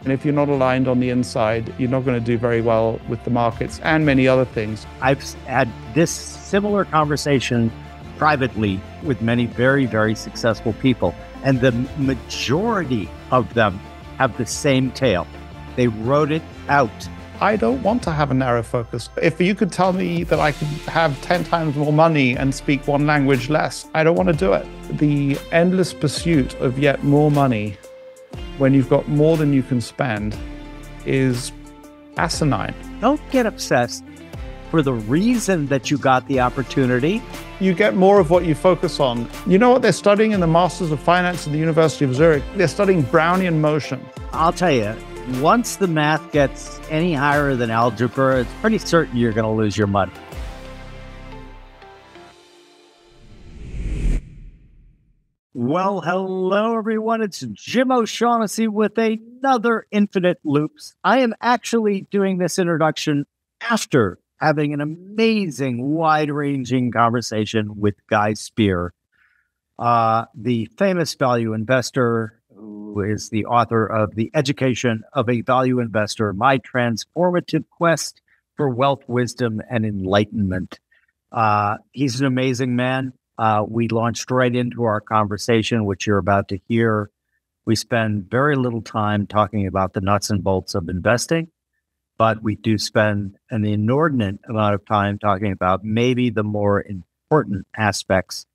And if you're not aligned on the inside, you're not going to do very well with the markets and many other things. I've had this similar conversation privately with many very, very successful people. And the majority of them have the same tale. They wrote it out. I don't want to have a narrow focus. If you could tell me that I could have 10 times more money and speak one language less, I don't want to do it. The endless pursuit of yet more money when you've got more than you can spend is asinine. Don't get obsessed for the reason that you got the opportunity. You get more of what you focus on. You know what they're studying in the Masters of Finance at the University of Zurich? They're studying Brownian motion. I'll tell you, once the math gets any higher than algebra, it's pretty certain you're going to lose your money. Well, hello, everyone. It's Jim O'Shaughnessy with another Infinite Loops. I am actually doing this introduction after having an amazing, wide-ranging conversation with Guy Spier, the famous value investor who is the author of The Education of a Value Investor, My Transformative Quest for Wealth, Wisdom, and Enlightenment. He's an amazing man. We launched right into our conversation, which you're about to hear. We spend very little time talking about the nuts and bolts of investing, but we do spend an inordinate amount of time talking about maybe the more important aspects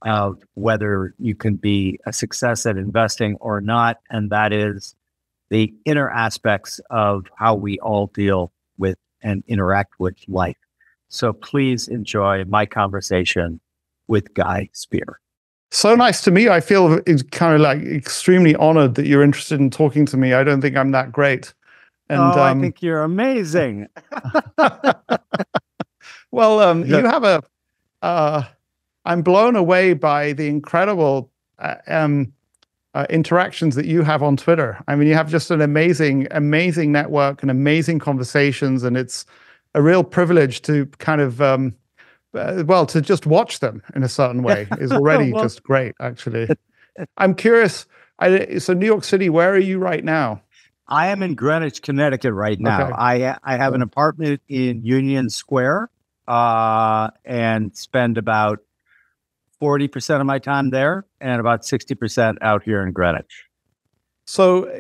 of whether you can be a success at investing or not, and that is the inner aspects of how we all deal with and interact with life. So please enjoy my conversation with Guy Spier. So nice to meet you. I feel it's kind of like extremely honored that you're interested in talking to me. I don't think I'm that great. And I think you're amazing. Well, you have I'm blown away by the incredible interactions that you have on Twitter. I mean, you have just an amazing, amazing network and amazing conversations, and it's a real privilege to kind of, to just watch them in a certain way is already just great, actually. I'm curious, so New York City, where are you right now? I am in Greenwich, Connecticut right now. Okay. I have an apartment in Union Square and spend about 40% of my time there and about 60% out here in Greenwich. So,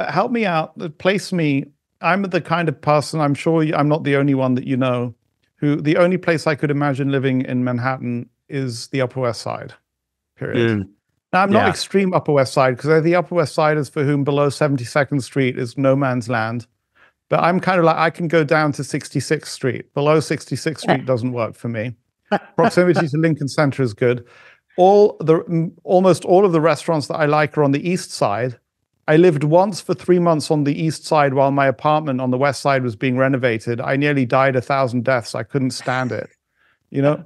help me out, place me. I'm the kind of person, I'm sure I'm not the only one that you know, who the only place I could imagine living in Manhattan is the Upper West Side, period. Now, I'm not extreme Upper West Side, because the Upper West Siders for whom below 72nd Street is no man's land. But I'm kind of like, I can go down to 66th Street. Below 66th Street doesn't work for me. Proximity to Lincoln Center is good. Almost all of the restaurants that I like are on the East Side. I lived once for 3 months on the East Side while my apartment on the West Side was being renovated. I nearly died 1,000 deaths. I couldn't stand it, And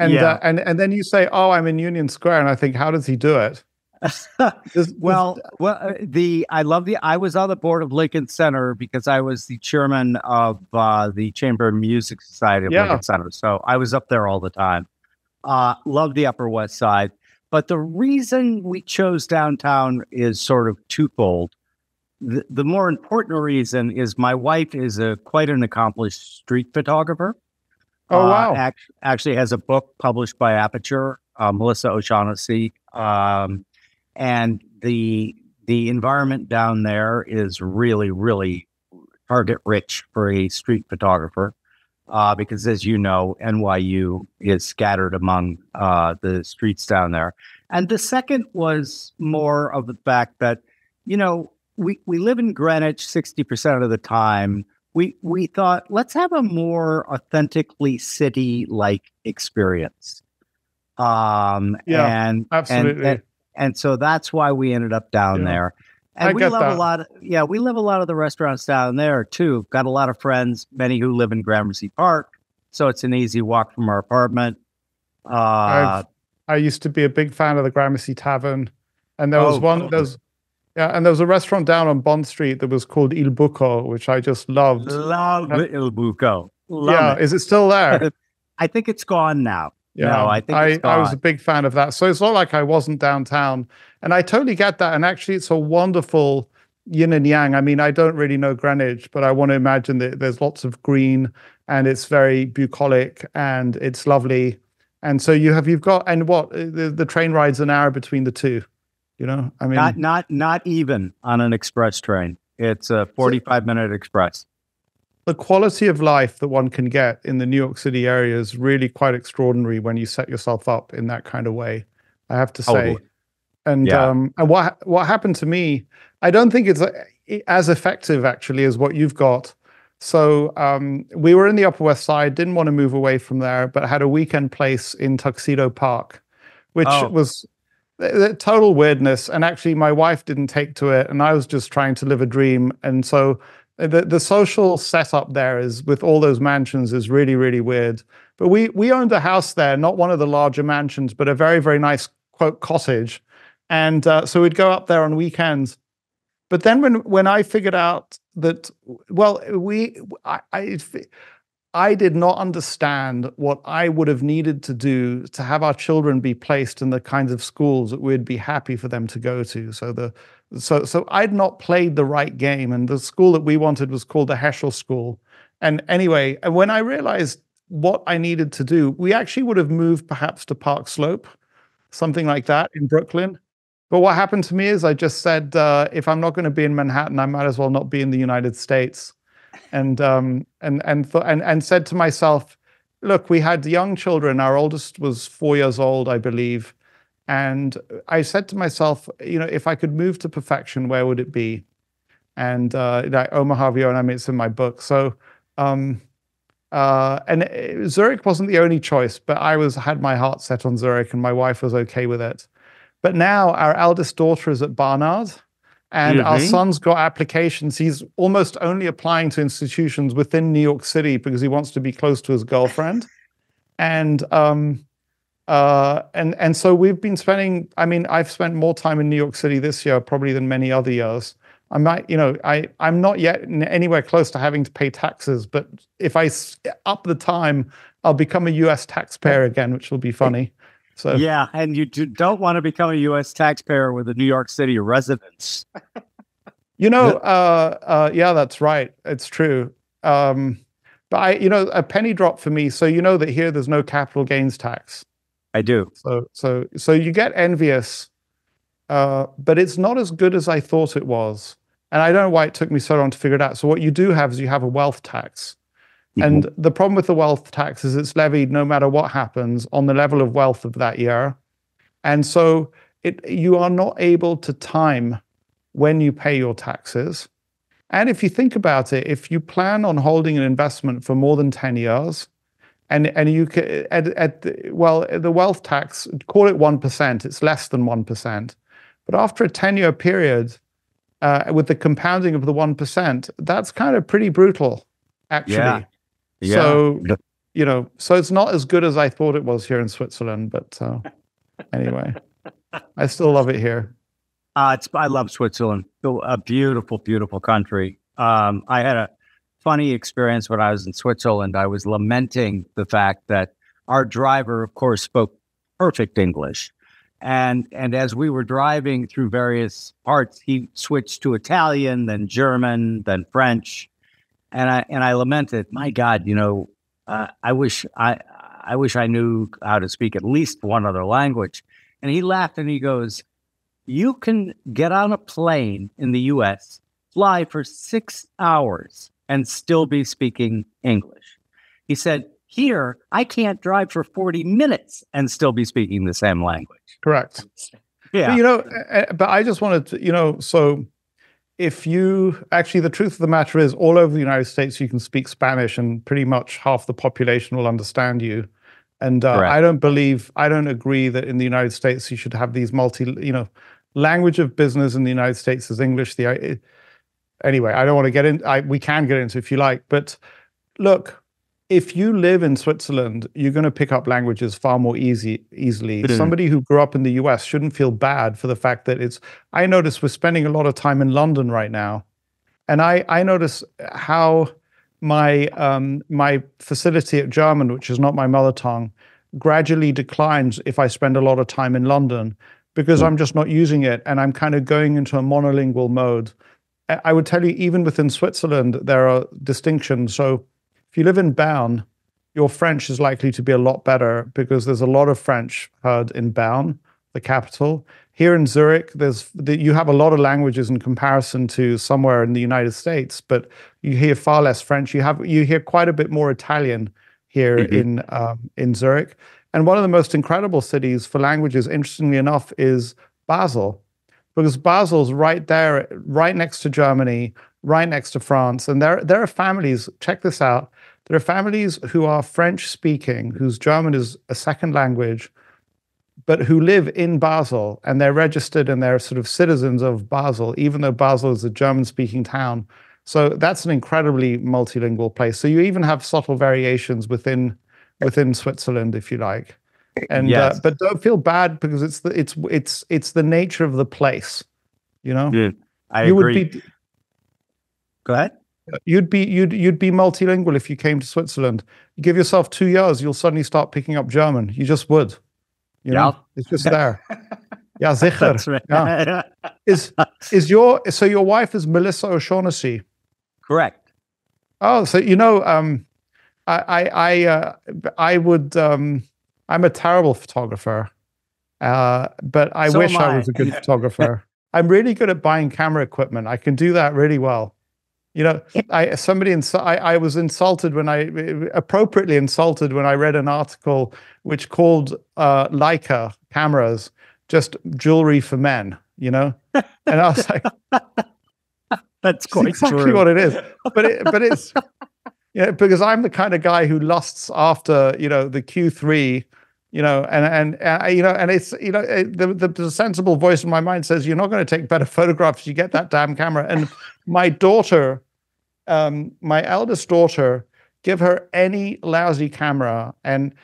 and then you say, "Oh, I'm in Union Square," and I think, "How does he do it?" I was on the board of Lincoln Center because I was the chairman of the Chamber of Music Society of Lincoln Center. So I was up there all the time. Love the Upper West Side. But the reason we chose downtown is sort of twofold. The more important reason is my wife is quite an accomplished street photographer. Oh, wow. Actually has a book published by Aperture, Melissa O'Shaughnessy. And the environment down there is really, really target rich for a street photographer. Because as you know, NYU is scattered among the streets down there. And the second was more of the fact that, we live in Greenwich 60% of the time. We thought, let's have a more authentically city-like experience. Absolutely. And so that's why we ended up down there. And we love a lot of the restaurants down there too. Got a lot of friends, many who live in Gramercy Park. So it's an easy walk from our apartment. I used to be a big fan of the Gramercy Tavern. And there was and there was a restaurant down on Bond Street that was called Il Buco, which I just loved. Love Il Buco. Is it still there? I think it's gone now. Yeah, no, I think I was a big fan of that. So it's not like I wasn't downtown. And I totally get that. And actually, it's a wonderful yin and yang. I mean, I don't really know Greenwich, but I want to imagine that there's lots of green and it's very bucolic and it's lovely. And so you've got, and what, the train rides an hour between the two, I mean. Not even on an express train. It's a 45-minute express. The quality of life that one can get in the New York City area is really quite extraordinary when you set yourself up in that kind of way, I have to say. Totally. And and what happened to me, I don't think it's as effective actually as what you've got. So we were in the Upper West Side, didn't want to move away from there, but had a weekend place in Tuxedo Park, which was the total weirdness. And actually my wife didn't take to it, and I was just trying to live a dream. And so the social setup there is, with all those mansions, is really, really weird. But we owned a house there, not one of the larger mansions, but a very, very nice, quote, cottage. And so we'd go up there on weekends. But then when I figured out that, well, I did not understand what I would have needed to do to have our children be placed in the kinds of schools that we'd be happy for them to go to. So I'd not played the right game, and the school that we wanted was called the Heschel School. And anyway, when I realized what I needed to do, we actually would have moved perhaps to Park Slope, something like that in Brooklyn. But what happened to me is I just said, if I'm not going to be in Manhattan, I might as well not be in the United States. And said to myself, look, we had young children. Our oldest was 4 years old, I believe. And I said to myself, if I could move to perfection, where would it be? And like Omaha, Vienna, I mean, it's in my book. So, and Zurich wasn't the only choice, but I had my heart set on Zurich, and my wife was okay with it. But now our eldest daughter is at Barnard, and our son's got applications. He's almost only applying to institutions within New York City because he wants to be close to his girlfriend. And so we've been spending, I mean, I've spent more time in New York City this year probably than many other years. I'm not yet anywhere close to having to pay taxes, but if I up the time, I'll become a US taxpayer again, which will be funny. So yeah, and you don't want to become a U.S. taxpayer with a New York City residence. Yeah, that's right. It's true. But a penny drop for me. So that here there's no capital gains tax. I do. So you get envious, but it's not as good as I thought it was. And I don't know why it took me so long to figure it out. So what you do have is you have a wealth tax. And the problem with the wealth tax is it's levied no matter what happens on the level of wealth of that year. And so you are not able to time when you pay your taxes. And if you think about it, if you plan on holding an investment for more than 10 years, and you can, the wealth tax, call it 1%, it's less than 1%. But after a 10-year period, with the compounding of the 1%, that's kind of pretty brutal, actually. Yeah. So it's not as good as I thought it was here in Switzerland, but anyway, I still love it here. I love Switzerland. A beautiful, beautiful country. I had a funny experience when I was in Switzerland. I was lamenting the fact that our driver, of course, spoke perfect English. And as we were driving through various parts, he switched to Italian, then German, then French. And I lamented, my God, I wish I knew how to speak at least one other language. And he laughed and he goes, you can get on a plane in the US, fly for 6 hours and still be speaking English. He said, here, I can't drive for 40 minutes and still be speaking the same language. Correct. Yeah. But I just wanted to, so if you actually, the truth of the matter is, all over the United States, you can speak Spanish and pretty much half the population will understand you. And I don't agree that in the United States you should have these language of business in the United States is English. Anyway, I don't want to get in. We can get into if you like, but look, if you live in Switzerland, you're going to pick up languages far more easily. Somebody who grew up in the US shouldn't feel bad for the fact that I notice we're spending a lot of time in London right now. And I notice how my facility at German, which is not my mother tongue, gradually declines if I spend a lot of time in London because I'm just not using it. And I'm kind of going into a monolingual mode. I would tell you, even within Switzerland, there are distinctions. So if you live in Bern, your French is likely to be a lot better because there's a lot of French heard in Bern, the capital. Here in Zurich, you have a lot of languages in comparison to somewhere in the United States, but you hear far less French. You hear quite a bit more Italian here in Zurich. And one of the most incredible cities for languages, interestingly enough, is Basel, because Basel's right there, right next to Germany, right next to France. And there are families, check this out, there are families who are French speaking, whose German is a second language, but who live in Basel, and they're registered and they're sort of citizens of Basel, even though Basel is a German-speaking town. So that's an incredibly multilingual place. So you even have subtle variations within Switzerland, if you like. And Yes. But don't feel bad because it's the nature of the place, you know. Yeah, I you agree. would be. Go ahead. You'd be multilingual if you came to Switzerland. You give yourself 2 years, you'll suddenly start picking up German. You just would. You know, it's just there. Yeah, sicher. That's right. Yeah. So your wife is Melissa O'Shaughnessy? Correct. Oh, so you know, I would. I'm a terrible photographer, but I wish I was a good photographer. I'm really good at buying camera equipment. I can do that really well. You know, I was insulted appropriately insulted when I read an article which called Leica cameras just jewelry for men, you know? And I was like, that's quite exactly true. what it is. But it's, you know, because I'm the kind of guy who lusts after, you know, the Q3, you know, and you know, and it's, you know, the sensible voice in my mind says, you're not going to take better photographs. You get that damn camera. And my daughter, my eldest daughter, give her any lousy camera, and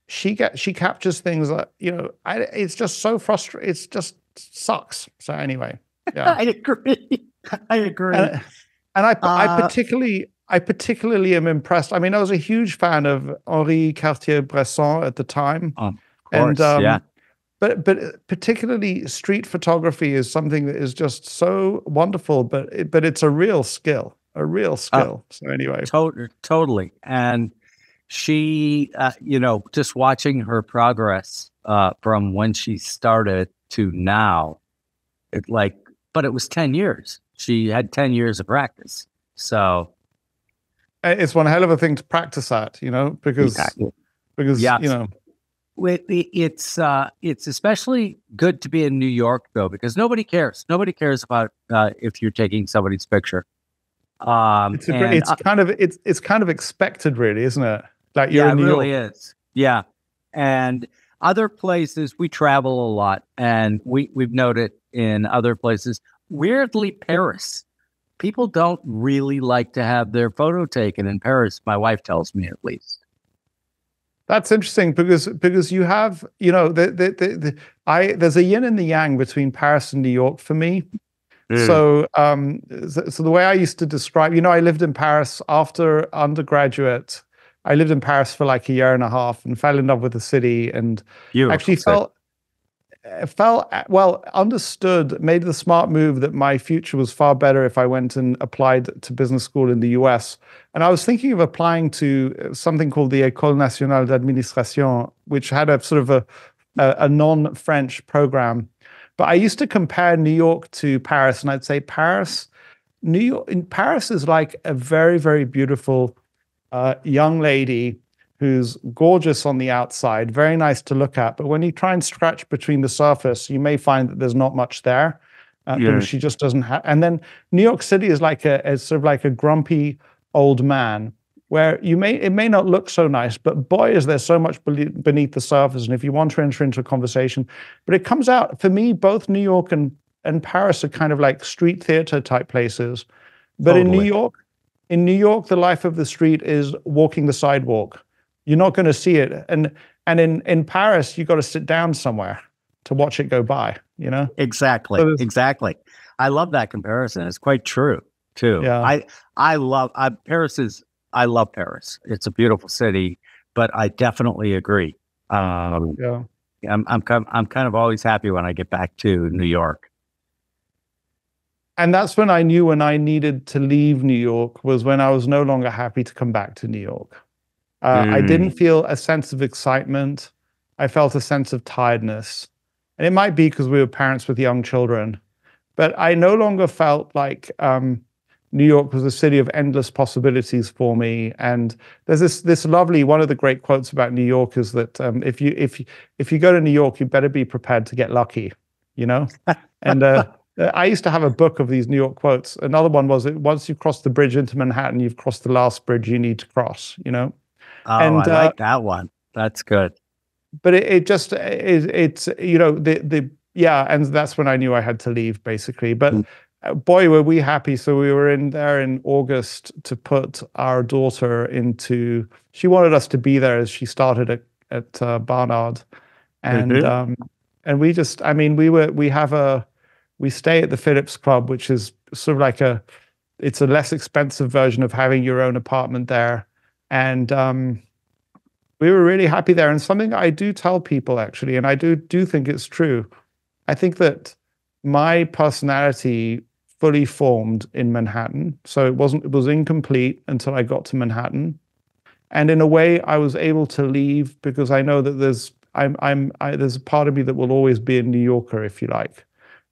she captures things that, you know, it's just so frustrating. It's just sucks. So anyway, yeah, I agree. And I particularly am impressed. I mean, I was a huge fan of Henri Cartier-Bresson at the time. Of course, yeah. But particularly street photography is something that is just so wonderful. But it's a real skill. So anyway, totally. And she, you know, just watching her progress from when she started to now, but it was 10 years. She had 10 years of practice. So it's one hell of a thing to practice at, you know, because yeah. You know, it's especially good to be in New York though, because nobody cares. Nobody cares about if you're taking somebody's picture. It's kind of expected, really, isn't it? Like you're in New York. It really is. Yeah. And other places we travel a lot, and we've noted in other places, weirdly, Paris. People don't really like to have their photo taken in Paris. My wife tells me, at least. That's interesting because you have, you know, there's a yin and the yang between Paris and New York for me. So the way I used to describe, you know, I lived in Paris after undergraduate. I lived in Paris for like a year and a half and fell in love with the city, and actually made the smart move that my future was far better if I went and applied to business school in the US. And I was thinking of applying to something called the École Nationale d'Administration, which had a sort of a non-French program. But I used to compare New York to Paris, and I'd say Paris is like a very, very beautiful young lady who's gorgeous on the outside, very nice to look at. But when you try and scratch between the surface, you may find that there's not much there because she just doesn't have. And then New York City is like a sort of like a grumpy old man, where it may not look so nice, but boy, is there so much beneath the surface. And if you want to enter into a conversation, but it comes out, for me, both New York and Paris are kind of like street theater type places. But Totally. in New York, the life of the street is walking the sidewalk. You're not going to see it. And in Paris, you got to sit down somewhere to watch it go by, you know? Exactly. Exactly. I love that comparison. It's quite true too. Yeah. I love Paris. It's a beautiful city, but I definitely agree. I'm kind of always happy when I get back to New York. And that's when I knew when I needed to leave New York was when I was no longer happy to come back to New York. I didn't feel a sense of excitement. I felt a sense of tiredness. And it might be because we were parents with young children, but I no longer felt like New York was a city of endless possibilities for me. And there's this lovely, one of the great quotes about New York is that if you go to New York, you better be prepared to get lucky, you know? And I used to have a book of these New York quotes. Another one was, once you cross the bridge into Manhattan, you've crossed the last bridge you need to cross, you know? Oh, And I like that one. That's good. But it's you know, yeah, and that's when I knew I had to leave, basically. But boy, were we happy. So we were in there in August to put our daughter into, she wanted us to be there as she started at Barnard. And we just, I mean, we stay at the Phillips Club, which is sort of like it's a less expensive version of having your own apartment there. And we were really happy there. And something I do tell people, actually, and I do think it's true. I think that my personality fully formed in Manhattan. So it was incomplete until I got to Manhattan. And in a way, I was able to leave because I know that there's a part of me that will always be a New Yorker, if you like.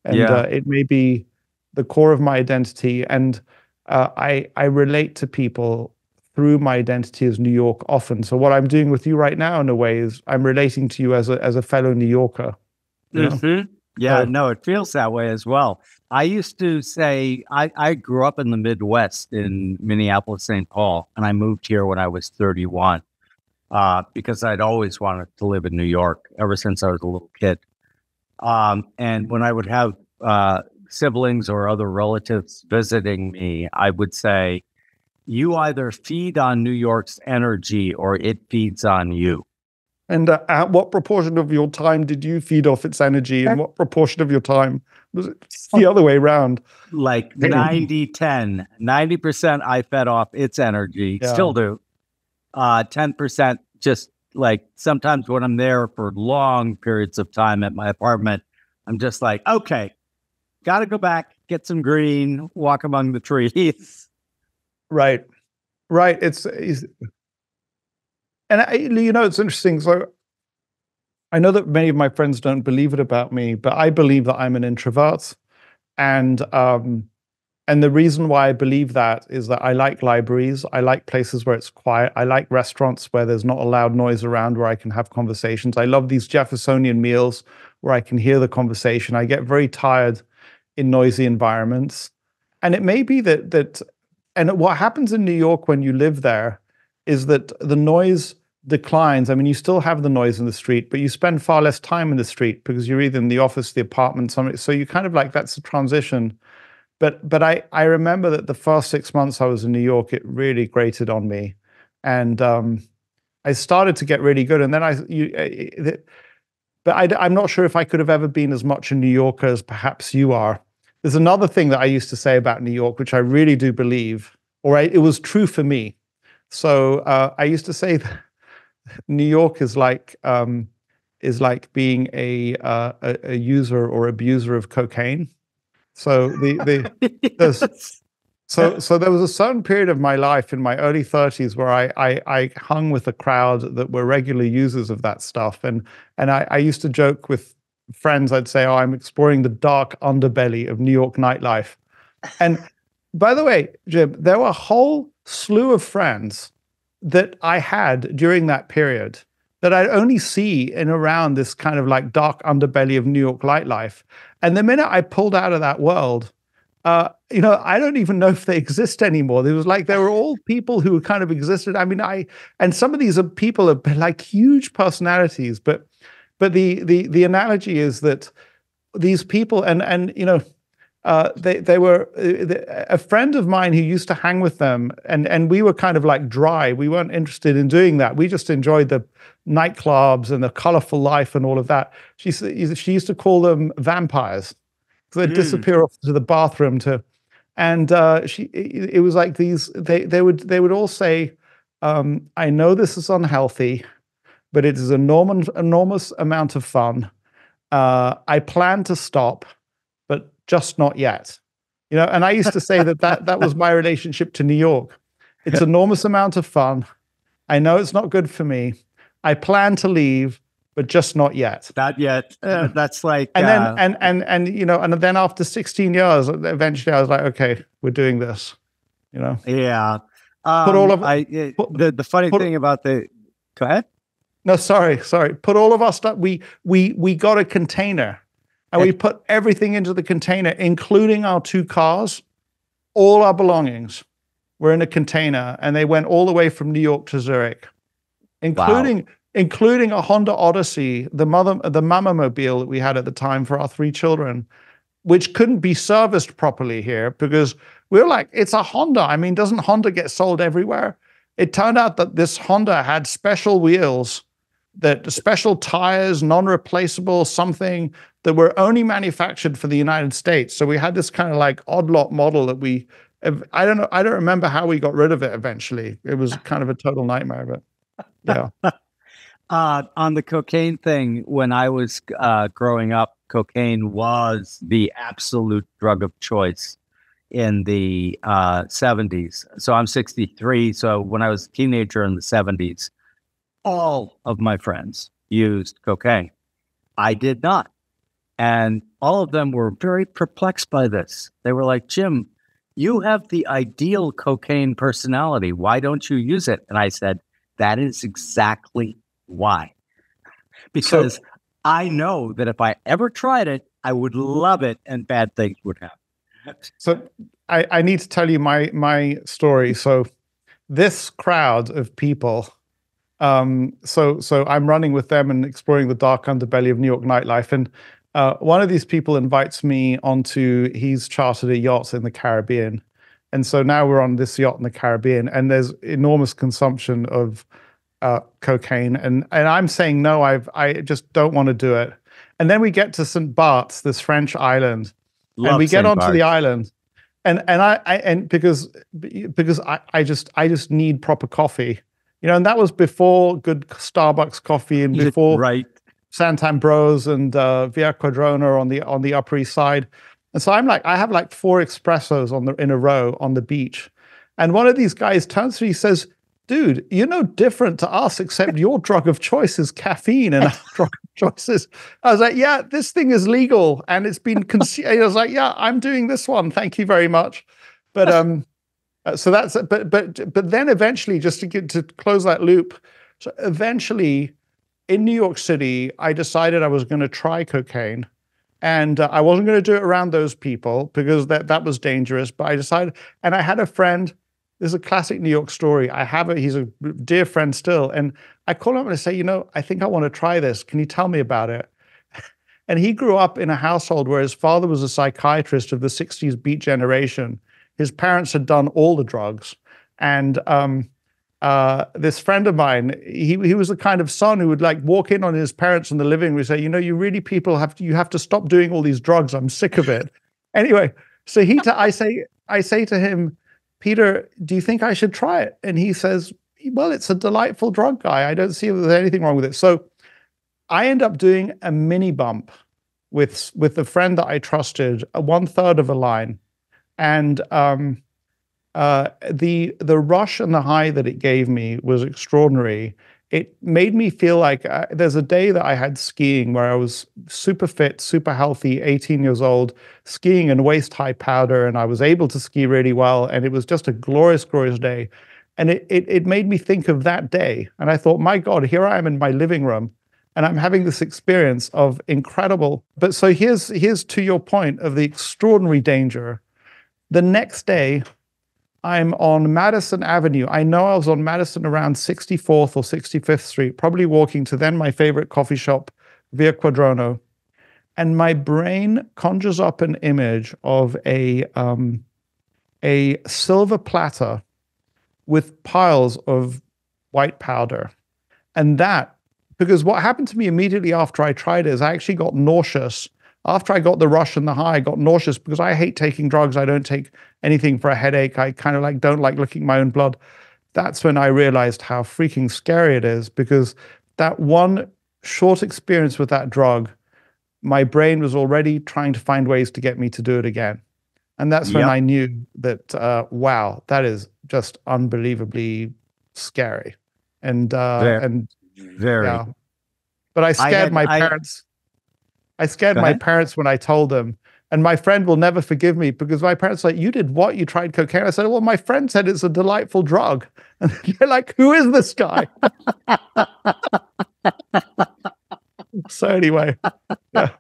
And it may be the core of my identity. And I relate to people through my identity as New York often. So what I'm doing with you right now, in a way, is I'm relating to you as a fellow New Yorker. You know? Yeah, no, it feels that way as well. I used to say, I grew up in the Midwest in Minneapolis, St. Paul, and I moved here when I was 31 because I'd always wanted to live in New York ever since I was a little kid. And when I would have siblings or other relatives visiting me, I would say, you either feed on New York's energy or it feeds on you. And at what proportion of your time did you feed off its energy, and what proportion of your time was it the other way around? Like 90-10. 90% I fed off its energy, still do. 10% just like sometimes when I'm there for long periods of time at my apartment, I'm just like, okay, got to go back, get some green, walk among the trees. Right. And you know, it's interesting. So I know that many of my friends don't believe it about me, but I believe that I'm an introvert. And the reason why I believe that is that I like libraries. I like places where it's quiet. I like restaurants where there's not a loud noise around, where I can have conversations. I love these Jeffersonian meals where I can hear the conversation. I get very tired in noisy environments. And it may be that and what happens in New York when you live there is that the noise declines. I mean, you still have the noise in the street, but you spend far less time in the street because you're either in the office, the apartment, something. So you kind of like, that's a transition. But I remember that the first 6 months I was in New York, it really grated on me. And I started to get really good. And then I'm not sure if I could have ever been as much a New Yorker as perhaps you are. There's another thing that I used to say about New York, which I really do believe, it was true for me. So I used to say that New York is like being a user or abuser of cocaine. So so there was a certain period of my life in my early 30s where I hung with a crowd that were regular users of that stuff, and I used to joke with friends. I'd say, "Oh, I'm exploring the dark underbelly of New York nightlife." And by the way, Jim, there were a whole slew of friends that I had during that period that I'd only see in around this kind of like dark underbelly of New York nightlife. And the minute I pulled out of that world, you know, I don't even know if they exist anymore. It was like they were all people who kind of existed. I mean, and some of these people are like huge personalities, but the analogy is that these people and you know, they were a friend of mine who used to hang with them, and we were kind of like dry. We weren't interested in doing that. We just enjoyed the nightclubs and the colorful life and all of that. She used to call them vampires. So they'd disappear off to the bathroom and it was like these. They would all say, "I know this is unhealthy, but it is an enormous amount of fun. I plan to stop, but just not yet." And I used to say that was my relationship to New York. It's enormous amount of fun. I know it's not good for me. I plan to leave, but just not yet. Not yet. That's like, and then and then after 16 years, eventually I was like, okay, we're doing this. Yeah. Put all of the funny thing about go ahead. No, sorry. Put all of our stuff. We got a container, and we put everything into the container, including our 2 cars. All our belongings were in a container, and they went all the way from New York to Zurich, including a Honda Odyssey, the Mama-mobile that we had at the time for our 3 children, which couldn't be serviced properly here because we were like, it's a Honda. I mean, doesn't Honda get sold everywhere? It turned out that this Honda had special wheels, special tires, non-replaceable, something that were only manufactured for the United States. So we had this kind of like odd lot model that I don't remember how we got rid of it eventually. It was kind of a total nightmare, but yeah. On the cocaine thing, when I was growing up, cocaine was the absolute drug of choice in the 70s. So I'm 63. So when I was a teenager in the 70s, all of my friends used cocaine. I did not. And all of them were very perplexed by this. They were like, Jim, you have the ideal cocaine personality. Why don't you use it? And I said, that is exactly why. Because I know that if I ever tried it, I would love it and bad things would happen. So I need to tell you my story. So this crowd of people, so I'm running with them and exploring the dark underbelly of New York nightlife. And one of these people invites me he's chartered a yacht in the Caribbean. And so now we're on this yacht in the Caribbean, and there's enormous consumption of cocaine. And I'm saying, no, I just don't want to do it. And then we get to St. Bart's, this French island, and we get onto the island. And because I just need proper coffee, and that was before good Starbucks coffee and before Sant'Ambrose and Via Quadrona on the Upper East Side. And so I have like 4 espressos in a row on the beach. And one of these guys turns to me, he says, dude, you're no different to us, except your drug of choice is caffeine and our drug of choice is... I was like, yeah, this thing is legal and it's been consumed. I was like, yeah, I'm doing this one. Thank you very much. But so that's, but then eventually, just to close that loop, so eventually in New York City, I decided I was going to try cocaine. And I wasn't going to do it around those people because that was dangerous. But I decided, and I had a friend. This is a classic New York story. He's a dear friend still. And I call him and I say, I think I want to try this. Can you tell me about it? And he grew up in a household where his father was a psychiatrist of the 60s Beat generation. His parents had done all the drugs. And this friend of mine, he was the kind of son who would like walk in on his parents in the living room and say, you really you have to stop doing all these drugs. I'm sick of it. Anyway, so I say to him, Peter, do you think I should try it? And he says, well, it's a delightful drug, guy. I don't see if there's anything wrong with it. So I end up doing a mini bump with a friend that I trusted, 1/3 of a line. And the rush and the high that it gave me was extraordinary. It made me feel like there's a day that I had skiing where I was super fit, super healthy, 18 years old, skiing in waist-high powder, and I was able to ski really well, and it was just a glorious, glorious day. And it made me think of that day. And I thought, my God, here I am in my living room, and I'm having this experience of incredible. But so here's to your point of the extraordinary danger. The next day, I'm on Madison Avenue. I know I was on Madison around 64th or 65th Street, probably walking to then my favorite coffee shop, Via Quadrona. And my brain conjures up an image of a silver platter with piles of white powder. And because what happened to me immediately after I tried it is I actually got nauseous. After I got the rush and the high, I got nauseous because I hate taking drugs. I don't take anything for a headache. I kind of don't like looking at my own blood. That's when I realized how freaking scary it is, because that one short experience with that drug, my brain was already trying to find ways to get me to do it again. And that's when Yep. I knew that, wow, that is just unbelievably scary. And Very, very. yeah, but I scared my I parents. I scared Go my ahead. parents when I told them. And my friend will never forgive me because my parents are like, you did what? You tried cocaine? I said, well, my friend said it's a delightful drug. And they're like, who is this guy? So anyway, yeah.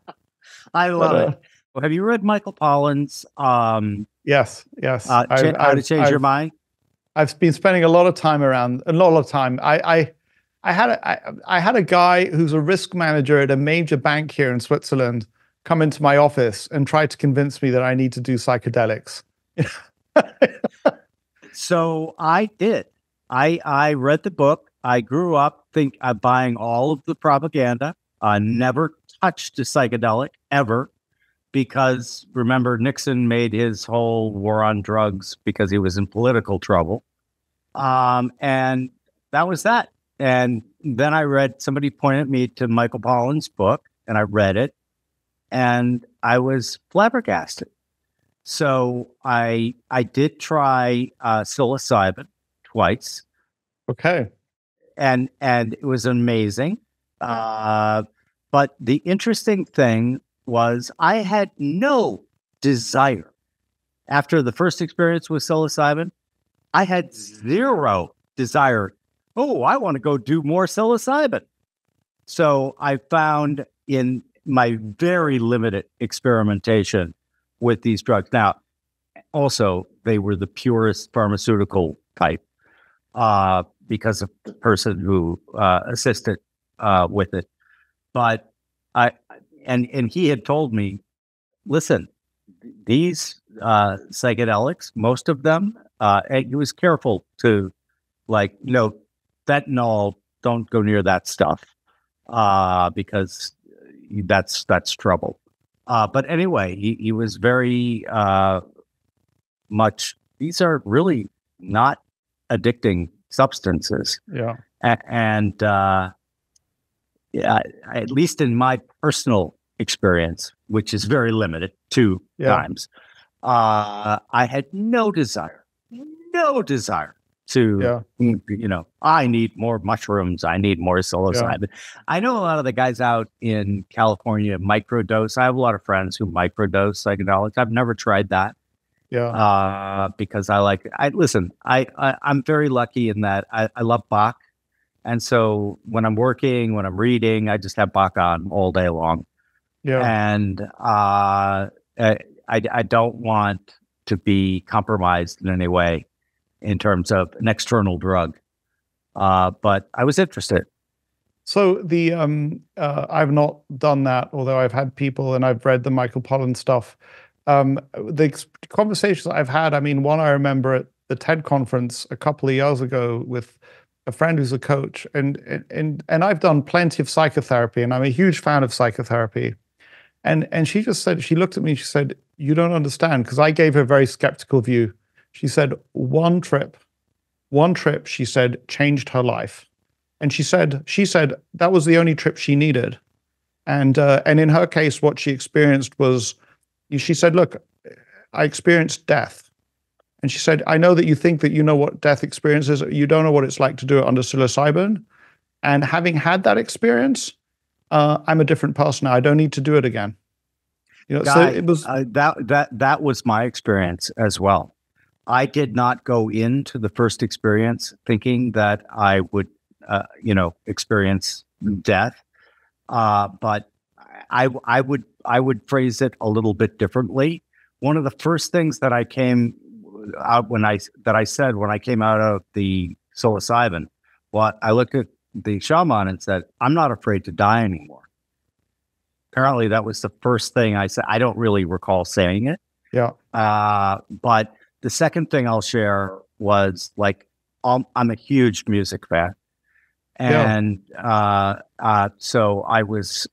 I love it. Well, have you read Michael Pollan's Yes. How to Change Your Mind? I've been spending a lot of time around, a lot of time. I had a guy who's a risk manager at a major bank here in Switzerland come into my office and try to convince me that I need to do psychedelics. So I did. I read the book. I grew up buying all of the propaganda. Never touched a psychedelic ever, because remember, Nixon made his whole war on drugs because he was in political trouble. And that was that. And then somebody pointed me to Michael Pollan's book, and I read it, and I was flabbergasted. So I did try psilocybin twice. Okay. And it was amazing. But the interesting thing was I had no desire. After the first experience with psilocybin, I had zero desire. Oh, I want to go do more psilocybin. So I found in my very limited experimentation with these drugs. Now, also, they were the purest pharmaceutical type because of the person who assisted with it. But and he had told me, listen, these psychedelics, most of them, and he was careful to fentanyl, don't go near that stuff because that's trouble. But anyway, he was very much, these are really not addicting substances. Yeah. And at least in my personal experience, which is very limited, two times, I had no desire to, I need more mushrooms. I need more psilocybin. Yeah. I know a lot of the guys out in California microdose. I have a lot of friends who microdose psychedelics. I've never tried that. Yeah. Because I'm very lucky in that I love Bach. And so when I'm working, when I'm reading, I just have Bach on all day long. Yeah. And I don't want to be compromised in any way in terms of an external drug. But I was interested. So I've not done that, although I've had people and I've read the Michael Pollan stuff. The conversations I've had, I mean, one I remember at the TED conference a couple of years ago with a friend who's a coach, and I've done plenty of psychotherapy, and I'm a huge fan of psychotherapy. And she just said, she looked at me, she said, you don't understand, because I gave her a very skeptical view. She said, one trip, she said, changed her life. And she said that was the only trip she needed. And in her case, what she experienced was, she said, look, I experienced death. And she said, I know that you think that you know what death experience is. You don't know what it's like to do it under psilocybin. And having had that experience, I'm a different person now. I don't need to do it again. So it was that was my experience as well. I did not go into the first experience thinking that I would, experience death. But I would phrase it a little bit differently. One of the first things that I came out when I came out of the psilocybin, I looked at the shaman and said, I'm not afraid to die anymore. Apparently that was the first thing I said. I don't really recall saying it. Yeah. But the second thing I'll share was I'm a huge music fan. And so I was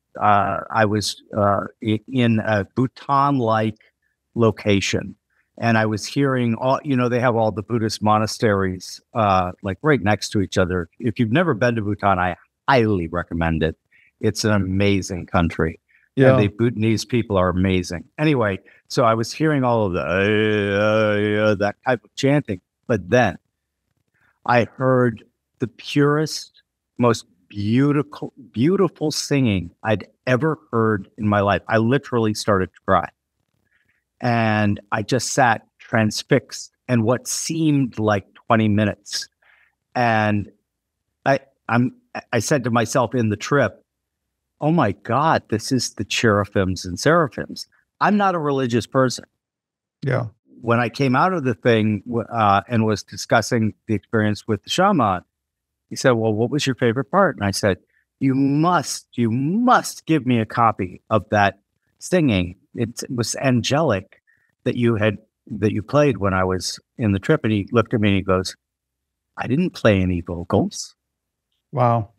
in a Bhutan-like location, and I was hearing they have all the Buddhist monasteries right next to each other. If you've never been to Bhutan, I highly recommend it. It's an amazing country. And Yeah. the Bhutanese people are amazing. Anyway, so I was hearing all of the that type of chanting, but then I heard the purest, most beautiful singing I'd ever heard in my life. I literally started to cry. And I just sat transfixed in what seemed like 20 minutes. And I I'm I said to myself in the trip, oh my God, this is the cherubims and seraphims. I'm not a religious person. Yeah. When I came out of the thing and was discussing the experience with the shaman, he said, well, what was your favorite part? And I said, you must give me a copy of that singing. It was angelic that you played when I was in the trip. And he looked at me and he goes, I didn't play any vocals. Wow.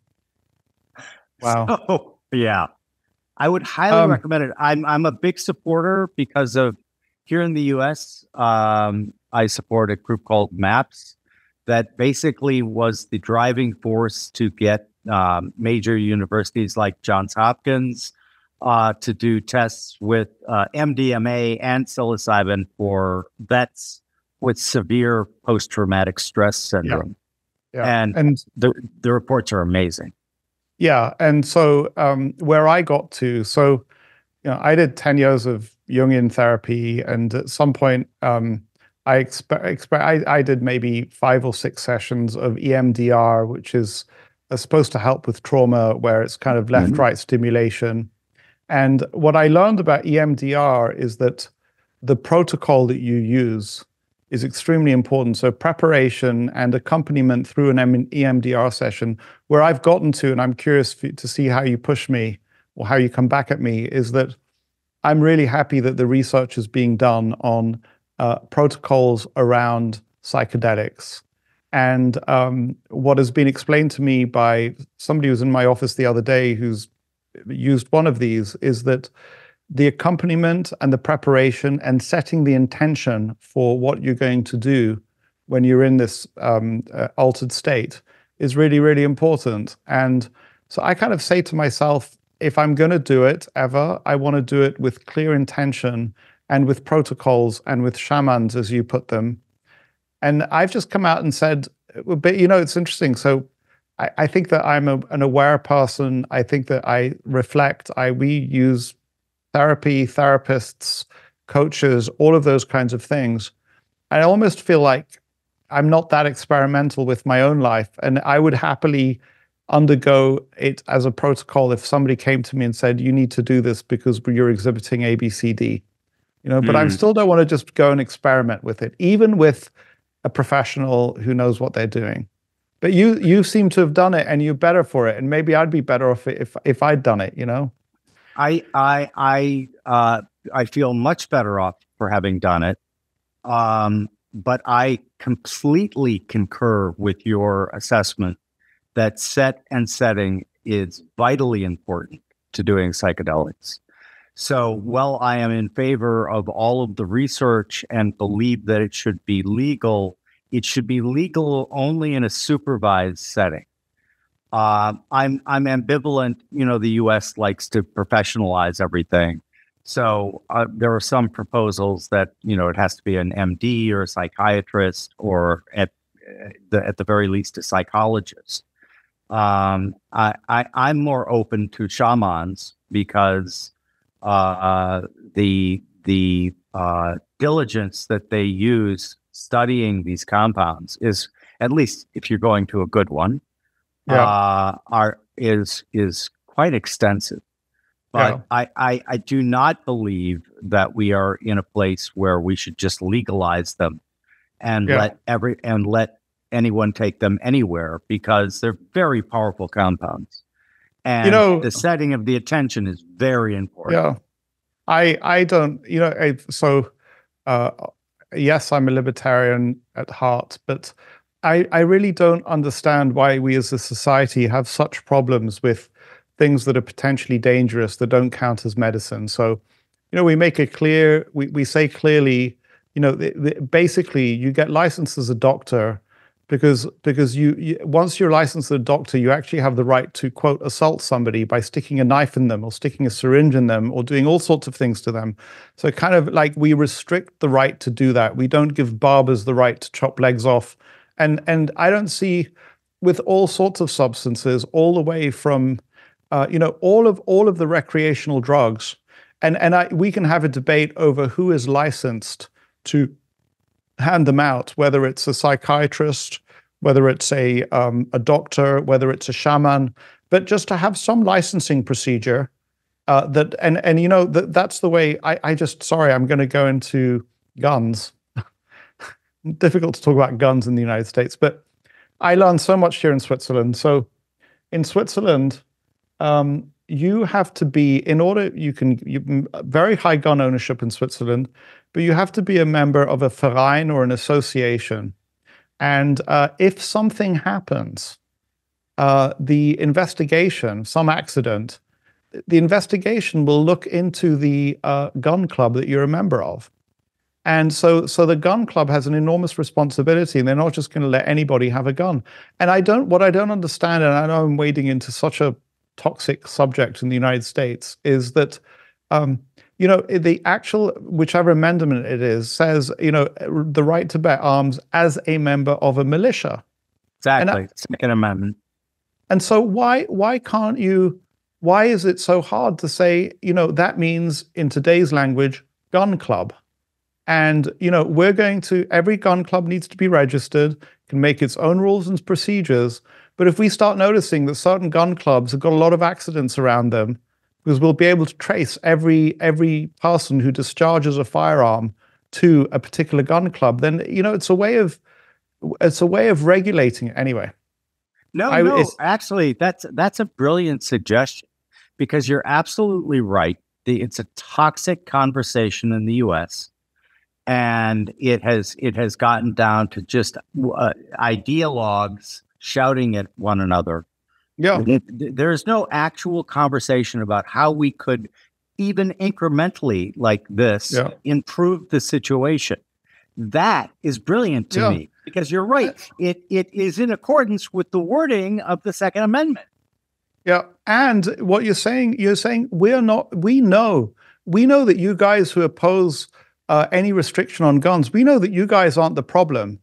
Wow. So, yeah, I would highly recommend it. I'm a big supporter because of here in the US, I support a group called MAPS that basically was the driving force to get major universities like Johns Hopkins to do tests with MDMA and psilocybin for vets with severe post-traumatic stress syndrome. Yeah. And the reports are amazing. Yeah. And so where I got to, so I did 10 years of Jungian therapy, and at some point I did maybe 5 or 6 sessions of EMDR, which is supposed to help with trauma, where it's kind of left-right stimulation. And what I learned about EMDR is that the protocol that you use is extremely important. So preparation and accompaniment through an EMDR session, where I've gotten to, and I'm curious to see how you push me or how you come back at me, is that I'm really happy that the research is being done on protocols around psychedelics. And what has been explained to me by somebody who was in my office the other day who's used one of these is that the accompaniment and the preparation and setting the intention for what you're going to do when you're in this altered state is really, really important. And so I kind of say to myself, if I'm going to do it ever, I want to do it with clear intention and with protocols and with shamans, as you put them. And I've just come out and said, but it's interesting. So I think that I'm an aware person. I think that I reflect. We use therapy, therapists, coaches, all of those kinds of things. I almost feel like I'm not that experimental with my own life, and I would happily undergo it as a protocol if somebody came to me and said, you need to do this because you're exhibiting ABCD, but I still don't want to just go and experiment with it, even with a professional who knows what they're doing. But you seem to have done it, and you're better for it, and maybe I'd be better off if I'd done it, I feel much better off for having done it. But I completely concur with your assessment that set and setting is vitally important to doing psychedelics. So while I am in favor of all of the research and believe that it should be legal only in a supervised setting. I'm ambivalent. The U.S. likes to professionalize everything. So there are some proposals that, it has to be an MD or a psychiatrist or at the very least a psychologist. I'm more open to shamans because the diligence that they use studying these compounds is, at least if you're going to a good one, is quite extensive. But I do not believe that we are in a place where we should just legalize them and let anyone take them anywhere, because they're very powerful compounds. And the setting of the attention is very important. Yeah. I don't, yes, I'm a libertarian at heart, but I really don't understand why we as a society have such problems with things that are potentially dangerous that don't count as medicine. So, we make it clear, we say clearly, basically you get licensed as a doctor because you once you're licensed as a doctor, you actually have the right to, quote, assault somebody by sticking a knife in them or sticking a syringe in them or doing all sorts of things to them. So kind of like we restrict the right to do that. We don't give barbers the right to chop legs off. And I don't see, with all sorts of substances, all the way from all of the recreational drugs, and we can have a debate over who is licensed to hand them out, whether it's a psychiatrist, whether it's a doctor, whether it's a shaman, but just to have some licensing procedure that's the way. I'm going to go into guns. Difficult to talk about guns in the United States, but I learned so much here in Switzerland. So in Switzerland, you have to be, very high gun ownership in Switzerland, but you have to be a member of a Verein or an association. And if something happens, the investigation, some accident, the investigation will look into the gun club that you're a member of. And so the gun club has an enormous responsibility, and they're not just going to let anybody have a gun. And what I don't understand, and I know I'm wading into such a toxic subject in the United States, is that, the actual, whichever amendment it is, says, the right to bear arms as a member of a militia. Exactly. Second Amendment. And so why is it so hard to say, that means in today's language, gun club? And, every gun club needs to be registered, can make its own rules and procedures. But if we start noticing that certain gun clubs have got a lot of accidents around them, because we'll be able to trace every person who discharges a firearm to a particular gun club, then, it's a way of regulating it anyway. Actually, that's a brilliant suggestion, because you're absolutely right. It's a toxic conversation in the U.S., and it has gotten down to just ideologues shouting at one another. Yeah, there's no actual conversation about how we could, even incrementally like this, improve the situation. That is brilliant to me, because you're right. It is in accordance with the wording of the Second Amendment. Yeah, and what you're saying we know that you guys who oppose any restriction on guns, we know that you guys aren't the problem.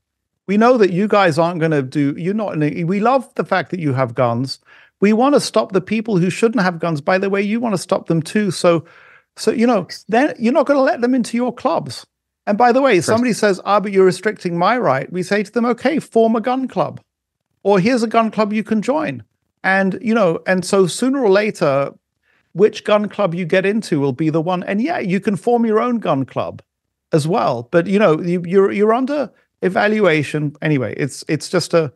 We know that you guys aren't going to do. We love the fact that you have guns. We want to stop the people who shouldn't have guns. By the way, you want to stop them too. So then you're not going to let them into your clubs. And by the way, somebody says, but you're restricting my right. We say to them, okay, form a gun club, or here's a gun club you can join. And, and so sooner or later, which gun club you get into will be the one. And you can form your own gun club as well. But, you're under evaluation. Anyway, it's just one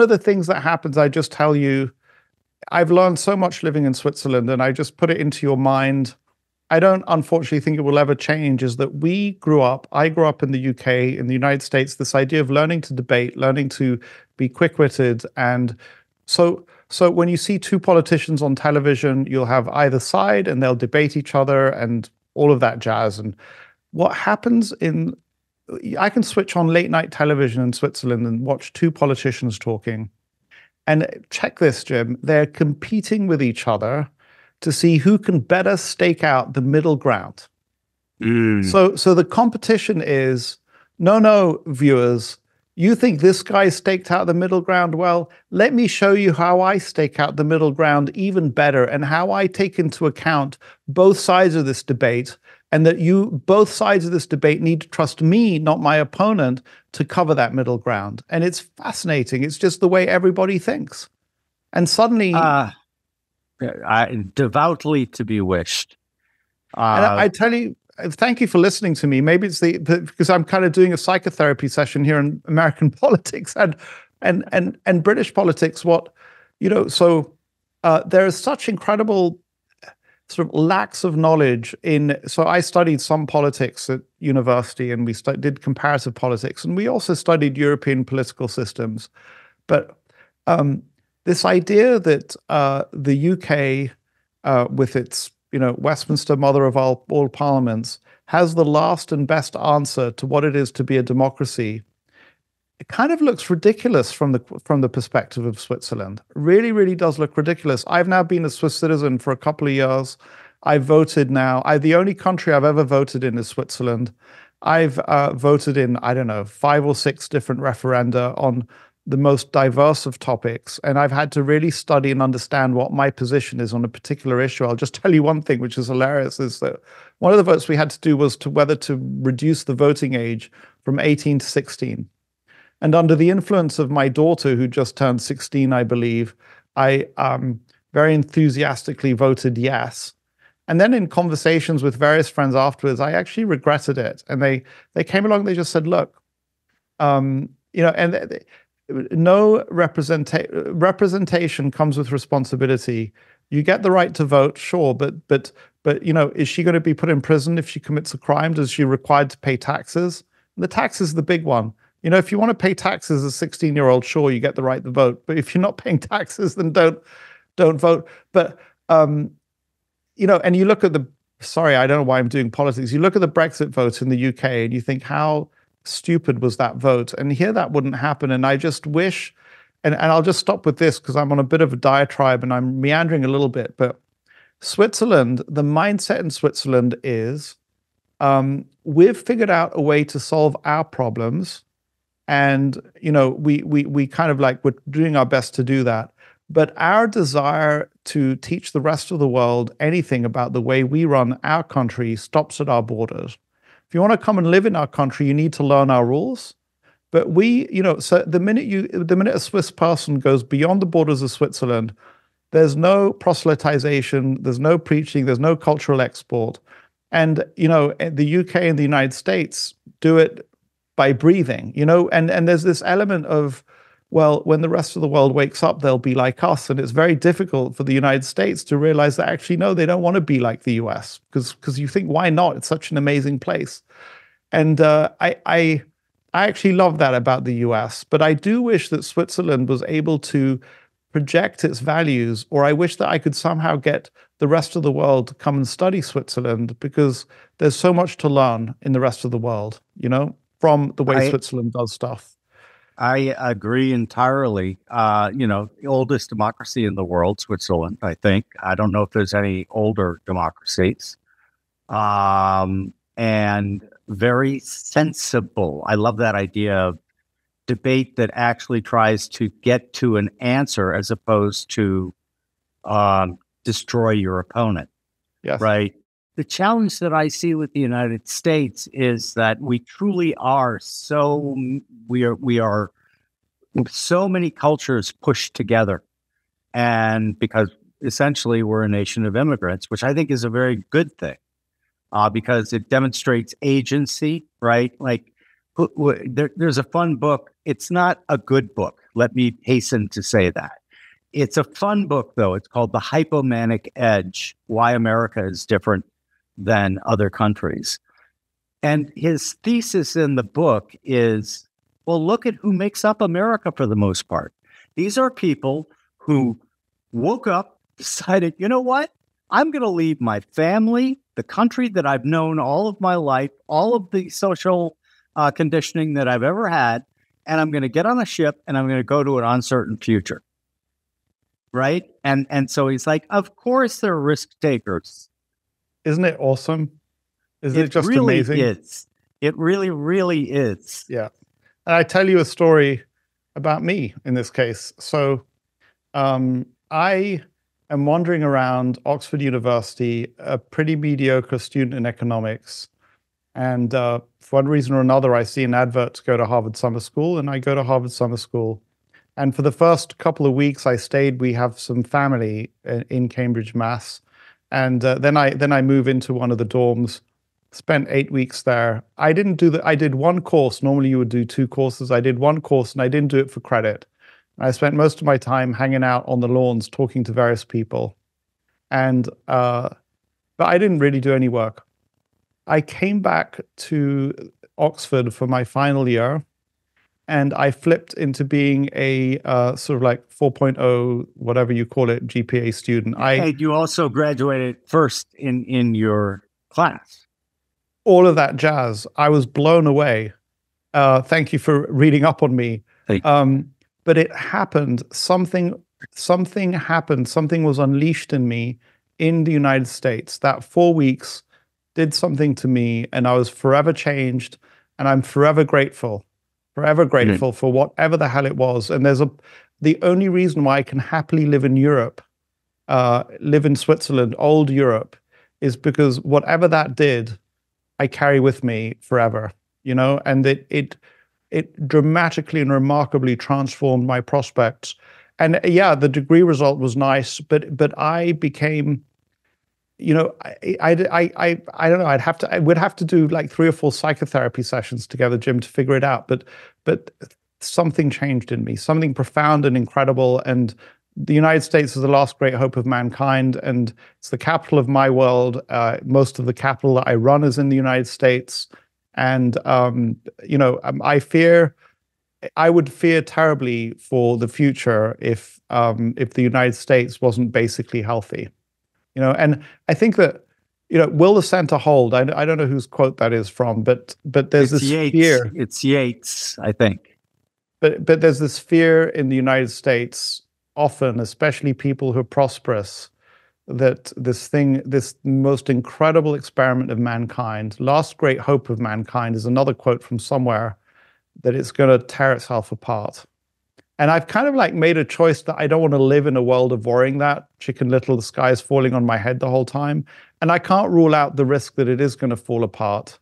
of the things that happens, I just tell you, I've learned so much living in Switzerland, and I just put it into your mind. I don't unfortunately think it will ever change, is that I grew up in the UK, in the United States, this idea of learning to debate, learning to be quick-witted. And so when you see two politicians on television, you'll have either side and they'll debate each other and all of that jazz. And what happens I can switch on late night television in Switzerland and watch two politicians talking. And check this, Jim, they're competing with each other to see who can better stake out the middle ground. So the competition is, no, viewers, you think this guy staked out the middle ground? Well, let me show you how I stake out the middle ground even better, and how I take into account both sides of this debate, and that both sides of this debate need to trust me, not my opponent, to cover that middle ground. And it's fascinating. It's just the way everybody thinks. And suddenly... devoutly to be wished. And I tell you, thank you for listening to me. Maybe it's because I'm kind of doing a psychotherapy session here in American politics and British politics. There is such incredible sort of lacks of knowledge so I studied some politics at university, and we did comparative politics, and we also studied European political systems. But this idea that the UK, with its Westminster, mother of all parliaments, has the last and best answer to what it is to be a democracy, it kind of looks ridiculous from the perspective of Switzerland. Really, really does look ridiculous. I've now been a Swiss citizen for a couple of years. I've voted now. The only country I've ever voted in is Switzerland. I've voted in, I don't know, 5 or 6 different referenda on the most diverse of topics. And I've had to really study and understand what my position is on a particular issue. I'll just tell you one thing, which is hilarious, is that one of the votes we had to do was to whether to reduce the voting age from 18 to 16. And under the influence of my daughter, who just turned 16, I believe, I very enthusiastically voted yes. And then in conversations with various friends afterwards, I actually regretted it. And they came along, they just said, look, no representation comes with responsibility. You get the right to vote, sure, but is she going to be put in prison if she commits a crime? Does she required to pay taxes? And the tax is the big one. If you want to pay taxes as a 16-year-old, sure, you get the right to vote. But if you're not paying taxes, then don't vote. But and you look at sorry, I don't know why I'm doing politics. You look at the Brexit vote in the UK and you think, how stupid was that vote? And here that wouldn't happen. And I just wish, and I'll just stop with this because I'm on a bit of a diatribe and I'm meandering a little bit, but Switzerland, the mindset in Switzerland is, we've figured out a way to solve our problems. And, we kind of like, we're doing our best to do that. But our desire to teach the rest of the world anything about the way we run our country stops at our borders. If you want to come and live in our country, you need to learn our rules. But so the minute a Swiss person goes beyond the borders of Switzerland, there's no proselytization, there's no preaching, there's no cultural export. And, the UK and the United States do it by breathing, and there's this element of, well, when the rest of the world wakes up, they'll be like us. And it's very difficult for the United States to realize that actually, no, they don't want to be like the US because you think, why not? It's such an amazing place. And I actually love that about the US, but I do wish that Switzerland was able to project its values, or I wish that I could somehow get the rest of the world to come and study Switzerland, because there's so much to learn in the rest of the world, from the way Switzerland does stuff. I agree entirely. The oldest democracy in the world, Switzerland, I think. I don't know if there's any older democracies. And very sensible. I love that idea of debate that actually tries to get to an answer as opposed to destroy your opponent. Yes. Right? The challenge that I see with the United States is that we truly are we are so many cultures pushed together, and because essentially we're a nation of immigrants, which I think is a very good thing, because it demonstrates agency, right? Like there's a fun book. It's not a good book. Let me hasten to say that. It's a fun book, though. It's called The Hypomanic Edge: Why America is Different than Other Countries. And his thesis in the book is, well, look at who makes up America for the most part. These are people who woke up, decided, you know what? I'm going to leave my family, the country that I've known all of my life, all of the social conditioning that I've ever had, and I'm going to get on a ship and I'm going to go to an uncertain future. Right? And so he's like, of course they're risk takers. Isn't it awesome? Isn't it just really amazing? It really, really is. Yeah. And I tell you a story about me in this case. So I am wandering around Oxford University, a pretty mediocre student in economics. And for one reason or another, I see an advert to go to Harvard Summer School, and I go to Harvard Summer School. And for the first couple of weeks I stayed, we have some family in Cambridge, Mass. And then I move into one of the dorms, spent 8 weeks there. I didn't do I did one course. Normally you would do 2 courses. I did one course and I didn't do it for credit. I spent most of my time hanging out on the lawns, talking to various people. And, but I didn't really do any work. I came back to Oxford for my final year, and I flipped into being a sort of like 4.0, whatever you call it, GPA student. And you also graduated first in your class. All of that jazz. I was blown away. Thank you for reading up on me. Thank you. But it happened. Something happened. Something was unleashed in me in the United States. That 4 weeks did something to me, and I was forever changed. And I'm forever grateful for whatever the hell it was. And the only reason why I can happily live in Europe, live in Switzerland, old Europe, is because whatever that did, I carry with me forever, and it dramatically and remarkably transformed my prospects. And yeah, the degree result was nice, but I became, I don't know, we'd have to do like 3 or 4 psychotherapy sessions together, Jim, to figure it out. But something changed in me, something profound and incredible. And the United States is the last great hope of mankind, and it's the capital of my world. Most of the capital that I run is in the United States. And, I would fear terribly for the future if the United States wasn't basically healthy. And I think that, will the center hold? I don't know whose quote that is from, but there's this fear. It's Yates, I think. But there's this fear in the United States, often, especially people who are prosperous, that this most incredible experiment of mankind, last great hope of mankind, is another quote from somewhere, that it's going to tear itself apart. And I've kind of like made a choice that I don't want to live in a world of worrying that Chicken Little, the sky is falling on my head the whole time. And I can't rule out the risk that it is going to fall apart.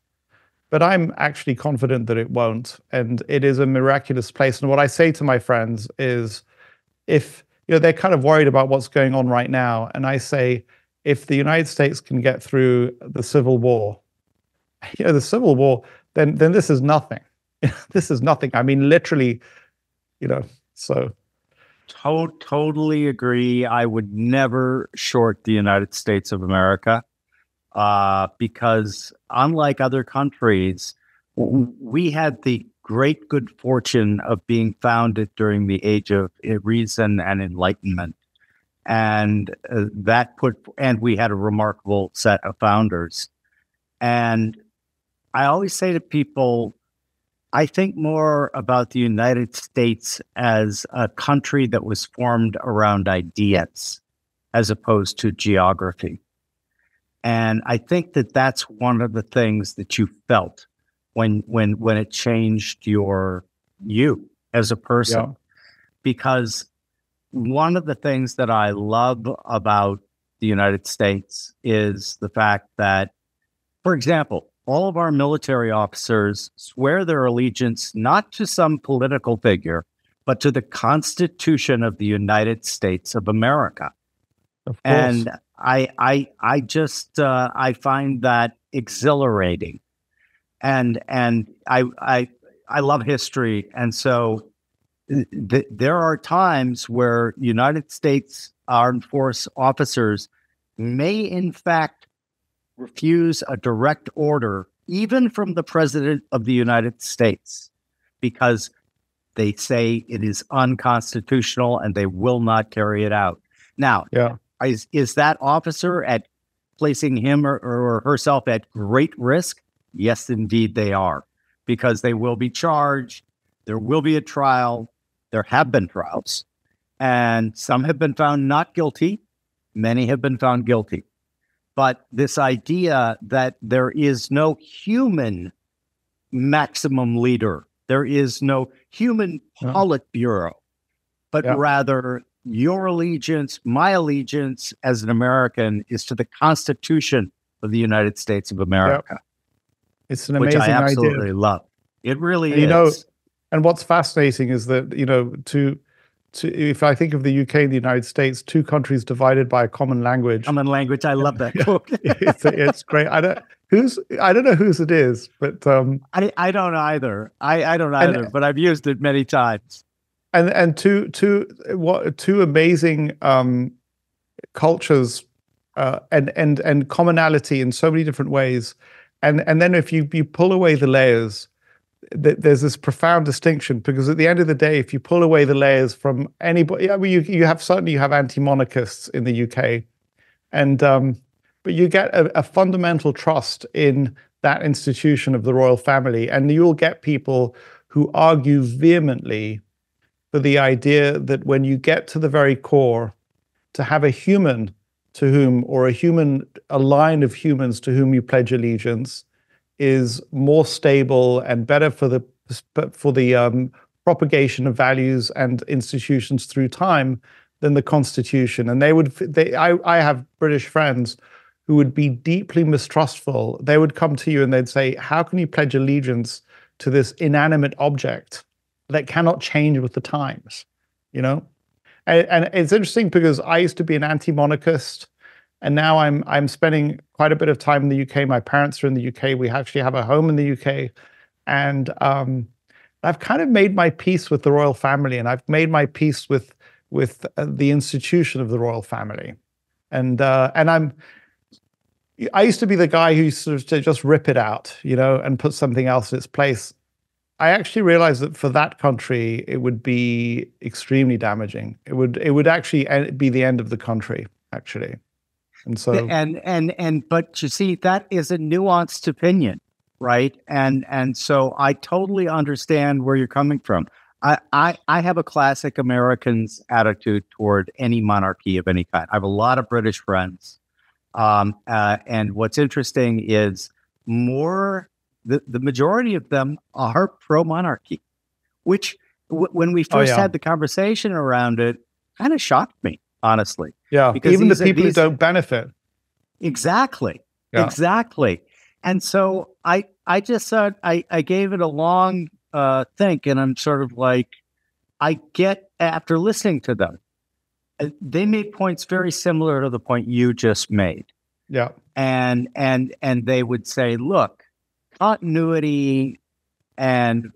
But I'm actually confident that it won't. And it is a miraculous place. And what I say to my friends is, if they're kind of worried about what's going on right now, and I say, if the United States can get through the Civil War, then this is nothing. This is nothing. I mean, literally, so. Totally agree. I would never short the United States of America because unlike other countries, we had the great good fortune of being founded during the age of reason and enlightenment. And and we had a remarkable set of founders. And I always say to people, I think more about the United States as a country that was formed around ideas as opposed to geography. And I think that that's one of the things that you felt when it changed you as a person. Yeah. Because one of the things that I love about the United States is the fact that, for example, all of our military officers swear their allegiance not to some political figure, but to the Constitution of the United States of America. Of course. And I just find that exhilarating, and I love history, and so there are times where United States Armed Force officers may, in fact, refuse a direct order, even from the President of the United States, because they say it is unconstitutional and they will not carry it out. Now, is that officer placing him or herself at great risk? Yes, indeed they are, because they will be charged. There will be a trial. There have been trials, and some have been found not guilty. Many have been found guilty. But this idea that there is no human maximum leader, there is no human Politburo, but rather your allegiance, my allegiance as an American is to the Constitution of the United States of America. It's an amazing idea. Which I absolutely idea. love. It really is. And what's fascinating is that, if I think of the UK and the United States, 2 countries divided by a common language. Common language. I love that quote. It's great. I don't know whose it is, but I don't either. I don't either, but I've used it many times. And two amazing cultures and commonality in so many different ways. And then if you pull away the layers, there's this profound distinction, because at the end of the day, if you pull away the layers from anybody, you have anti-monarchists in the UK, and but you get a fundamental trust in that institution of the royal family. And you'll get people who argue vehemently for the idea that when you get to the very core, to have a human to whom, or a line of humans to whom you pledge allegiance, is more stable and better for the propagation of values and institutions through time than the Constitution. And I have British friends who would be deeply mistrustful. They would come to you and they'd say, how can you pledge allegiance to this inanimate object that cannot change with the times? You know? And it's interesting because I used to be an anti-monarchist, and now I'm spending quite a bit of time in the UK. My parents are in the UK. We actually have a home in the UK. And I've kind of made my peace with the royal family, and I've made my peace with the institution of the royal family. And I used to be the guy who sort of just rip it out, you know, and put something else in its place. I actually realized that for that country, it would be extremely damaging. It would actually be the end of the country, actually. And so, but you see, that is a nuanced opinion, right? And so I totally understand where you're coming from. I have a classic American's attitude toward any monarchy of any kind. I have a lot of British friends. And what's interesting is the majority of them are pro-monarchy, which when we first had the conversation around it, kind of shocked me, honestly. Yeah, because even the people who don't benefit. Exactly, exactly. And so I just said, I gave it a long think, and I'm sort of like, I get, after listening to them, they made points very similar to the point you just made. Yeah. And they would say, look, continuity and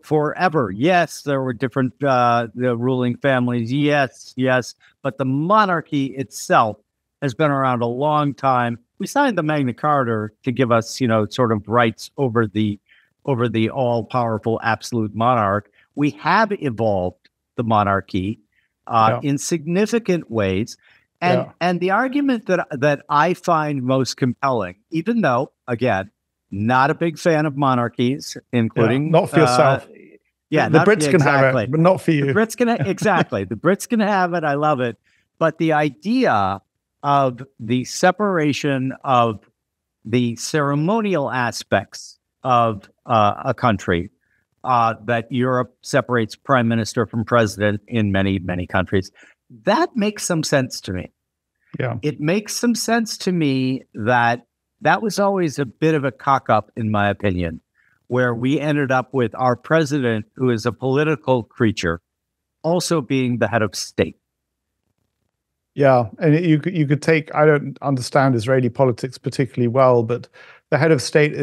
forever. Yes, there were different the ruling families. Yes, but the monarchy itself has been around a long time. We signed the Magna Carta to give us, sort of rights over the all-powerful absolute monarch. We have evolved the monarchy in significant ways. And the argument that I find most compelling, even though, again, not a big fan of monarchies, including not for yourself. The Brits can have it, but not for you. The Brits can exactly. The Brits can have it. I love it. But the idea of the separation of the ceremonial aspects of a country, that Europe separates prime minister from president in many, many countries, that makes some sense to me. Yeah, it makes some sense to me that was always a bit of a cock-up, in my opinion, where we ended up with our president, who is a political creature, also being the head of state. Yeah, and you could take, I don't understand Israeli politics particularly well, but the head of state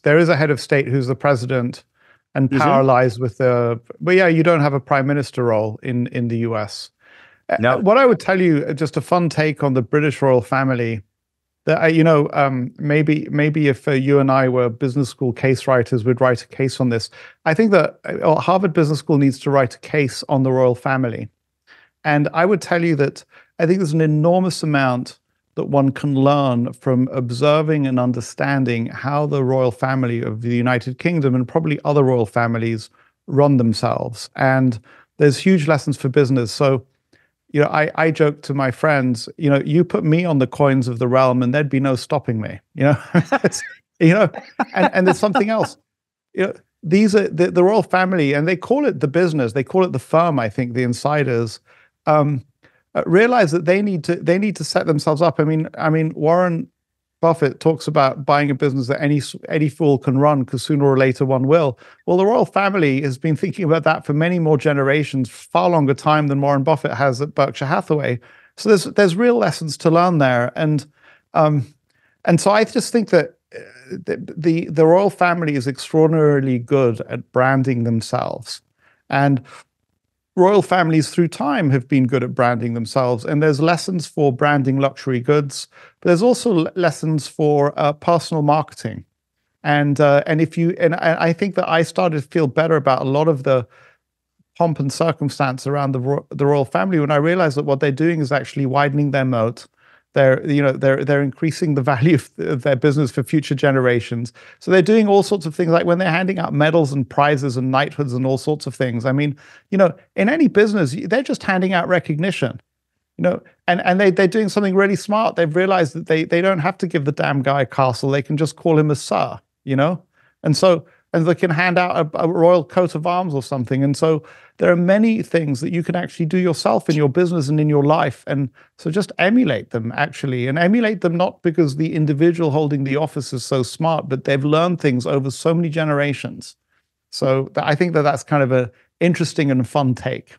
there is a head of state who's the president, and power lies with but yeah, you don't have a prime minister role in the US. No. What I would tell you, just a fun take on the British royal family, that maybe if you and I were business school case writers, we'd write a case on this. I think that Harvard Business School needs to write a case on the royal family. And I would tell you that I think there's an enormous amount that one can learn from observing and understanding how the royal family of the United Kingdom, and probably other royal families, run themselves. And there's huge lessons for business. So, I joke to my friends, you put me on the coins of the realm and there'd be no stopping me, and there's something else. These are the royal family, and they call it the business, they call it the firm. I think the insiders realize that they need to set themselves up. I mean, Warren Buffett talks about buying a business that any fool can run, because sooner or later one will. Well, the royal family has been thinking about that for many more generations, far longer time than Warren Buffett has at Berkshire Hathaway. So there's real lessons to learn there, and so I just think that the royal family is extraordinarily good at branding themselves, and royal families through time have been good at branding themselves. And there's lessons for branding luxury goods, but there's also lessons for personal marketing. And I think that I started to feel better about a lot of the pomp and circumstance around the royal family when I realized that what they're doing is actually widening their moat. They're increasing the value of their business for future generations. So they're doing all sorts of things, like when they're handing out medals and prizes and knighthoods and all sorts of things. I mean, in any business, they're just handing out recognition. And they're doing something really smart. They've realized that they don't have to give the damn guy a castle. They can just call him a sir, and they can hand out a royal coat of arms or something. And so there are many things that you can actually do yourself in your business and in your life. And so just emulate them, actually, and emulate them not because the individual holding the office is so smart, but they've learned things over so many generations. So I think that's kind of a interesting and fun take,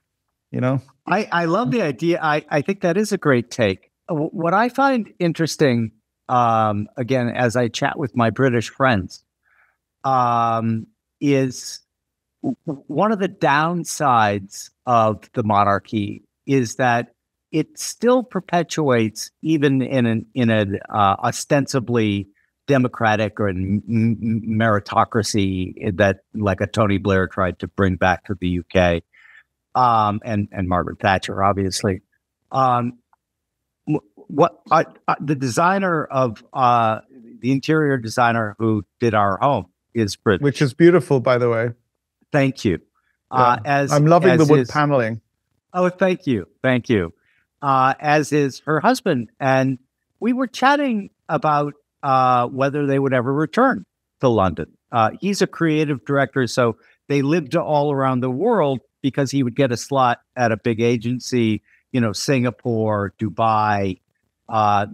I love the idea. I think that is a great take. What I find interesting, again, as I chat with my British friends, is one of the downsides of the monarchy is that it still perpetuates, even in an ostensibly democratic or meritocracy that, like, a Tony Blair tried to bring back to the UK, and Margaret Thatcher, obviously. The designer of the interior designer who did our home is British, which is beautiful, by the way. Thank you. Yeah. I'm loving the wood paneling. Oh, thank you. As is her husband. And we were chatting about whether they would ever return to London. He's a creative director, so they lived all around the world because he would get a slot at a big agency, Singapore, Dubai,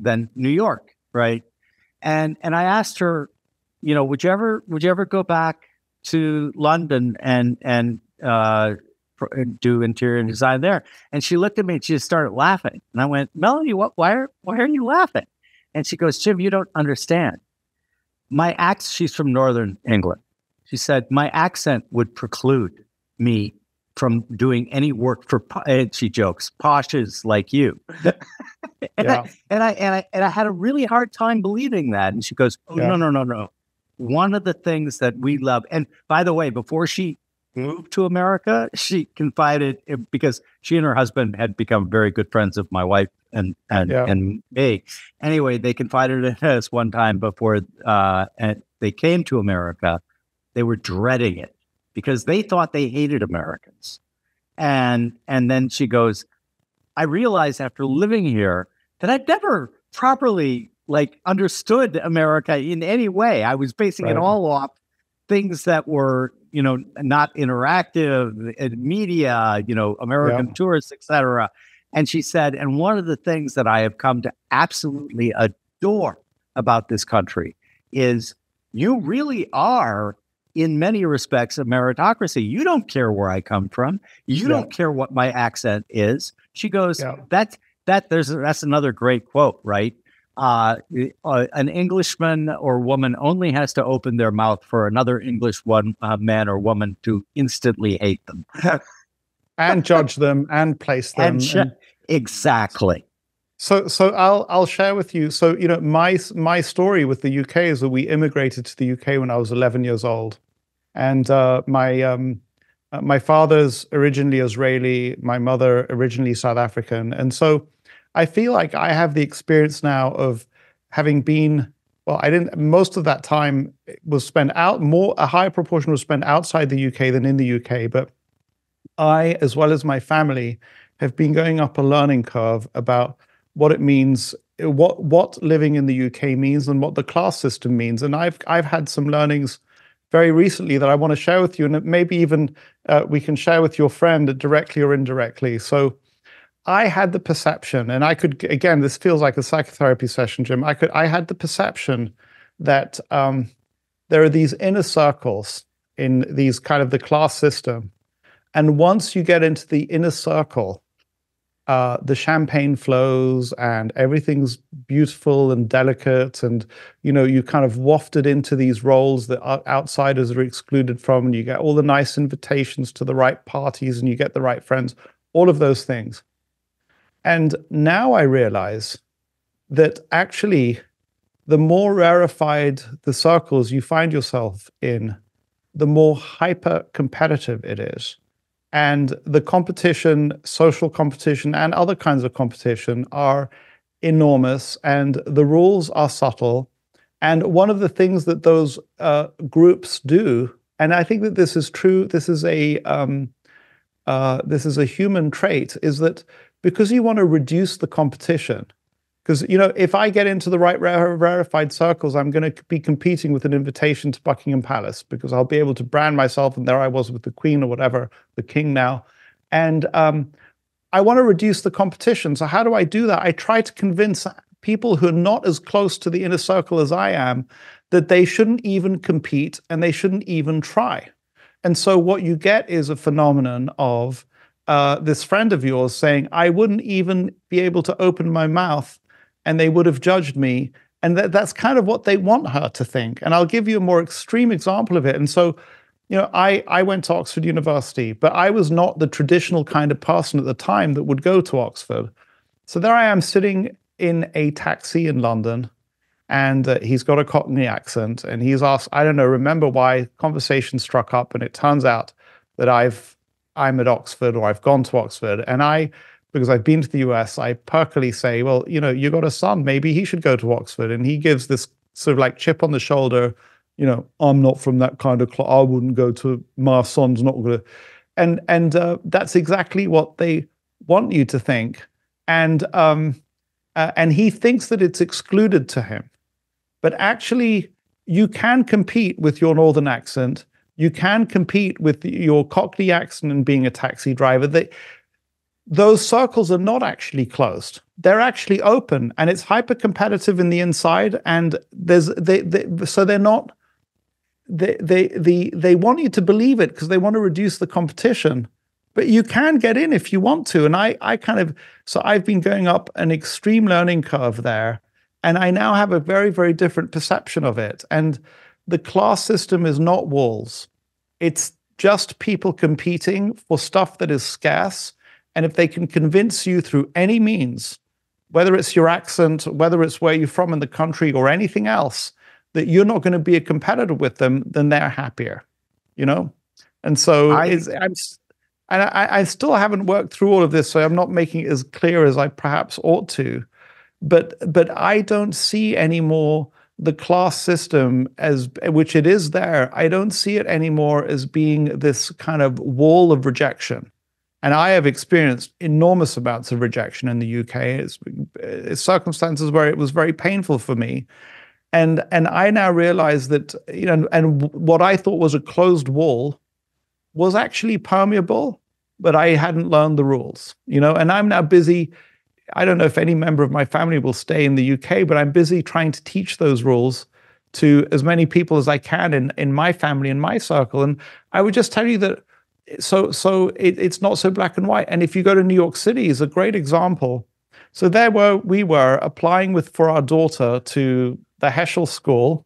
then New York, right? And I asked her, would you ever go back to London and do interior design there? And she looked at me and she just started laughing. And I went, Melanie, why are you laughing? And she goes, Jim, you don't understand. She's from Northern England. She said, my accent would preclude me from doing any work for, and she jokes, poshes like you. I had a really hard time believing that. And she goes, no. One of the things that we love, and by the way, before she moved to America, she confided, because she and her husband had become very good friends of my wife and me. Anyway, they confided in us one time before and they came to America. They were dreading it because they thought they hated Americans. And then she goes, I realized after living here that I'd never properly understood America in any way. I was basing it all off things that were, not interactive, media, American tourists, etc. And she said, and one of the things that I have come to absolutely adore about this country is you really are, in many respects, a meritocracy. You don't care where I come from. You don't care what my accent is. She goes, that's another great quote, right? An Englishman or woman only has to open their mouth for another English man or woman to instantly hate them. And judge them and place them. Exactly. So I'll share with you. So, my story with the UK is that we immigrated to the UK when I was 11 years old. And my father's originally Israeli, my mother originally South African. And so I feel like I have the experience now of having been, most of that time was spent a higher proportion was spent outside the UK than in the UK. But I, as well as my family, have been going up a learning curve about what it means, what living in the UK means and what the class system means. And I've had some learnings very recently that I want to share with you, and maybe even we can share with your friend directly or indirectly. So I had the perception, and I could, again, this feels like a psychotherapy session, Jim. I had the perception that there are these inner circles in these kind of the class system. And once you get into the inner circle, the champagne flows and everything's beautiful and delicate, and you kind of wafted into these roles that outsiders are excluded from, and you get all the nice invitations to the right parties and you get the right friends, all of those things. And now I realize that actually the more rarefied the circles you find yourself in, the more hyper competitive it is. And the competition, social competition, and other kinds of competition are enormous, and the rules are subtle. And one of the things that those groups do, and I think that this is true, this is a human trait, is that because you want to reduce the competition, because if I get into the right rarefied circles, I'm going to be competing with an invitation to Buckingham Palace, because I'll be able to brand myself, and there I was with the Queen or whatever, the King now, and I want to reduce the competition. So how do I do that? I try to convince people who are not as close to the inner circle as I am that they shouldn't even compete and they shouldn't even try. And so what you get is a phenomenon of this friend of yours saying, I wouldn't even be able to open my mouth and they would have judged me. And that's kind of what they want her to think. And I'll give you a more extreme example of it. And so, I went to Oxford University, but I was not the traditional kind of person at the time that would go to Oxford. So there I am sitting in a taxi in London, and he's got a Cockney accent, and he's asked, I don't know, remember why, conversation struck up, and it turns out that I'm at Oxford, or I've gone to Oxford, and because I've been to the US, I perkily say, well, you got a son, maybe he should go to Oxford. And he gives this sort of like chip on the shoulder, I'm not from that kind of I wouldn't go to, my son's not going to. And that's exactly what they want you to think. And he thinks that it's excluded to him. But actually, you can compete with your Northern accent. You can compete with your Cockney accent and being a taxi driver. Those circles are not actually closed. They're actually open, and it's hyper competitive in the inside. And so they're not. They want you to believe it because they want to reduce the competition. But you can get in if you want to. And so I've been going up an extreme learning curve there. And I now have a very, very different perception of it. And the class system is not walls. It's just people competing for stuff that is scarce. And if they can convince you through any means, whether it's your accent, whether it's where you're from in the country or anything else, that you're not going to be a competitor with them, then they're happier, And so I still haven't worked through all of this, so I'm not making it as clear as I perhaps ought to. But I don't see anymore the class system as, which it is there, I don't see it anymore as being this kind of wall of rejection. And I have experienced enormous amounts of rejection in the UK. It's circumstances where it was very painful for me. And I now realize that, and what I thought was a closed wall was actually permeable, but I hadn't learned the rules, and I'm now busy. I don't know if any member of my family will stay in the UK, but I'm busy trying to teach those rules to as many people as I can in my family, in my circle. And I would just tell you that, so it's not so black and white. And if you go to New York City, is a great example. So we were applying for our daughter to the Heschel School.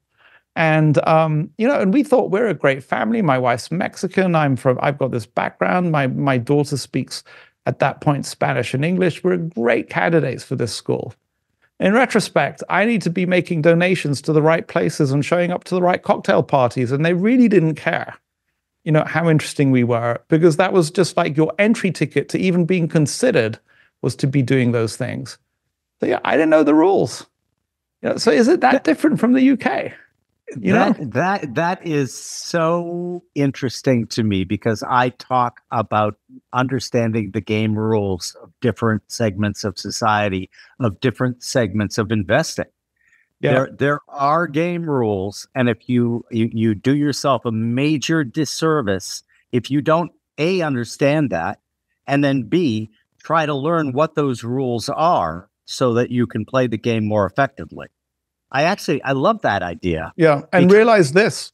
And, and we thought we're a great family. My wife's Mexican. I've got this background. My daughter speaks at that point Spanish and English. We're great candidates for this school. In retrospect, I need to be making donations to the right places and showing up to the right cocktail parties. And they really didn't care, how interesting we were, because that was just like your entry ticket to even being considered was to be doing those things. So yeah, I didn't know the rules. So is it that different from the UK? That is so interesting to me, because I talk about understanding the game rules of different segments of society, of different segments of investing. Yeah. There are game rules, and if you do yourself a major disservice if you don't A, understand that, and then B, try to learn what those rules are so that you can play the game more effectively. I love that idea. Yeah, and realize this.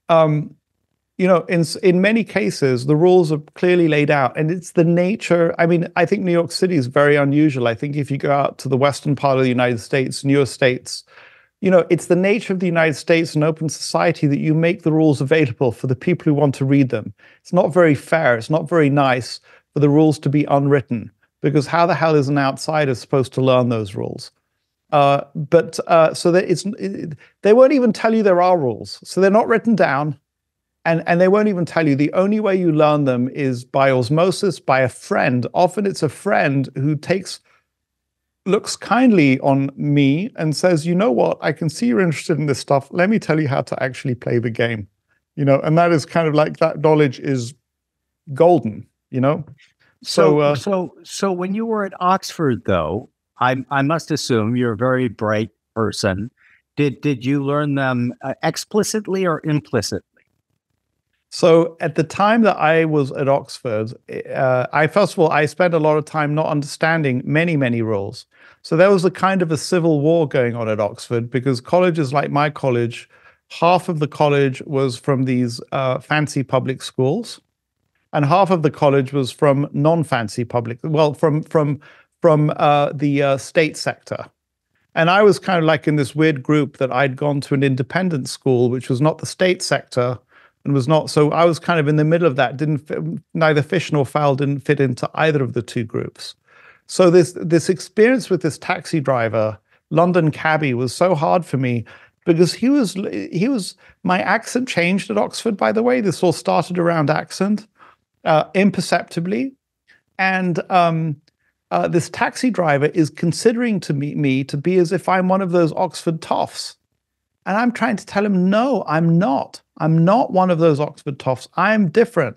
In many cases, the rules are clearly laid out, and it's the nature. I mean, I think New York City is very unusual. I think if you go out to the western part of the United States, newer states, it's the nature of the United States and open society that you make the rules available for the people who want to read them. It's not very fair. It's not very nice for the rules to be unwritten, because how the hell is an outsider supposed to learn those rules? So that they won't even tell you there are rules. So they're not written down, and they won't even tell you. The only way you learn them is by osmosis, by a friend. Often it's a friend who takes looks kindly on me and says, you know what, I can see you're interested in this stuff. Let me tell you how to actually play the game, and that is kind of like, that knowledge is golden, So when you were at Oxford, though, I must assume you're a very bright person. Did you learn them explicitly or implicitly? So at the time that I was at Oxford, first of all, I spent a lot of time not understanding many, many rules. So there was a kind of a civil war going on at Oxford, because colleges like my college, half of the college was from these fancy public schools, and half of the college was from non-fancy public, well, from the state sector. And I was kind of like in this weird group that I'd gone to an independent school, which was not the state sector, and was not. So I was kind of in the middle of that. Neither fish nor fowl didn't fit into either of the two groups. So this experience with this taxi driver, London cabbie, was so hard for me, because he was my accent changed at Oxford, by the way. This all started around accent, imperceptibly, and this taxi driver is considering me to be as if I'm one of those Oxford toffs. And I'm trying to tell him, no, I'm not. I'm not one of those Oxford toffs. I'm different,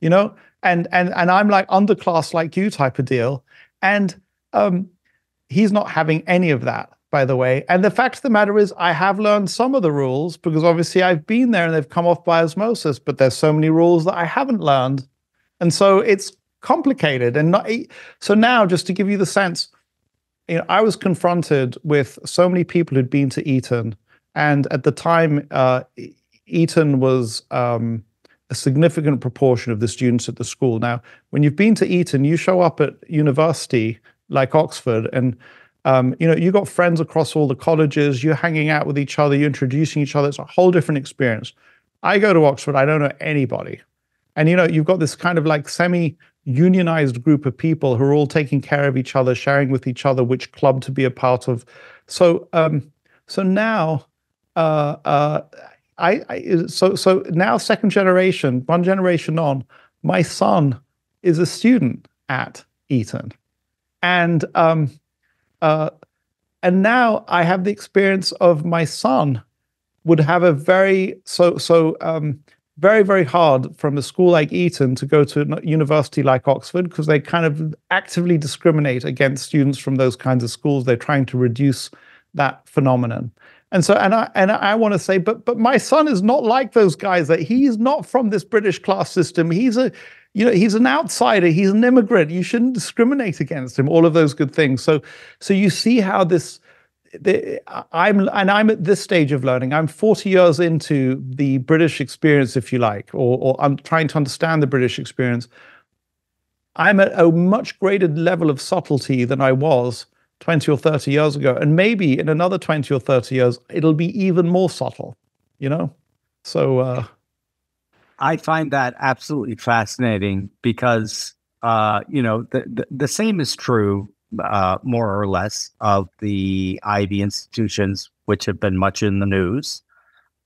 and I'm like underclass like you type of deal. And he's not having any of that, by the way. And the fact of the matter is, I have learned some of the rules, because obviously I've been there and they've come off by osmosis, but there's so many rules that I haven't learned. And so it's complicated. And so now, just to give you the sense, I was confronted with so many people who'd been to Eton. And at the time, Eton was a significant proportion of the students at the school. Now, when you've been to Eton, you show up at university like Oxford, and you got friends across all the colleges. You're hanging out with each other. You're introducing each other. It's a whole different experience. I go to Oxford. I don't know anybody, and you've got this kind of like semi-unionized group of people who are all taking care of each other, sharing with each other which club to be a part of. So now. So now, second generation, one generation on, my son is a student at Eton, and now I have the experience of my son would have a very very hard from a school like Eton to go to a university like Oxford, because they kind of actively discriminate against students from those kinds of schools. They're trying to reduce that phenomenon. And so, and I want to say, but my son is not like those guys. That he's not from this British class system. He's he's an outsider. He's an immigrant. You shouldn't discriminate against him. All of those good things. So you see how I'm at this stage of learning. I'm 40 years into the British experience, if you like, or I'm trying to understand the British experience. I'm at a much greater level of subtlety than I was 20 or 30 years ago. And maybe in another 20 or 30 years, it'll be even more subtle, So I find that absolutely fascinating, because, the same is true, more or less, of the Ivy institutions, which have been much in the news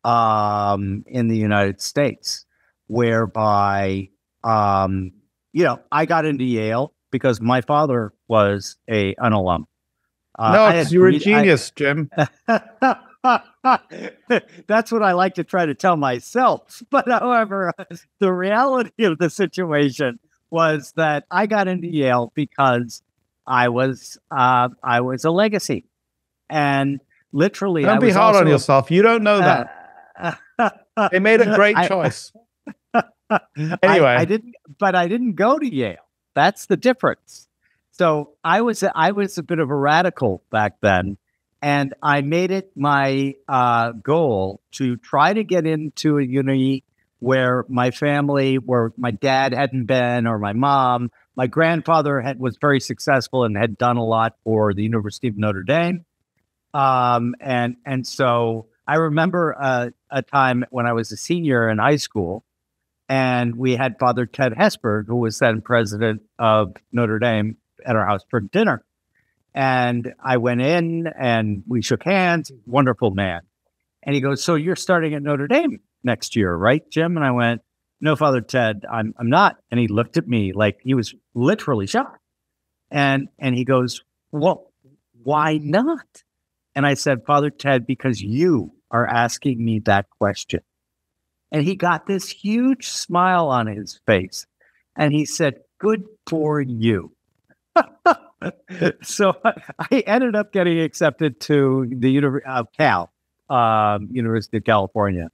in the United States, whereby, I got into Yale because my father was an alum. No, because you're a genius, Jim. That's what I like to try to tell myself. But however, the reality of the situation was that I got into Yale because I was a legacy, and literally, don't be hard on yourself. You don't know that. They made a great choice. Anyway, I didn't go to Yale. That's the difference. So I was a bit of a radical back then, and I made it my goal to try to get into a uni where my family, where my dad hadn't been, or my mom. My grandfather was very successful and had done a lot for the University of Notre Dame, and so I remember a time when I was a senior in high school, and we had Father Ted Hesburgh, who was then president of Notre Dame, at our house for dinner. And I went in and we shook hands. Wonderful man. And he goes, "So you're starting at Notre Dame next year, right, Jim?" And I went, "No, Father Ted, I'm not." And he looked at me like he was literally shocked. And he goes, "Well, why not? And I said, Father Ted, because you are asking me that question. And he got this huge smile on his face. And he said, good for you. So I ended up getting accepted to the University of California.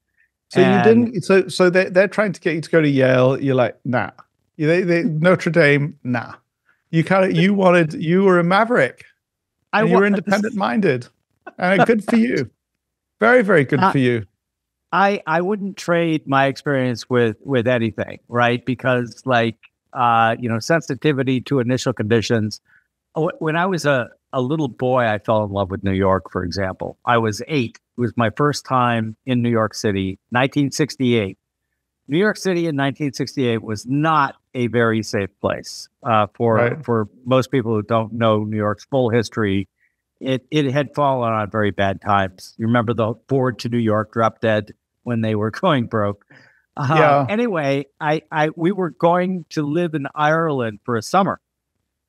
So you didn't. So they're trying to get you to go to Yale. You're like, nah. Notre Dame, nah. You were a maverick. And you were independent minded, and good for you. Very, very good for you. I wouldn't trade my experience with anything, right? Because sensitivity to initial conditions. When I was a little boy, I fell in love with New York, for example. I was 8. It was my first time in New York City, 1968. New York City in 1968 was not a very safe place for most people who don't know New York's full history. It had fallen on very bad times. You remember the Ford to New York drop dead when they were going broke. Anyway, we were going to live in Ireland for a summer.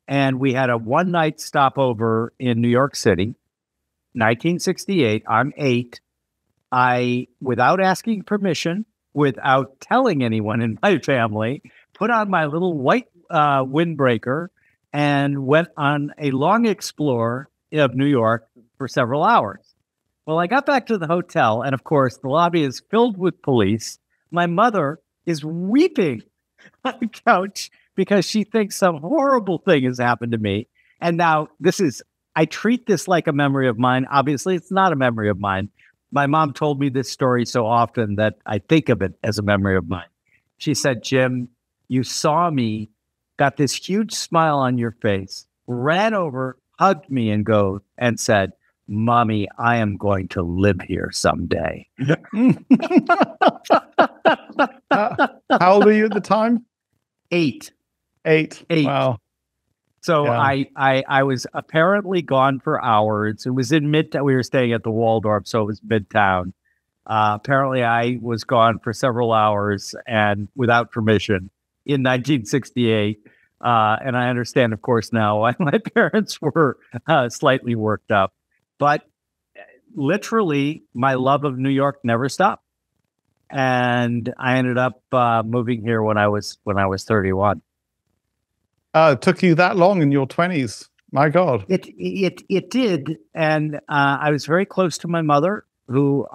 And we had a one-night stopover in New York City, 1968. I'm 8. Without asking permission, without telling anyone in my family, put on my little white windbreaker and went on a long explore of New York for several hours. Well, I got back to the hotel, and of course, the lobby is filled with police. My mother is weeping on the couch because she thinks some horrible thing has happened to me. And now I treat this like a memory of mine. Obviously, it's not a memory of mine. My mom told me this story so often that I think of it as a memory of mine. She said, Jim, you saw me, got this huge smile on your face, ran over, hugged me and said, Mommy, I am going to live here someday. How old were you at the time? 8. 8. Wow. So yeah. I was apparently gone for hours. It was in Midtown. We were staying at the Waldorf, so it was Midtown. Apparently I was gone for several hours and without permission in 1968. And I understand, of course, now why my parents were slightly worked up. But literally, my love of New York never stopped. And I ended up moving here when I was 31. It took you that long in your 20s. My God. It did. And I was very close to my mother, who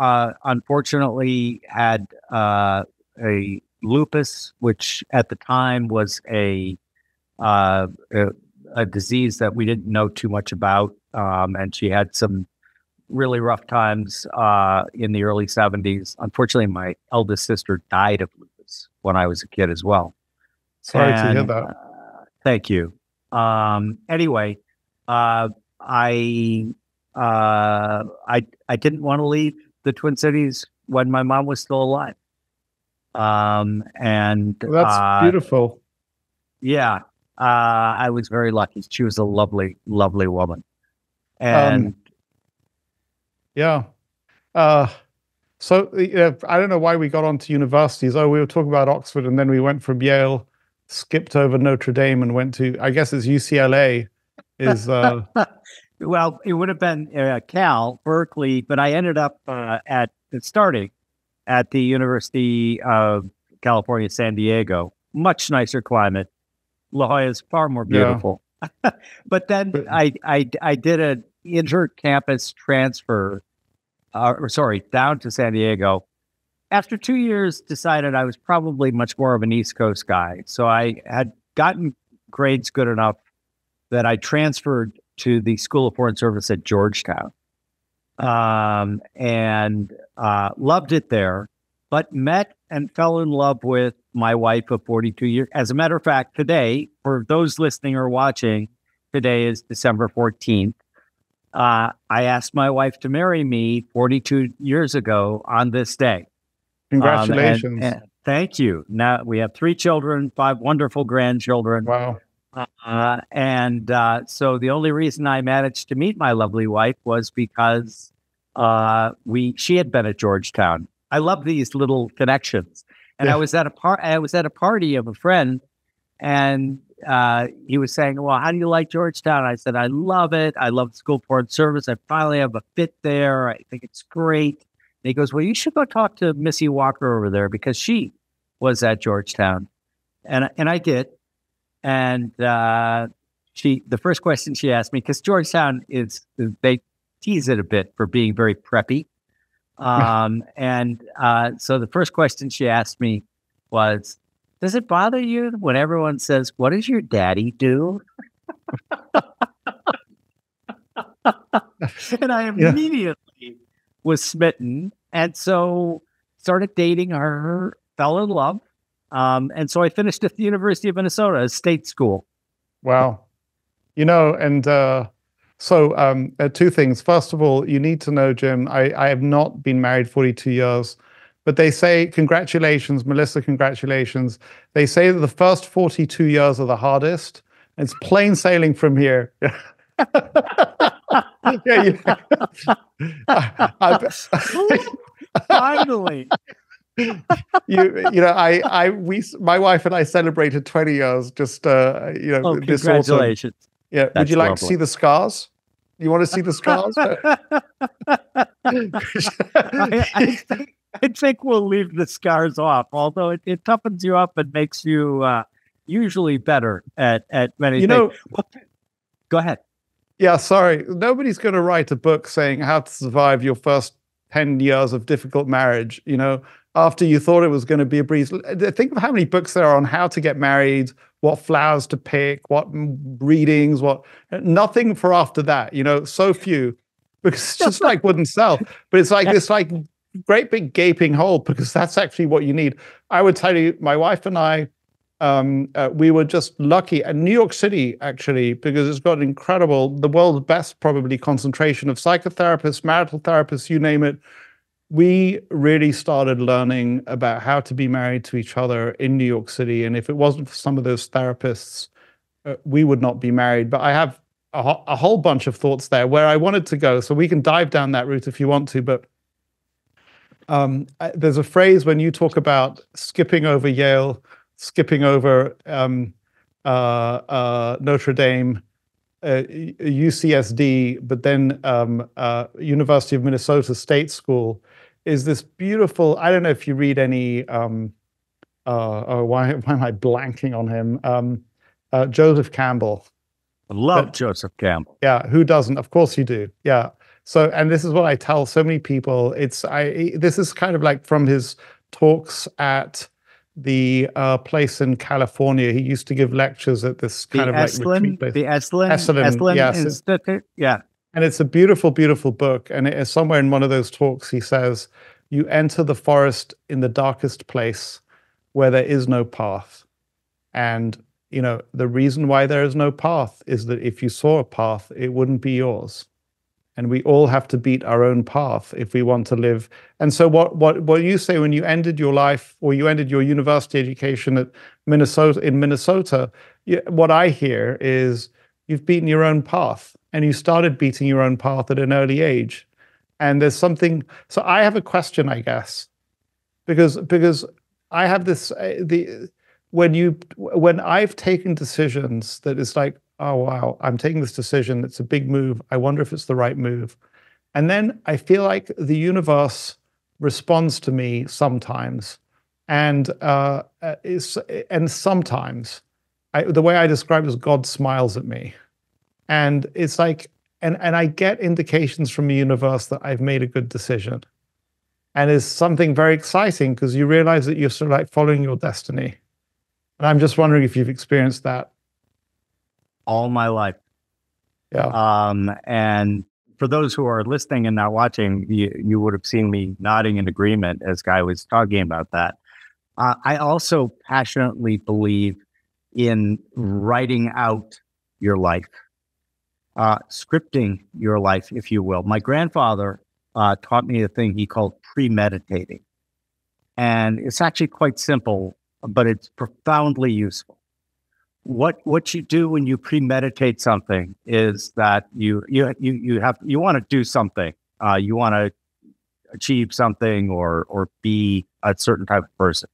unfortunately had a lupus, which at the time was a disease that we didn't know too much about. And she had some really rough times in the early 70s. Unfortunately, my eldest sister died of lupus when I was a kid as well. Sorry to hear that. Thank you. Anyway, I didn't want to leave the Twin Cities when my mom was still alive. And that's beautiful. Yeah, I was very lucky. She was a lovely, lovely woman. And yeah. So I don't know why we got onto universities. We were talking about Oxford, and then we went from Yale, skipped over Notre Dame, and went to, I guess it's UCLA. Well, it would have been Cal, Berkeley, but I ended up starting at the University of California, San Diego. Much nicer climate. La Jolla is far more beautiful. Yeah. But then I did an inter-campus transfer, down to San Diego. After 2 years, decided I was probably much more of an East Coast guy. So I had gotten grades good enough that I transferred to the School of Foreign Service at Georgetown, and loved it there, but met and fell in love with my wife of 42 years. As a matter of fact, today, for those listening or watching, today is December 14th. I asked my wife to marry me 42 years ago on this day. Congratulations. And thank you. Now we have 3 children, 5 wonderful grandchildren. Wow. So the only reason I managed to meet my lovely wife was because she had been at Georgetown. I love these little connections. And yeah. I was at a party of a friend, and he was saying, well, how do you like Georgetown? I said, I love it. I love the School of Foreign Service. I finally have a fit there. I think it's great. And he goes, well, you should go talk to Missy Walker over there because she was at Georgetown. And I did. And the first question she asked me, because Georgetown they tease it a bit for being very preppy. So the first question she asked me was, does it bother you when everyone says, what does your daddy do? And I immediately was smitten. And so started dating her, fell in love. And so I finished at the University of Minnesota, a state school. Wow. Two things. First of all, you need to know, Jim, I have not been married 42 years. But they say, congratulations, Melissa, congratulations. They say that the first 42 years are the hardest. It's plain sailing from here. Finally. My wife and I celebrated 20 years just, this congratulations. autumn. Yeah. Would you like to see the scars? You want to see the scars? I think we'll leave the scars off, although it toughens you up and makes you usually better at many things. Go ahead. Yeah, sorry. Nobody's going to write a book saying how to survive your first 10 years of difficult marriage, after you thought it was going to be a breeze. Think of how many books there are on how to get married, what flowers to pick, what readings, nothing for after that, so few, because it's just like wouldn't sell. But it's like this great big gaping hole, because that's actually what you need. I would tell you, my wife and I, we were just lucky. And New York City, actually, because it's got the world's best probably concentration of psychotherapists, marital therapists, you name it. We really started learning about how to be married to each other in New York City. And if it wasn't for some of those therapists, we would not be married. But I have a whole bunch of thoughts there where I wanted to go. So we can dive down that route if you want to. But there's a phrase when you talk about skipping over Yale, skipping over Notre Dame, UCSD, but then University of Minnesota State School, is this beautiful, I don't know if you read any, why am I blanking on him? Joseph Campbell. I love Joseph Campbell. Yeah, who doesn't? Of course you do. Yeah. So, and this is what I tell so many people. This is kind of like from his talks at the place in California. He used to give lectures at this kind of retreat place. The Esalen yes. Institute. Yeah. And it's a beautiful, beautiful book. And it is somewhere in one of those talks, he says, you enter the forest in the darkest place where there is no path. And, the reason why there is no path is that if you saw a path, it wouldn't be yours. And we all have to beat our own path if we want to live. And so what you say when you ended your life, or you ended your university education in Minnesota, what I hear is you've beaten your own path, and you started beating your own path at an early age. And there's something, so I have a question, I guess, because I have this, when I've taken decisions that it's like, oh, wow, I'm taking this decision. It's a big move. I wonder if it's the right move. And then I feel like the universe responds to me sometimes. And sometimes the way I describe it is God smiles at me. And it's like, and I get indications from the universe that I've made a good decision. And it's something very exciting because you realize that you're sort of like following your destiny. And I'm just wondering if you've experienced that. All my life. Yeah. And for those who are listening and not watching, you would have seen me nodding in agreement as Guy was talking about that. I also passionately believe in writing out your life, scripting your life, if you will. My grandfather taught me a thing he called premeditating. And it's actually quite simple, but it's profoundly useful. What you do when you premeditate something is that you want to do something. You want to achieve something or be a certain type of person.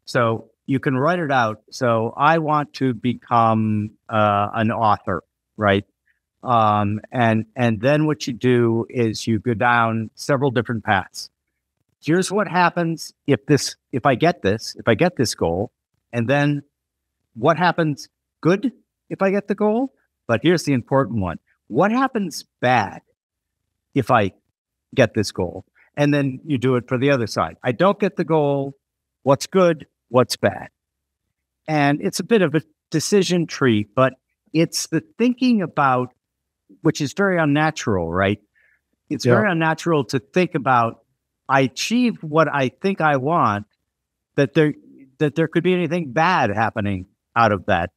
So you can write it out. So I want to become an author, right? And then what you do is you go down several different paths. Here's what happens if I get this goal, and then what happens good if I get the goal. But here's the important one: what happens bad if I get this goal? And then you do it for the other side. I don't get the goal. What's good? What's bad? And it's a bit of a decision tree, but it's the thinking about, which is very unnatural, right? It's very unnatural to think about, I achieve what I think I want, that there could be anything bad happening out of that.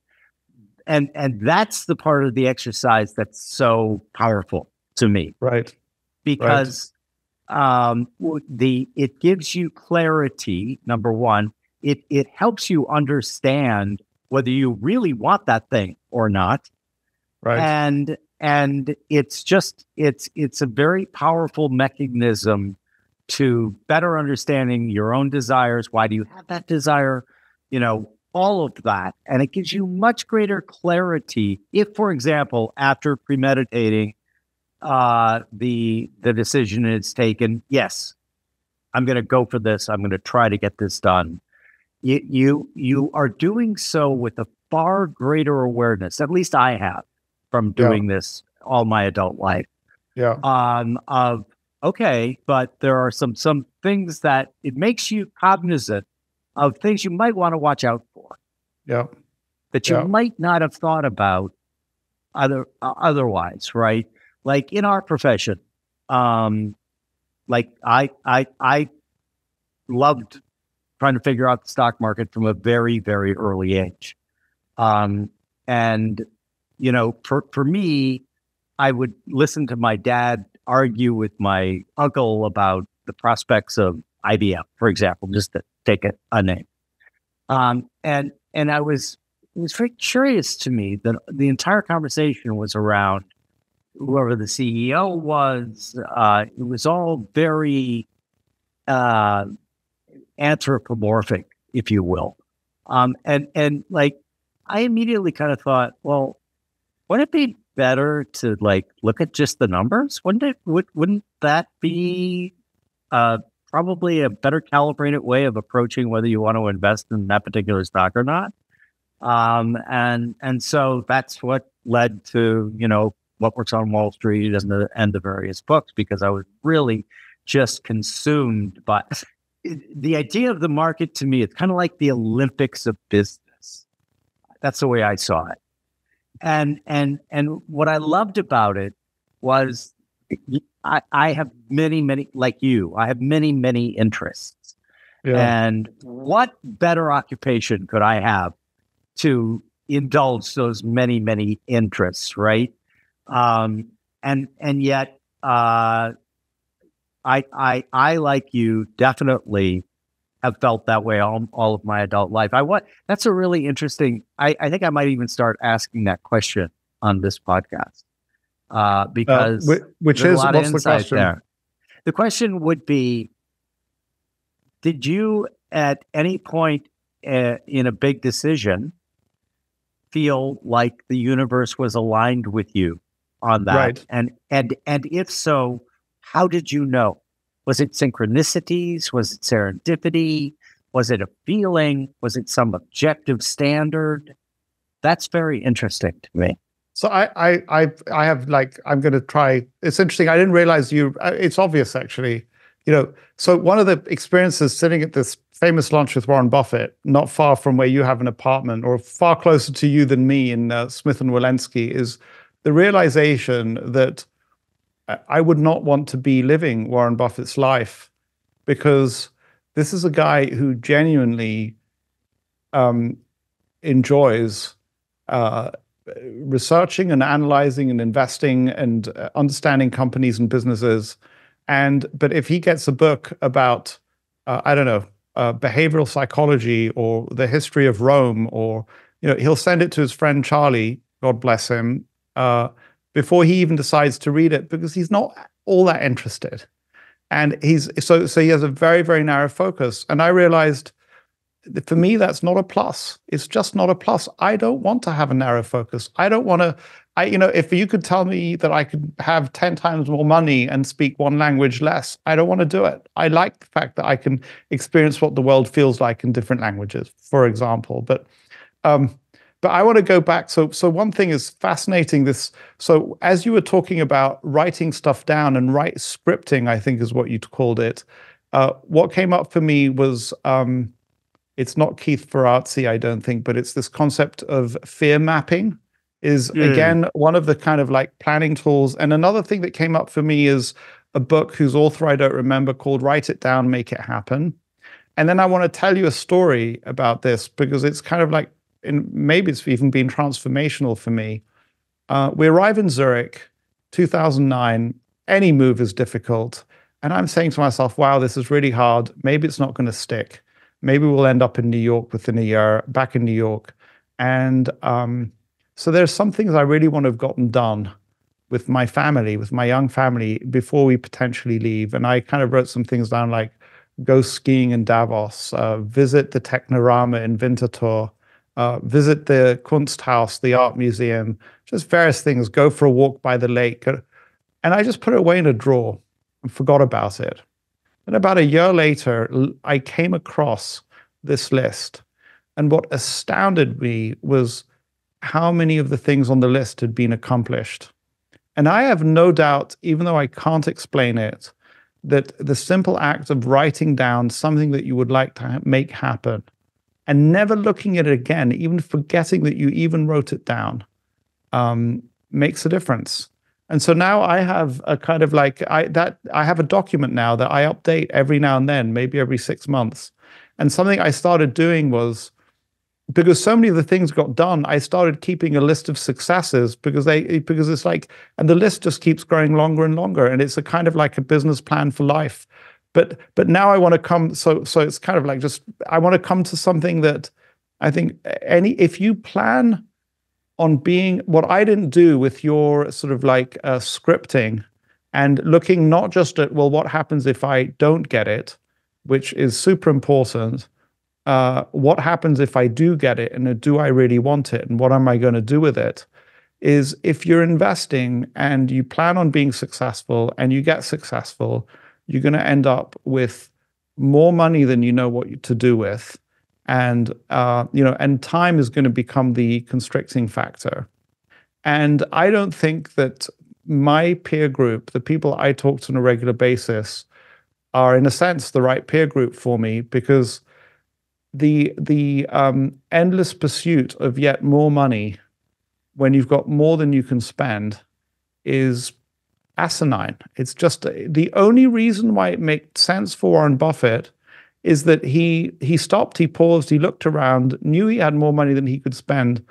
And that's the part of the exercise that's so powerful to me. Right. Because it gives you clarity, number one. It helps you understand whether you really want that thing or not. Right. And it's a very powerful mechanism to better understanding your own desires. Why do you have that desire? All of that. And it gives you much greater clarity if, for example, after premeditating, the decision is taken, yes, I'm going to go for this. I'm going to try to get this done. You are doing so with a far greater awareness, at least I have, from doing this all my adult life. Yeah. Of okay, but there are some things that it makes you cognizant of things you might want to watch out for. Yeah. That you might not have thought about otherwise, right? Like in our profession, like I loved trying to figure out the stock market from a very, very early age. And, for me, I would listen to my dad argue with my uncle about the prospects of IBM, for example, just to take a name. And it was very curious to me that the entire conversation was around whoever the CEO was. It was all very anthropomorphic, if you will. And like, I immediately kind of thought, well, wouldn't it be better to like look at just the numbers? Wouldn't that be probably a better calibrated way of approaching whether you want to invest in that particular stock or not? And so that's what led to, What Works on Wall Street and the various books, because I was really just consumed by the idea of the market. To me, it's kind of like the Olympics of business. That's the way I saw it. And what I loved about it was I have many, like you, I have many interests. Yeah. And what better occupation could I have to indulge those many interests, right? And yet, I like you definitely have felt that way all of my adult life. That's a really interesting. I think I might even start asking that question on this podcast, because which is what's the question? There. The question would be: did you at any point in a big decision feel like the universe was aligned with you on that? Right. And if so, how did you know? Was it synchronicities? Was it serendipity? Was it a feeling? Was it some objective standard? That's very interesting to me. So I have like, I'm going to try. It's interesting. I didn't realize it's obvious actually, so one of the experiences sitting at this famous lunch with Warren Buffett, not far from where you have an apartment, or far closer to you than me in Smith and Wollensky, is the realization that I would not want to be living Warren Buffett's life, because this is a guy who genuinely enjoys researching and analyzing and investing and understanding companies and businesses. But if he gets a book about, behavioral psychology or the history of Rome, or, he'll send it to his friend Charlie, God bless him, before he even decides to read it, because he's not all that interested. And he has a very, very narrow focus. And I realized for me, that's not a plus. It's just not a plus. I don't want to have a narrow focus. I don't want to, if you could tell me that I could have 10 times more money and speak one language less, I don't want to do it. I like the fact that I can experience what the world feels like in different languages, for example. But I want to go back. So one thing is fascinating. So as you were talking about writing stuff down and scripting, I think is what you called it. What came up for me was, it's not Keith Ferrazzi, I don't think, but it's this concept of fear mapping is, again, one of the kind of like planning tools. And another thing that came up for me is a book whose author I don't remember, called Write It Down, Make It Happen. And then I want to tell you a story about this because it's kind of like, and maybe it's even been transformational for me. We arrive in Zurich, 2009. Any move is difficult. And I'm saying to myself, wow, this is really hard. Maybe it's not going to stick. Maybe we'll end up in New York within a year, back in New York. And so there's some things I really want to have gotten done with my family, with my young family, before we potentially leave. And I kind of wrote some things down like go skiing in Davos, visit the Technorama in Winterthur, visit the Kunsthaus, the art museum, just various things, go for a walk by the lake. And I just put it away in a drawer and forgot about it. And about a year later, I came across this list. And what astounded me was how many of the things on the list had been accomplished. And I have no doubt, even though I can't explain it, that the simple act of writing down something that you would like to make happen and never looking at it again, even forgetting that you even wrote it down, makes a difference. And so now I have a kind of like, I have a document now that I update every now and then, maybe every 6 months. And something I started doing was, because so many of the things got done, I started keeping a list of successes because it's like, and the list just keeps growing longer and longer. And it's a kind of like a business plan for life. But now I want to come, so it's kind of like just, I want to come to something that I think if you plan on being, what I didn't do with your sort of like scripting and looking not just at, well, what happens if I don't get it, which is super important. What happens if I do get it, and do I really want it, and what am I going to do with it? Is if you're investing and you plan on being successful and you get successful, you're going to end up with more money than you know what to do with. And, and time is going to become the constricting factor. And I don't think that my peer group, the people I talk to on a regular basis, are in a sense the right peer group for me, because the endless pursuit of yet more money when you've got more than you can spend is asinine. It's just the only reason why it makes sense for Warren Buffett is that he stopped, he paused, he looked around, knew he had more money than he could spend.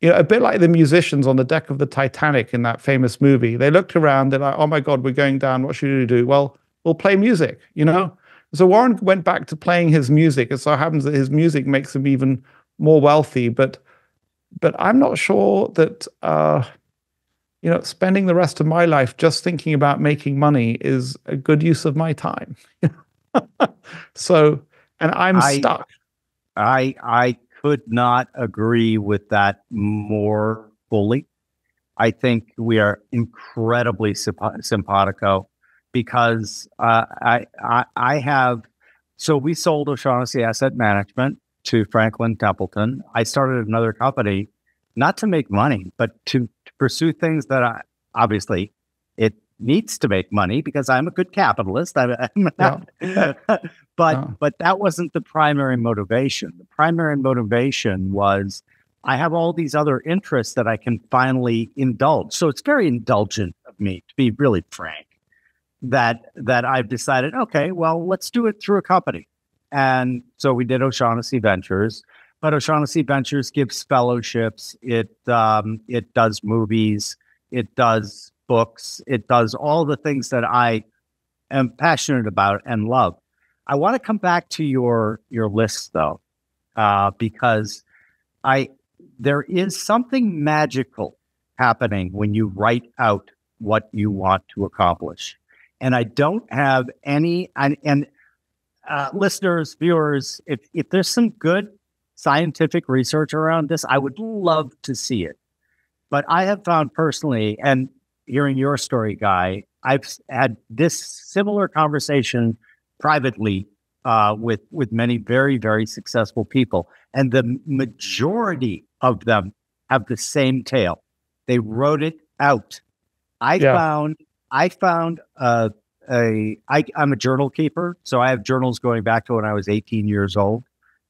A bit like the musicians on the deck of the Titanic in that famous movie. They looked around, they're like, oh my God, we're going down. What should we do? Well, we'll play music, So Warren went back to playing his music. It so happens that his music makes him even more wealthy. But I'm not sure that, spending the rest of my life just thinking about making money is a good use of my time. So, and I'm stuck. I could not agree with that more fully. I think we are incredibly simpatico, because I have, so we sold O'Shaughnessy Asset Management to Franklin Templeton. I started another company, not to make money, but to pursue things that obviously it needs to make money, because I'm a good capitalist. But that wasn't the primary motivation. The primary motivation was I have all these other interests that I can finally indulge. So it's very indulgent of me, to be really frank, that I've decided, okay, well, let's do it through a company. And so we did O'Shaughnessy Ventures, but O'Shaughnessy Ventures gives fellowships. It does movies. It does books. It does all the things that I am passionate about and love. I want to come back to your list, though, because there is something magical happening when you write out what you want to accomplish. And I don't have any, and listeners, viewers, if there's some good scientific research around this, I would love to see it. But I have found personally, and hearing your story, Guy, I've had this similar conversation privately with many very, very successful people, and the majority of them have the same tale. They wrote it out. I found I'm a journal keeper, so I have journals going back to when I was 18 years old,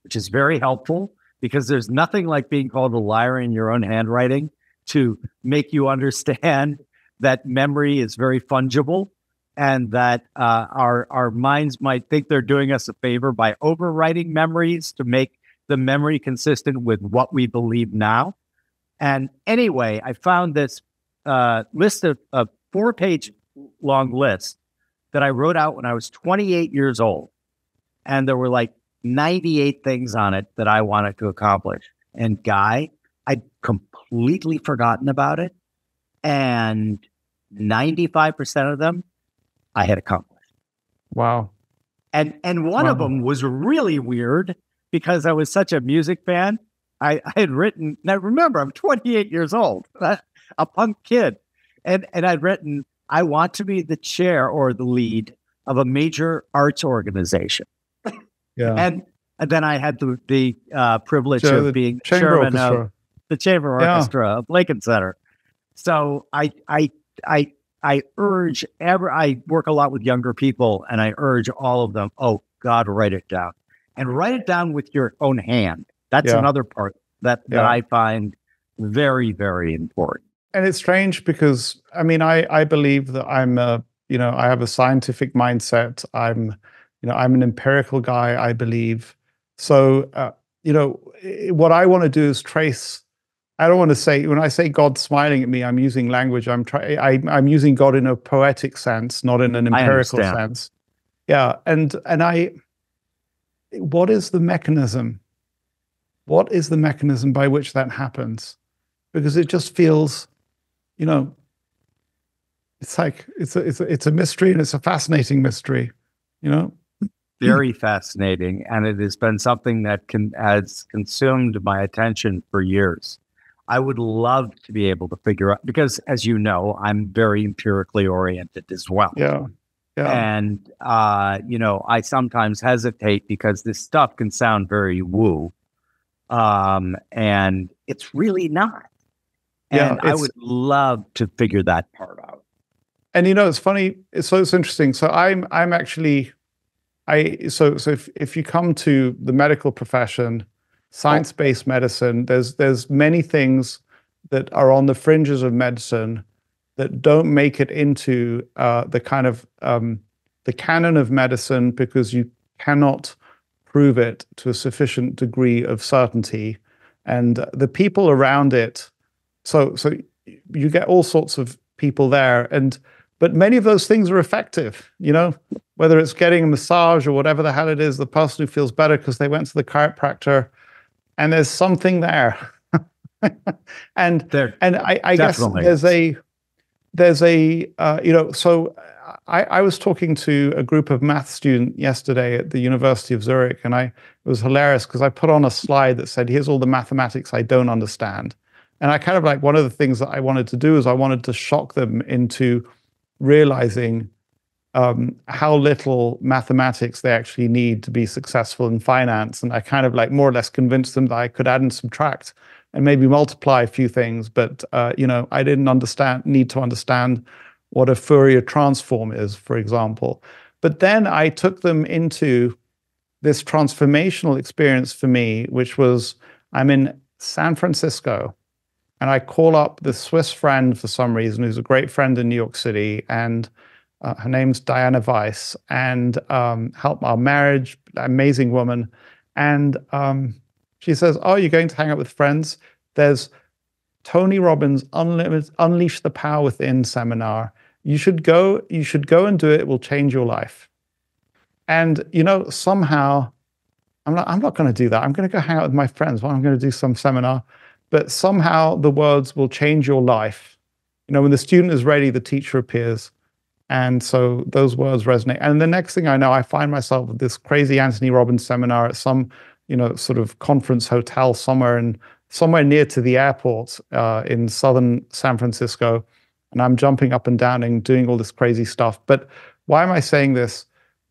which is very helpful because there's nothing like being called a liar in your own handwriting to make you understand that memory is very fungible and that our minds might think they're doing us a favor by overwriting memories to make the memory consistent with what we believe now. And anyway, I found this list of a 4-page long list that I wrote out when I was 28 years old. And there were like 98 things on it that I wanted to accomplish. And Guy, I'd completely forgotten about it. And 95% of them I had accomplished. Wow. And one of them was really weird because I was such a music fan. I had written, now remember, I'm 28 years old, a punk kid. And I'd written, I want to be the chair or the lead of a major arts organization. Yeah. And then I had the privilege of being chairman of the Chamber Orchestra of Lincoln Center. So I urge I work a lot with younger people, and I urge all of them, oh God, write it down. And write it down with your own hand. That's another part that I find very, very important. And it's strange because, I mean, I believe that I'm I have a scientific mindset. I'm an empirical guy, I believe. So, what I want to do is trace. I don't want to say, when I say God smiling at me, I'm using language. I'm using God in a poetic sense, not in an empirical sense. Yeah. And what is the mechanism? What is the mechanism by which that happens? Because it just feels, it's like, it's a mystery, and it's a fascinating mystery, Very fascinating. And it has been something that has consumed my attention for years. I would love to be able to figure out, because as you know, I'm very empirically oriented as well. Yeah. And, I sometimes hesitate because this stuff can sound very woo. And it's really not. And I would love to figure that part out. And it's funny. It's interesting. So I'm actually, if you come to the medical profession, science-based medicine, there's many things that are on the fringes of medicine that don't make it into the kind of the canon of medicine because you cannot prove it to a sufficient degree of certainty, and the people around it. So you get all sorts of people there, but many of those things are effective. Whether it's getting a massage or whatever the hell it is, the person who feels better because they went to the chiropractor, and there's something there. and I guess there's a so I was talking to a group of math students yesterday at the University of Zurich, and it was hilarious because I put on a slide that said, here's all the mathematics I don't understand. And I kind of like, one of the things that I wanted to do is I wanted to shock them into realizing how little mathematics they actually need to be successful in finance. And I kind of like more or less convinced them that I could add and subtract and maybe multiply a few things. But, I didn't need to understand what a Fourier transform is, for example. But then I took them into this transformational experience for me, which was, I'm in San Francisco, and I call up this Swiss friend for some reason, who's a great friend in New York City, and her name's Diana Weiss, and helped our marriage, amazing woman. And she says, oh, you're going to hang out with friends? There's Tony Robbins' Unleash the Power Within seminar. You should go and do it. It will change your life. And, somehow, I'm not going to do that. I'm going to go hang out with my friends. Well, I'm going to do some seminar. But somehow the words will change your life. When the student is ready, the teacher appears. And so those words resonate. And the next thing I know, I find myself at this crazy Anthony Robbins seminar at some, sort of conference hotel somewhere near to the airport in southern San Francisco. And I'm jumping up and down and doing all this crazy stuff. But why am I saying this?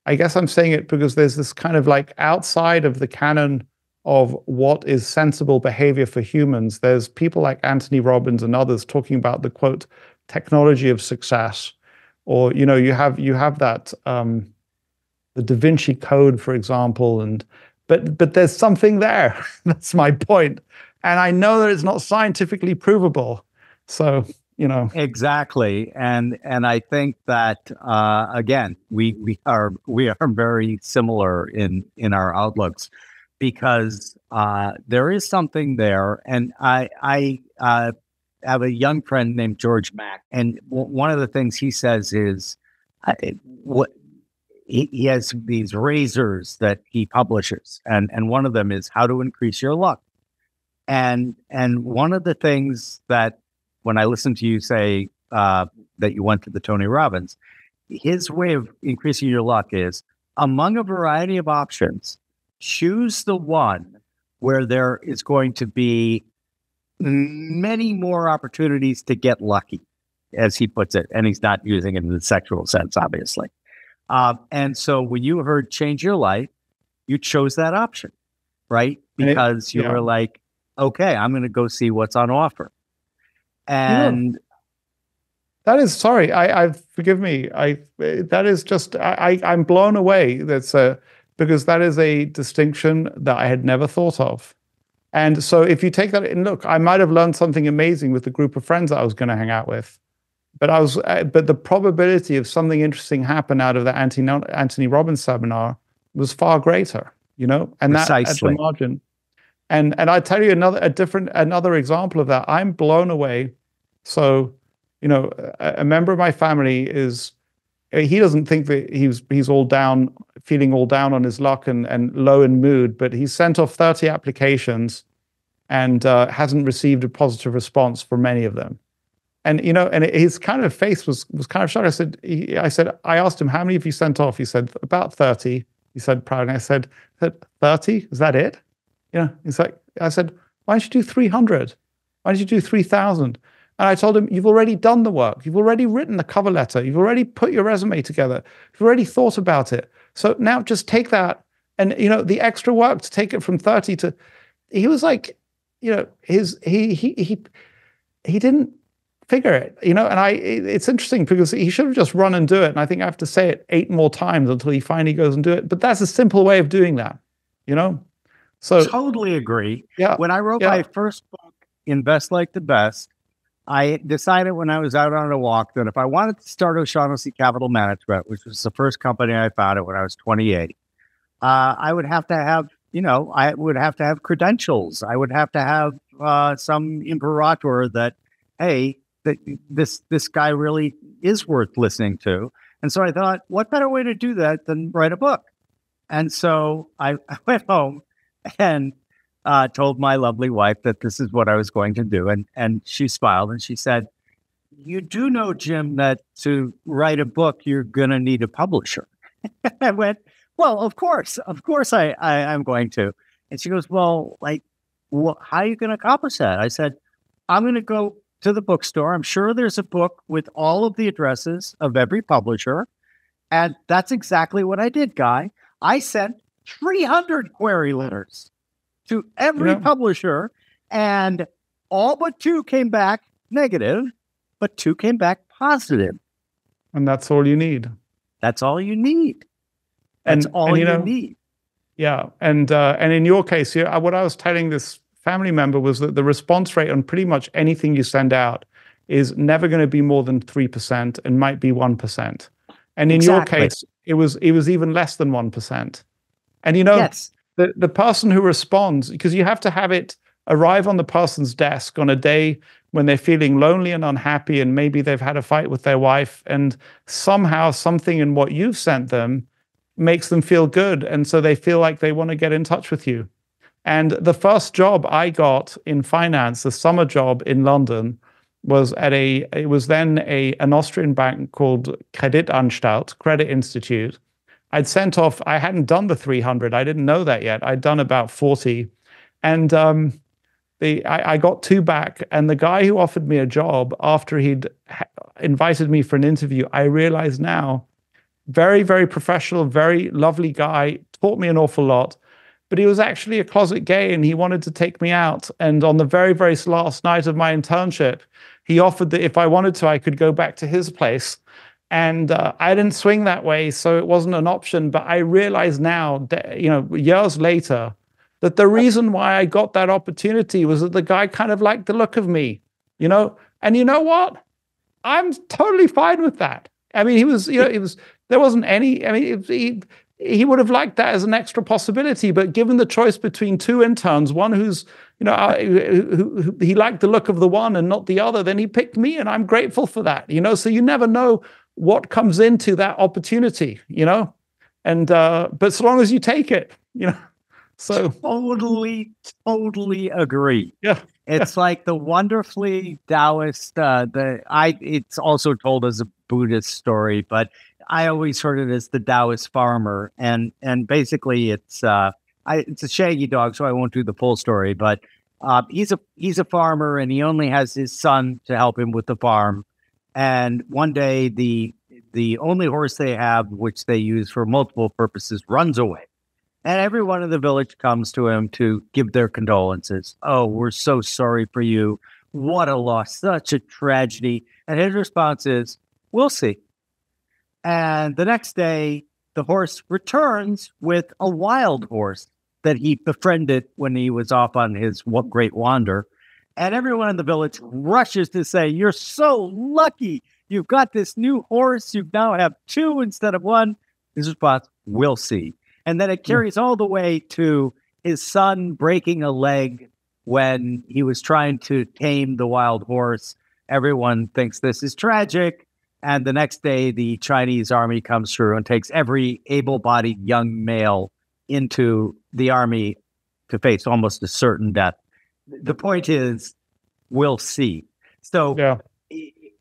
I guess I'm saying it because there's this kind of like outside of the canon of what is sensible behavior for humans. There's people like Anthony Robbins and others talking about the quote technology of success, or you have that the Da Vinci Code, for example, but there's something there. That's my point, and I know that it's not scientifically provable. So exactly, and I think that again, we are very similar in our outlooks, because there is something there. And I have a young friend named George Mack, and one of the things he says is what he has these razors that he publishes, and one of them is how to increase your luck. And one of the things that when I listen to you say that you went to the Tony Robbins, his way of increasing your luck is, among a variety of options, choose the one where there is going to be many more opportunities to get lucky, as he puts it. And he's not using it in the sexual sense, obviously. And so when you heard change your life, you chose that option, right? Because you were like, okay, I'm going to go see what's on offer. And that is, sorry, I forgive me. That is just, I'm blown away. Because that is a distinction that I had never thought of. And so if you take that and look, I might have learned something amazing with the group of friends that I was going to hang out with, but the probability of something interesting happen out of the Anthony Robbins seminar was far greater, and Precisely. That at the margin. And I tell you another example of that. I'm blown away. So, a member of my family he doesn't think that he's all down, feeling all down on his luck and low in mood, but he's sent off 30 applications and hasn't received a positive response for many of them. And his kind of face was kind of shocked. I asked him, how many have you sent off? He said, about 30. He said, proud. And I said, 30? Is that it? He's like, I said, why don't you do 300? Why don't you do 3,000? And I told him, you've already done the work. You've already written the cover letter. You've already put your resume together. You've already thought about it. So now just take that and, the extra work to take it from 30 to, he was like, he didn't figure it, it's interesting because he should have just run and do it. And I think I have to say it 8 more times until he finally goes and do it. But that's a simple way of doing that, So totally agree. Yeah. When I wrote my first book, Invest Like the Best, I decided when I was out on a walk that if I wanted to start O'Shaughnessy Capital Management, which was the first company I founded when I was 28, I would have to have credentials. I would have to have some imperator that, hey, that this guy really is worth listening to. And so I thought, what better way to do that than write a book? And so I went home and told my lovely wife that this is what I was going to do. And she smiled and she said, you do know, Jim, that to write a book, you're going to need a publisher. I went, well, of course I'm going to. And she goes, well, how are you going to accomplish that? I said, I'm going to go to the bookstore. I'm sure there's a book with all of the addresses of every publisher. And that's exactly what I did, Guy. I sent 300 query letters to every publisher, and all but 2 came back negative, but 2 came back positive. And that's all you need. That's all you need. That's all you need. Yeah. And in your case, what I was telling this family member was that the response rate on pretty much anything you send out is never going to be more than 3% and might be 1%. And in your case, it was even less than 1%. And yes. The person who responds, because you have to have it arrive on the person's desk on a day when they're feeling lonely and unhappy, and maybe they've had a fight with their wife, and somehow something in what you've sent them makes them feel good. And so they feel like they want to get in touch with you. And the first job I got in finance, the summer job in London, it was then an Austrian bank called Kreditanstalt, Credit Institute. I hadn't done the 300. I didn't know that yet. I'd done about 40. And I got 2 back. And the guy who offered me a job after he'd invited me for an interview, I realize now, very, very professional, very lovely guy, taught me an awful lot. But he was actually a closet gay and he wanted to take me out. And on the very, very last night of my internship, he offered that if I wanted to, I could go back to his place. And I didn't swing that way, so it wasn't an option. But I realize now, years later, that the reason why I got that opportunity was that the guy kind of liked the look of me, And you know what? I'm totally fine with that. I mean, there wasn't any, I mean, he would have liked that as an extra possibility, but given the choice between 2 interns, one who's, who he liked the look of the one and not the other, then he picked me, and I'm grateful for that, So you never know what comes into that opportunity, and but so long as you take it, So totally agree. Yeah. It's like the wonderfully Taoist, it's also told as a Buddhist story, but I always heard it as the Taoist farmer. And basically it's a shaggy dog, so I won't do the full story, but he's a farmer and he only has his son to help him with the farm. And one day the only horse they have, which they use for multiple purposes, runs away. And everyone in the village comes to him to give their condolences. Oh, we're so sorry for you. What a loss, such a tragedy. And his response is, we'll see. And the next day, the horse returns with a wild horse that he befriended when he was off on his great wander. And everyone in the village rushes to say, you're so lucky. You've got this new horse. You now have 2 instead of 1. His response, we'll see. And then it carries all the way to his son breaking a leg when he was trying to tame the wild horse. Everyone thinks this is tragic. And the next day, the Chinese army comes through and takes every able-bodied young male into the army to face almost a certain death. The point is, we'll see. So yeah.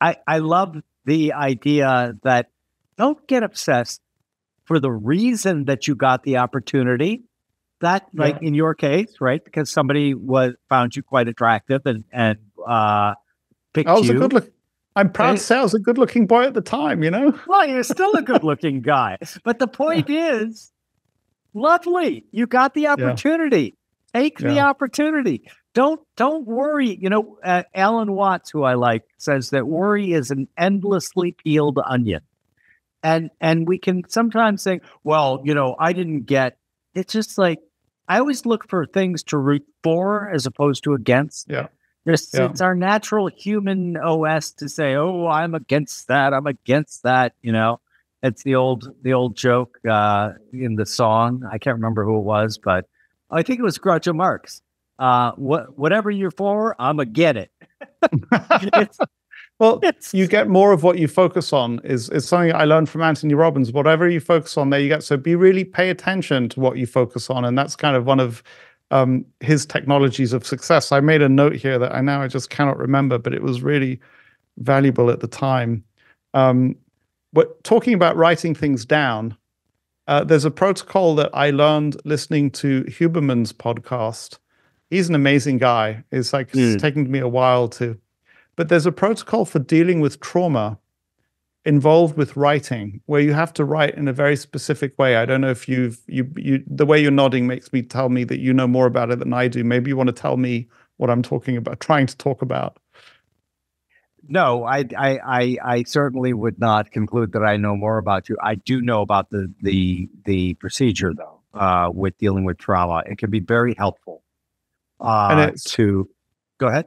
I love the idea that don't get obsessed for the reason that you got the opportunity. That, like in your case, right? Because somebody found you quite attractive and picked you. I'm proud to say I was a good-looking boy at the time, Well, you're still a good-looking guy. But the point is, lovely. You got the opportunity. Take the opportunity. Don't worry. Alan Watts, who I like, says that worry is an endlessly peeled onion. And we can sometimes think, well, I didn't get. It's just like I always look for things to root for as opposed to against. Yeah. It's our natural human OS to say, oh, I'm against that. I'm against that. It's the old joke in the song. I can't remember who it was, but I think it was Groucho Marx. Whatever you're for, I'm going to get it. You get more of what you focus on is something I learned from Anthony Robbins. Whatever you focus on, there you get. So pay attention to what you focus on. And that's kind of one of his technologies of success. I made a note here that I just cannot remember, but it was really valuable at the time. Talking about writing things down, there's a protocol that I learned listening to Huberman's podcast. He's an amazing guy. It's taken me a while to... But there's a protocol for dealing with trauma involved with writing, where you have to write in a very specific way. I don't know if the way you're nodding makes me tell me that you know more about it than I do. Maybe you want to tell me what I'm trying to talk about. No, I certainly would not conclude that I know more about you. I do know about the procedure though, with dealing with trauma. It can be very helpful. Go ahead.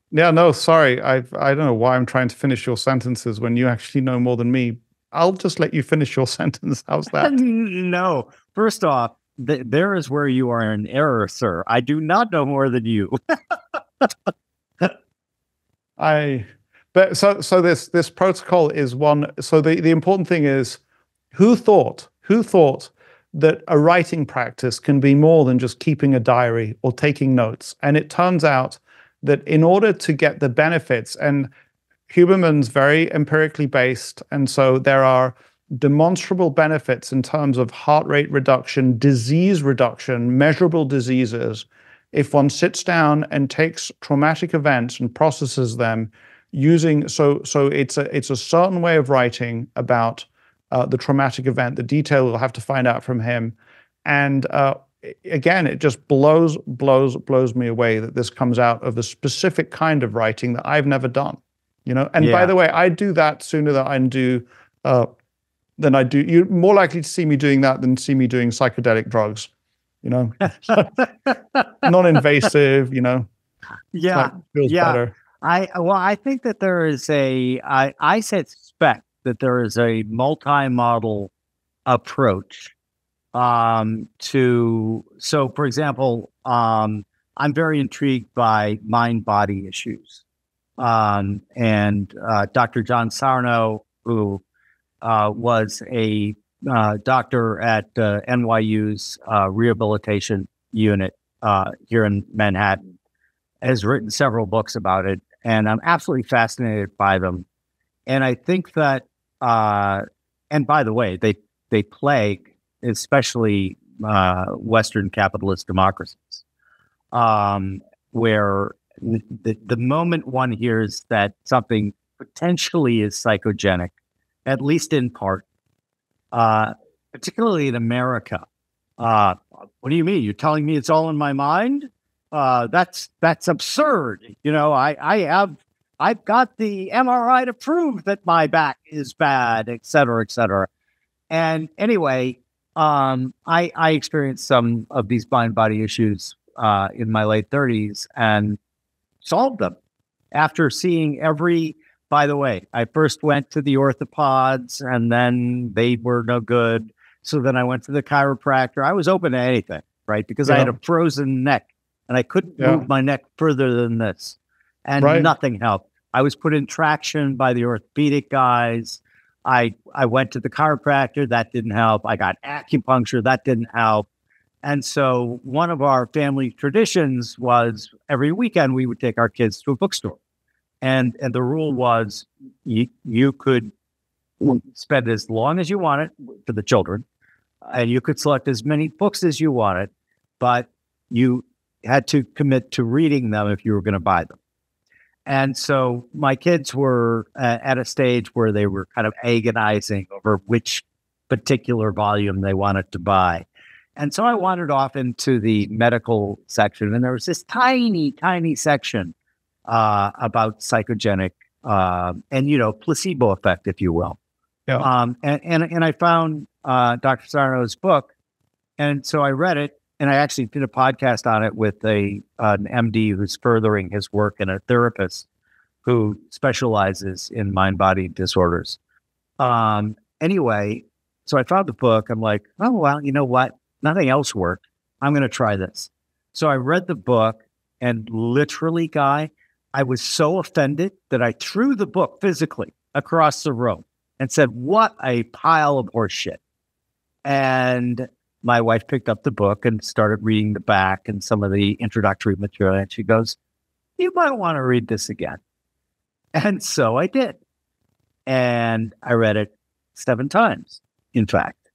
Yeah, no, sorry. I don't know why I'm trying to finish your sentences when you actually know more than me. I'll just let you finish your sentence. How's that? No. First off, there is where you are in error, sir. I do not know more than you. So this protocol is one. So the important thing is who thought that a writing practice can be more than just keeping a diary or taking notes. And it turns out that in order to get the benefits, and Huberman's very empirically based, and so there are demonstrable benefits in terms of heart rate reduction, disease reduction, measurable diseases, if one sits down and takes traumatic events and processes them using, so it's a certain way of writing about the traumatic event. The detail we'll have to find out from him. And again, it just blows me away that this comes out of a specific kind of writing that I've never done. And by the way, I do that sooner than I do. You're more likely to see me doing that than see me doing psychedelic drugs. Non-invasive. Yeah, feels better. I think that there is I suspect that there is a multi-model approach so for example, I'm very intrigued by mind-body issues. And Dr. John Sarno, who was a doctor at NYU's rehabilitation unit here in Manhattan, has written several books about it, and I'm absolutely fascinated by them. And I think that, and by the way, they plague especially Western capitalist democracies, where the moment one hears that something potentially is psychogenic, at least in part, particularly in America, what do you mean? You're telling me it's all in my mind? That's absurd. I've got the MRI to prove that my back is bad, et cetera, et cetera. And anyway, I experienced some of these mind-body issues in my late 30s and solved them after seeing by the way, I first went to the orthopods and then they were no good. So then I went to the chiropractor. I was open to anything, right? Because I had a frozen neck and I couldn't move my neck further than this. And nothing helped. I was put in traction by the orthopedic guys. I went to the chiropractor. That didn't help. I got acupuncture. That didn't help. And so one of our family traditions was every weekend we would take our kids to a bookstore. And the rule was you could spend as long as you wanted for the children, and you could select as many books as you wanted, but you had to commit to reading them if you were going to buy them. And so my kids were at a stage where they were kind of agonizing over which particular volume they wanted to buy. And so I wandered off into the medical section, and there was this tiny, tiny section about psychogenic and, placebo effect, if you will. Yeah. And I found Dr. Sarno's book. And so I read it, and I actually did a podcast on it with an MD who's furthering his work and a therapist who specializes in mind-body disorders. Anyway, so I found the book. I'm like, oh, well, you know what? Nothing else worked. I'm going to try this. So I read the book, and literally, Guy, I was so offended that I threw the book physically across the room and said, what a pile of horse shit. And my wife picked up the book and started reading the back and some of the introductory material. And she goes, you might want to read this again. And so I did. And I read it 7 times, in fact.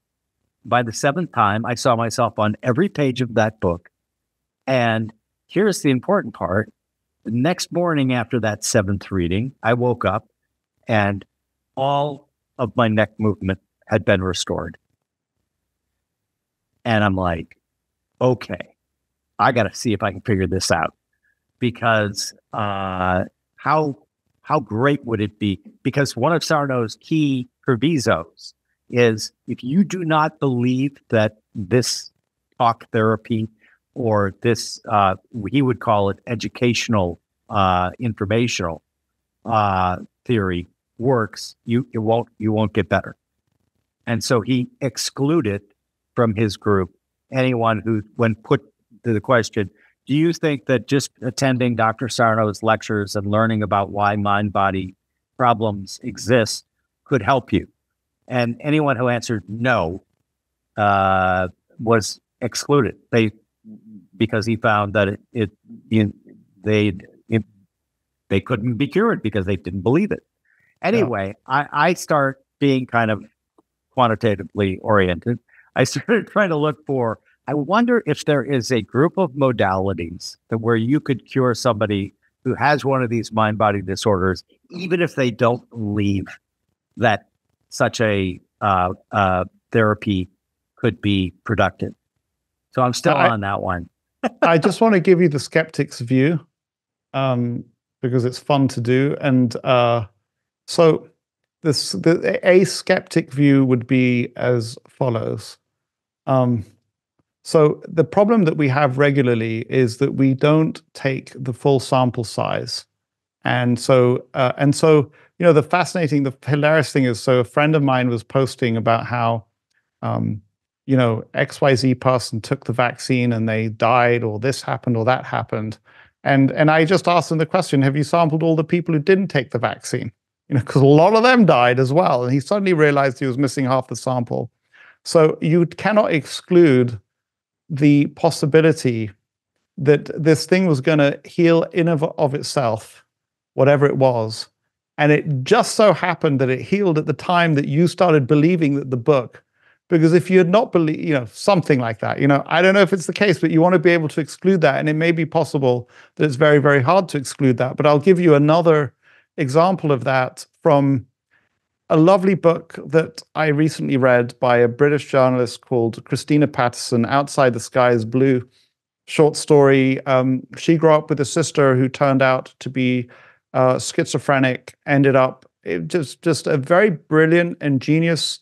By the 7th time, I saw myself on every page of that book. And here's the important part. The next morning after that 7th reading, I woke up and all of my neck movement had been restored. And I'm like, okay, I got to see if I can figure this out, because how great would it be? Because one of Sarno's key provisos is if you do not believe that this talk therapy or this, he would call it educational, informational theory works, you won't get better. And so he excluded from his group anyone who, when put to the question, do you think that just attending Dr. Sarno's lectures and learning about why mind-body problems exist could help you? And anyone who answered no was excluded. Because he found that they couldn't be cured because they didn't believe it. Anyway, I start being kind of quantitatively oriented. I started trying to look for, I wonder if there is a group of modalities that where you could cure somebody who has one of these mind-body disorders, even if they don't believe that such a therapy could be productive. So I'm still on that one. I just want to give you the skeptic's view, because it's fun to do. And so a skeptic view would be as follows. So the problem that we have regularly is that we don't take the full sample size. And so, the hilarious thing is, so a friend of mine was posting about how, XYZ person took the vaccine and they died, or this happened or that happened. And I just asked him the question, have you sampled all the people who didn't take the vaccine? Because a lot of them died as well. And he suddenly realized he was missing half the sample. So you cannot exclude the possibility that this thing was going to heal in of itself, whatever it was. And it just so happened that it healed at the time that you started believing that the book, because if you had not believed, something like that, I don't know if it's the case, but you want to be able to exclude that. And it may be possible that it's very, very hard to exclude that. But I'll give you another example of that from a lovely book that I recently read by a British journalist called Christina Patterson, Outside the Sky is Blue. Short story. She grew up with a sister who turned out to be schizophrenic, ended up just a very brilliant and genius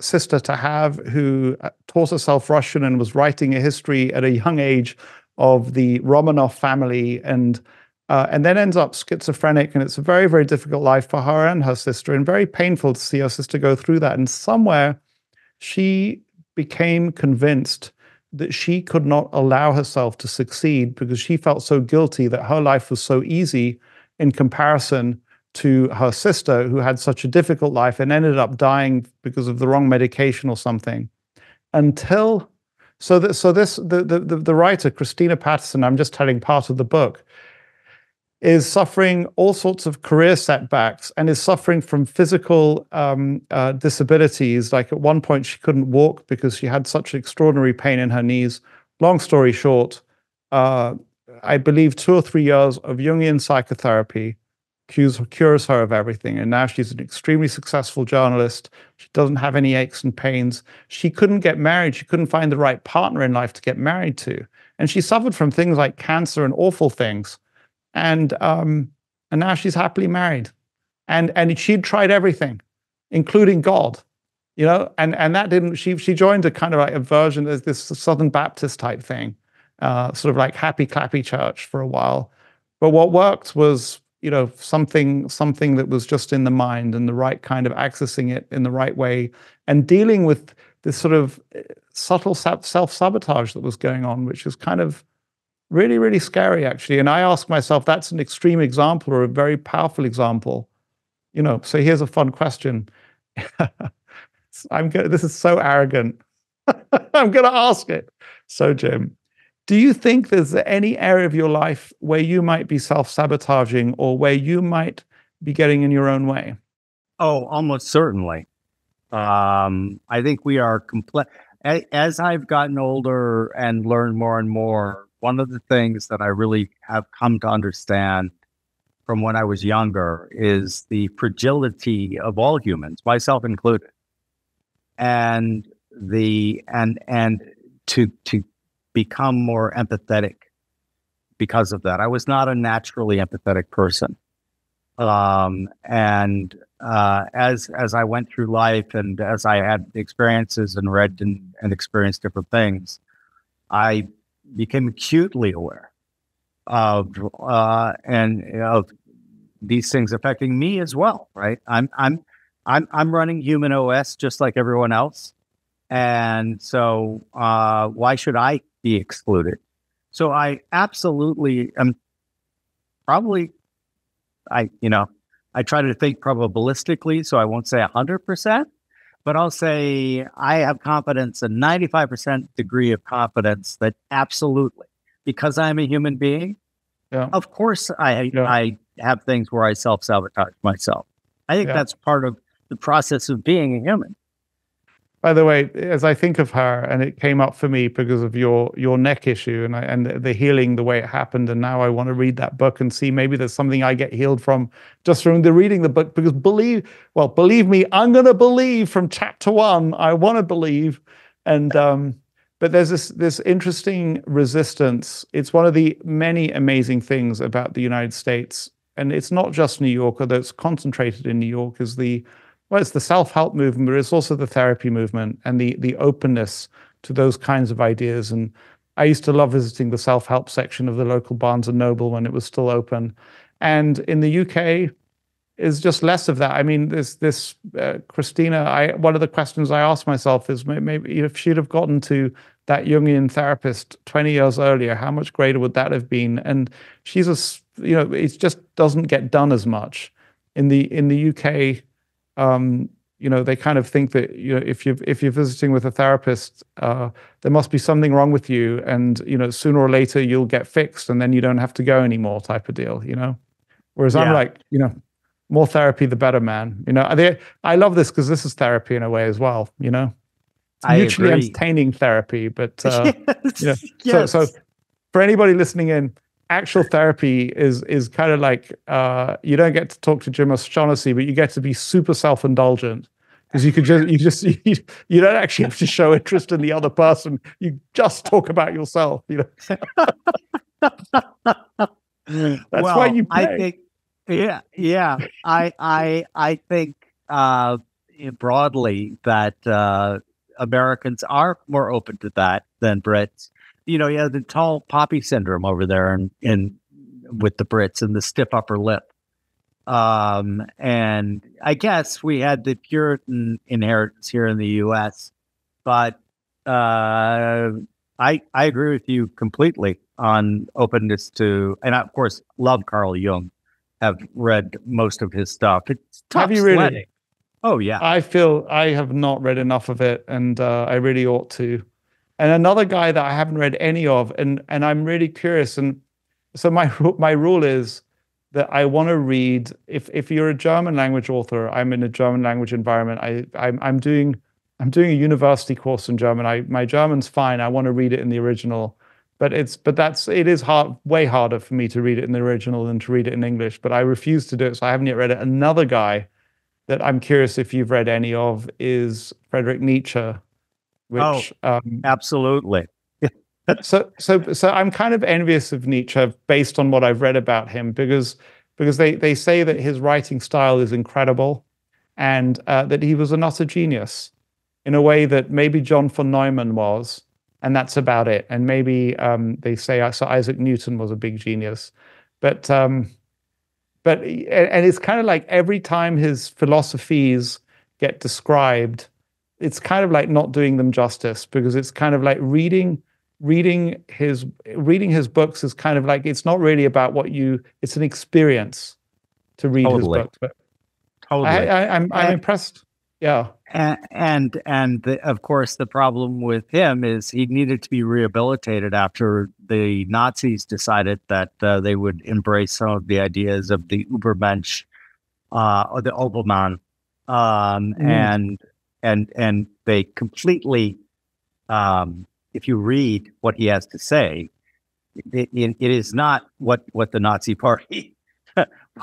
sister to have, who taught herself Russian and was writing a history at a young age of the Romanov family, and then ends up schizophrenic. And it's a very, very difficult life for her and her sister, and very painful to see her sister go through that. And somewhere she became convinced that she could not allow herself to succeed because she felt so guilty that her life was so easy in comparison to her sister, who had such a difficult life and ended up dying because of the wrong medication or something. The writer, Christina Patterson, I'm just telling part of the book, is suffering all sorts of career setbacks and is suffering from physical disabilities. Like at one point, she couldn't walk because she had such extraordinary pain in her knees. Long story short, I believe 2 or 3 years of Jungian psychotherapy cures her of everything. And now she's an extremely successful journalist. She doesn't have any aches and pains. She couldn't get married. She couldn't find the right partner in life to get married to. And she suffered from things like cancer and awful things. And now she's happily married. And she'd tried everything, including God, and that didn't, she joined a kind of like a version of this Southern Baptist type thing, sort of like happy clappy church for a while. But what worked was, something that was just in the mind, and the right kind of accessing it in the right way, and dealing with this sort of subtle self-sabotage that was going on, which is kind of really, really scary, actually. And I ask myself, that's an extreme example or a very powerful example? So here's a fun question. This is so arrogant. I'm going to ask it. So, Jim, do you think there's any area of your life where you might be self-sabotaging, or where you might be getting in your own way? Oh, almost certainly. I think we are as I've gotten older and learned more and more, one of the things that I really have come to understand from when I was younger is the fragility of all humans, myself included, and to become more empathetic because of that. I was not a naturally empathetic person, as I went through life, and as I had experiences and read and experienced different things, I became acutely aware of these things affecting me as well. Right? I'm running HumanOS just like everyone else, and so why should I be excluded? So I absolutely am. Probably, I try to think probabilistically, so I won't say 100%. But I'll say I have confidence, a 95% degree of confidence that absolutely, because I'm a human being, Yeah. Of course, Yeah. I have things where I self-sabotage myself. I think Yeah. that's part of the process of being a human. By the way, as I think of her, and it came up for me because of your neck issue and the healing, the way it happened, and now I want to read that book and see maybe there's something I get healed from just from the reading the book. Because believe me, I'm going to believe from chapter 1. I want to believe, and but there's this interesting resistance. It's one of the many amazing things about the United States, and it's not just New York, although it's concentrated in New York, is it's the self-help movement, but it's also the therapy movement and the openness to those kinds of ideas. And I used to love visiting the self-help section of the local Barnes and Noble when it was still open. And in the UK, is just less of that. I mean, this Christina. One of the questions I asked myself is maybe if she'd have gotten to that Jungian therapist 20 years earlier, how much greater would that have been? And she's it just doesn't get done as much in the UK. They kind of think that if you're visiting with a therapist, there must be something wrong with you, and sooner or later you'll get fixed, and then you don't have to go anymore, type of deal. Whereas I'm like, more therapy the better, man. I love this because this is therapy in a way as well. It's mutually entertaining therapy, but yes. So for anybody listening in, actual therapy is kind of like you don't get to talk to Jim O'Shaughnessy, but you get to be super self-indulgent because you don't actually have to show interest in the other person. You just talk about yourself. That's why you pay. I think, I think broadly that Americans are more open to that than Brits. You have the tall poppy syndrome over there in with the Brits and the stiff upper lip. And I guess we had the Puritan inheritance here in the U.S., but I agree with you completely on openness to, and I, of course, love Carl Jung. Have read most of his stuff. It's tough. Have you really? Oh yeah. I feel I have not read enough of it, and I really ought to. And another guy that I haven't read any of, and I'm really curious. And so my rule is that I want to read. If you're a German language author, I'm in a German language environment. I'm doing a university course in German. My German's fine. I want to read it in the original, but it is hard, way harder for me to read it in the original than to read it in English. But I refuse to do it, so I haven't yet read it. Another guy that I'm curious if you've read any of is Friedrich Nietzsche. Which absolutely. So I'm kind of envious of Nietzsche based on what I've read about him because they say that his writing style is incredible and that he was an utter genius in a way that maybe John von Neumann was, and that's about it. And maybe they say Sir Isaac Newton was a big genius, but it's kind of like every time his philosophies get described, it's kind of like not doing them justice because it's kind of like reading his books is kind of like it's not really about it's an experience to read his books. But totally. I'm impressed. Yeah. And of course the problem with him is he needed to be rehabilitated after the Nazis decided that they would embrace some of the ideas of the Übermensch or the Obermann, and they completely, if you read what he has to say, it is not what the Nazi Party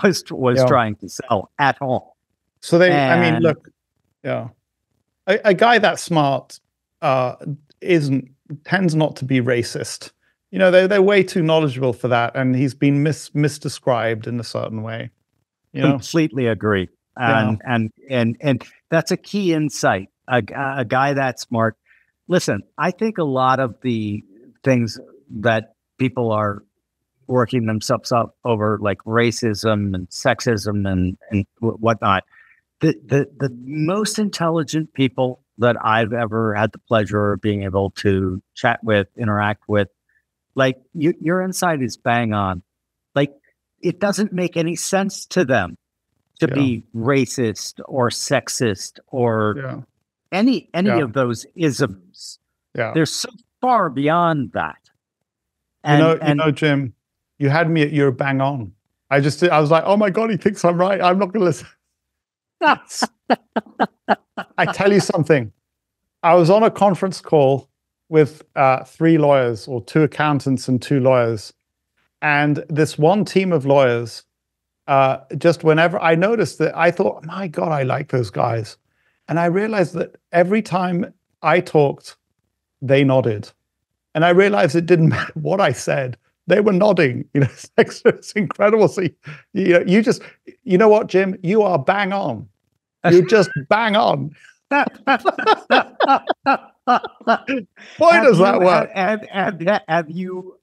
was trying to sell at all. So look, yeah, a guy that smart tends not to be racist. They're way too knowledgeable for that, and he's been misdescribed in a certain way. Completely agree. And that's a key insight. A guy that smart. Listen, I think a lot of the things that people are working themselves up over, like racism and sexism and whatnot, the most intelligent people that I've ever had the pleasure of being able to chat with, interact with, like your insight is bang on. Like it doesn't make any sense to them to be racist or sexist or any of those isms. Yeah. They're so far beyond that. And Jim, You had me at you're bang on. I was like, oh my God, he thinks I'm right. I'm not going to listen. I tell you something. I was on a conference call with 3 lawyers, or 2 accountants and 2 lawyers. And this one team of lawyers, just whenever I noticed that, I thought, my God, I like those guys. And I realized that every time I talked, they nodded. And I realized it didn't matter what I said. They were nodding. It's incredible. So, you know what, Jim? You are bang on. You're just bang on. Why does that work? Have you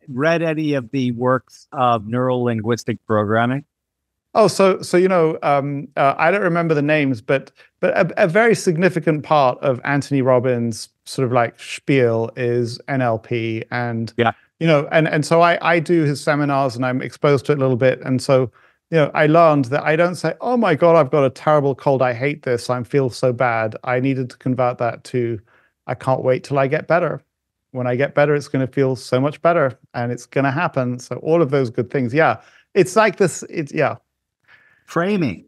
read any of the works of neuro-linguistic programming? Oh, so I don't remember the names, but a very significant part of Anthony Robbins' sort of like spiel is NLP, and and so I do his seminars and I'm exposed to it a little bit, and so I learned that I don't say, oh my God, I've got a terrible cold, I hate this, I feel so bad. I needed to convert that to, I can't wait till I get better. When I get better, it's going to feel so much better, and it's going to happen. So all of those good things, it's like this. Framing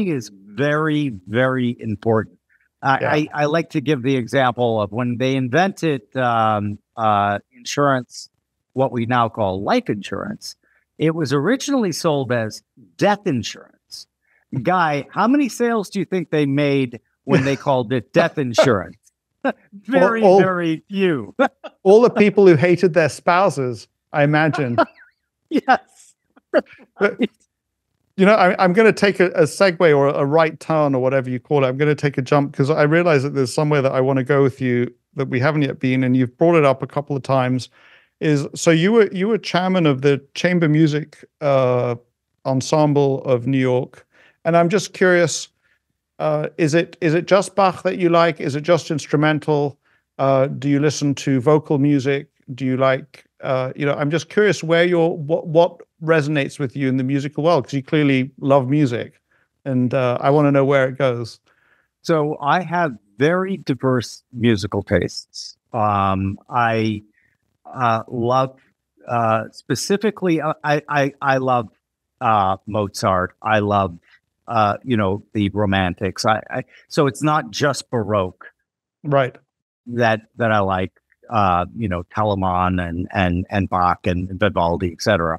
is very, very important. I like to give the example of when they invented insurance, what we now call life insurance. It was originally sold as death insurance. Guy, how many sales do you think they made when they called it death insurance? Very few. All the people who hated their spouses, I imagine. Yes. But, I'm going to take a segue or a right turn or whatever you call it. I'm going to take a jump because I realize that there's somewhere that I want to go with you that we haven't yet been, and you've brought it up a couple of times. So you were chairman of the chamber music ensemble of New York, and I'm just curious. Is it just Bach that you like? Is it just instrumental? Do you listen to vocal music? Do you like? I'm just curious where what resonates with you in the musical world, because you clearly love music, and I want to know where it goes. So I have very diverse musical tastes. I love specifically. I love Mozart. I love the Romantics. So it's not just Baroque, right? That I like. Telemann and Bach and Vivaldi, etc.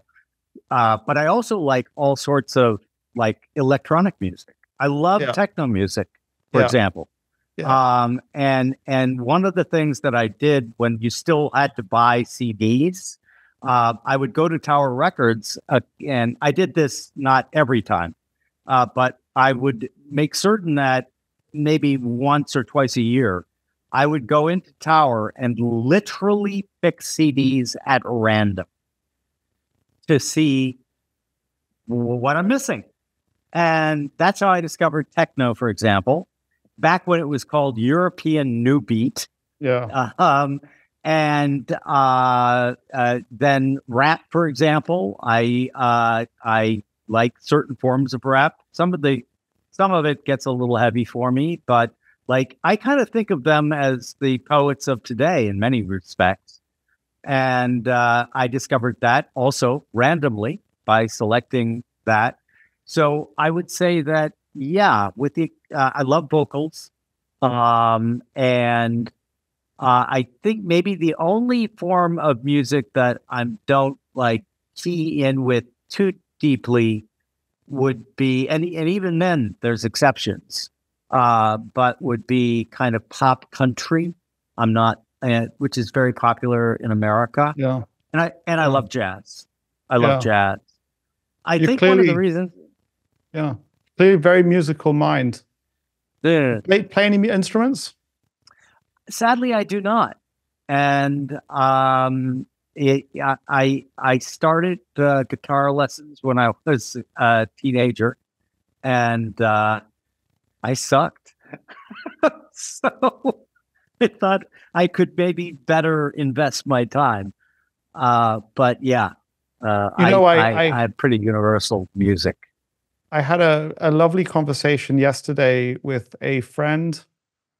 But I also like all sorts of like electronic music. I love techno music, for example. Yeah. And one of the things that I did when you still had to buy CDs, I would go to Tower Records, and I did this not every time, but I would make certain that maybe once or twice a year, I would go into Tower and literally pick CDs at random to see what I'm missing. And that's how I discovered techno, for example, back when it was called European New Beat. Yeah. And then rap, for example. I like certain forms of rap. Some of it gets a little heavy for me, but like, I kind of think of them as the poets of today in many respects. And I discovered that also randomly by selecting that. So I would say that, with I love vocals. And I think maybe the only form of music that I don't like key in with too deeply would be, and even then there's exceptions. But would be kind of pop country. I'm not, which is very popular in America. Yeah, and I love jazz. I love jazz. I think clearly, one of the reasons. Yeah, clearly very musical mind. Play any instruments? Sadly, I do not. And I started guitar lessons when I was a teenager, and I sucked. So I thought I could maybe better invest my time. But I had pretty universal music. I had a lovely conversation yesterday with a friend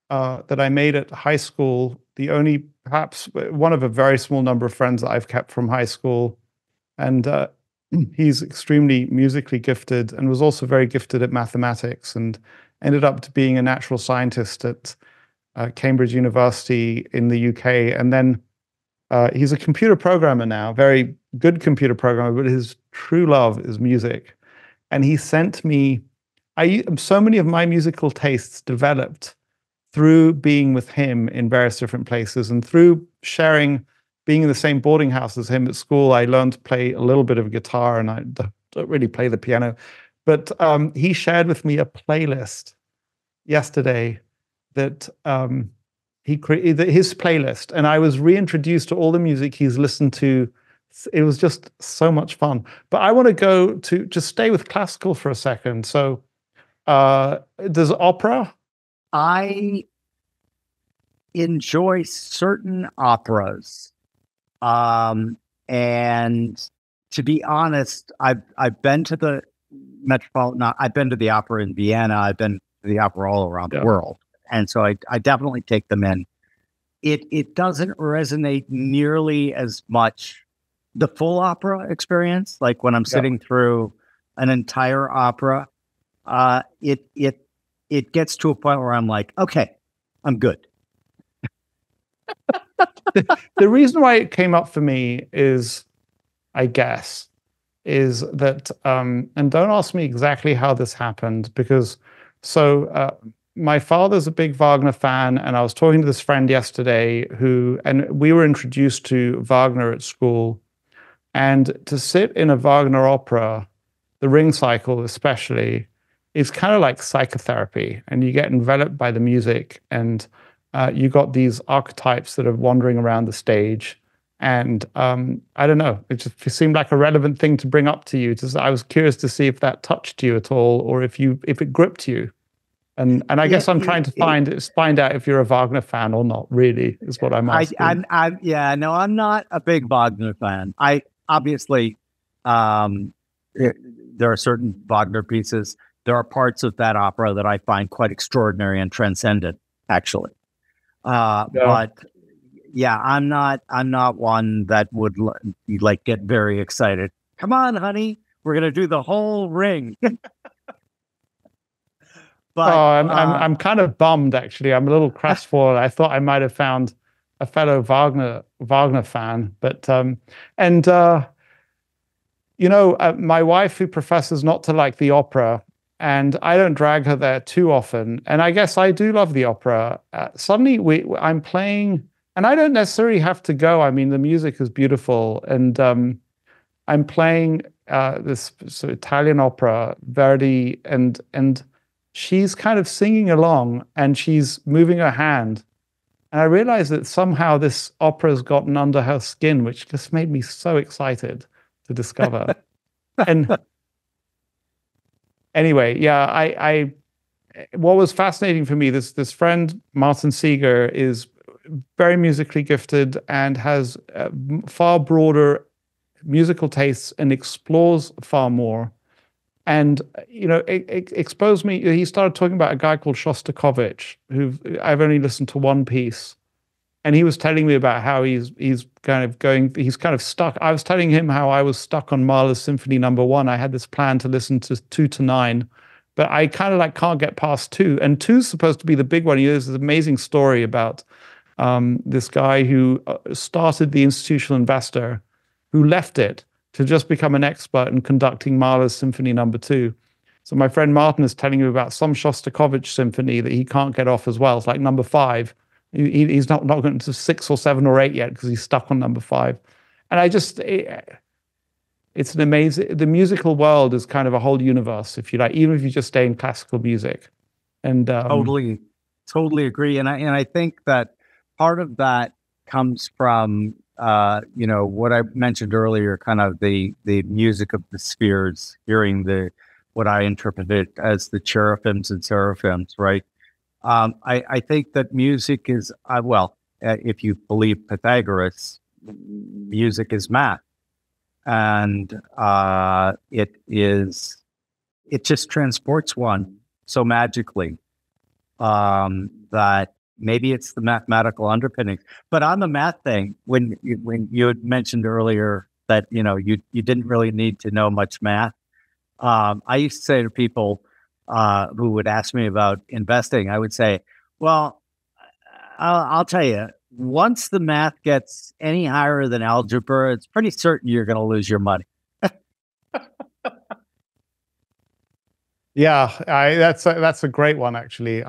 that I made at high school, perhaps one of a very small number of friends that I've kept from high school. and he's extremely musically gifted and was also very gifted at mathematics, and ended up to being a natural scientist at Cambridge University in the UK. And then he's a computer programmer now, very good computer programmer, but his true love is music. And he sent me, so many of my musical tastes developed through being with him in various different places, and through being in the same boarding house as him at school. I learned to play a little bit of guitar, and I don't really play the piano. But he shared with me a playlist yesterday that he created, his playlist, and I was reintroduced to all the music he's listened to. It was just so much fun. But I want to just stay with classical for a second. So does opera? I enjoy certain operas. And to be honest, I've been to the Metropolitan, I've been to the opera in Vienna, I've been to the opera all around the world. And so I definitely take them in. It doesn't resonate nearly as much, the full opera experience, like when I'm sitting through an entire opera. It gets to a point where I'm like, okay, I'm good. The reason why it came up for me is, I guess, is that, and don't ask me exactly how this happened, because my father's a big Wagner fan, and I was talking to this friend yesterday and we were introduced to Wagner at school. And to sit in a Wagner opera, the Ring Cycle especially, is kind of like psychotherapy, and you get enveloped by the music, and you got these archetypes that are wandering around the stage. And I don't know, it just seemed like a relevant thing to bring up to you. I was curious to see if that touched you at all, or if it gripped you. And I guess I'm trying to find out if you're a Wagner fan or not, really, is what I'm asking. I'm not a big Wagner fan. I obviously, there are certain Wagner pieces. There are parts of that opera that I find quite extraordinary and transcendent, actually. But yeah, I'm not one that would like get very excited. Come on, honey, we're gonna do the whole Ring. But I'm kind of bummed, actually. I'm a little crestfallen. I thought I might have found a fellow Wagner fan, but my wife, who professes not to like the opera, and I don't drag her there too often. And I guess I do love the opera. Suddenly I'm playing, and I don't necessarily have to go. I mean, the music is beautiful, and I'm playing this sort of Italian opera, Verdi, and she's kind of singing along, and she's moving her hand. And I realized that somehow this opera has gotten under her skin, which just made me so excited to discover. And anyway, what was fascinating for me, this friend, Martin Seeger, is very musically gifted and has far broader musical tastes and explores far more. And, it exposed me. He started talking about a guy called Shostakovich, who I've only listened to one piece. And he was telling me about how he's kind of stuck. I was telling him how I was stuck on Mahler's Symphony No. 1. I had this plan to listen to 2 to 9, but I kind of can't get past 2. And 2 is supposed to be the big one. There's this amazing story about this guy who started the Institutional Investor, who left it to just become an expert in conducting Mahler's Symphony No. 2. So my friend Martin is telling me about some Shostakovich symphony that he can't get off as well. It's like No. 5. He's not going to 6 or 7 or 8 yet because he's stuck on No. 5. And it's an amazing, the musical world is kind of a whole universe, if you like, even if you just stay in classical music. And totally agree. And I think that part of that comes from what I mentioned earlier, kind of the music of the spheres, hearing what I interpreted as the cherubims and seraphims, right? I think that music is, if you believe Pythagoras, music is math. And it just transports one so magically that maybe it's the mathematical underpinnings. But on the math thing, when you had mentioned earlier that, you didn't really need to know much math. I used to say to people who would ask me about investing, I would say, well, I'll tell you, once the math gets any higher than algebra, it's pretty certain you're going to lose your money. Yeah, that's a great one, actually.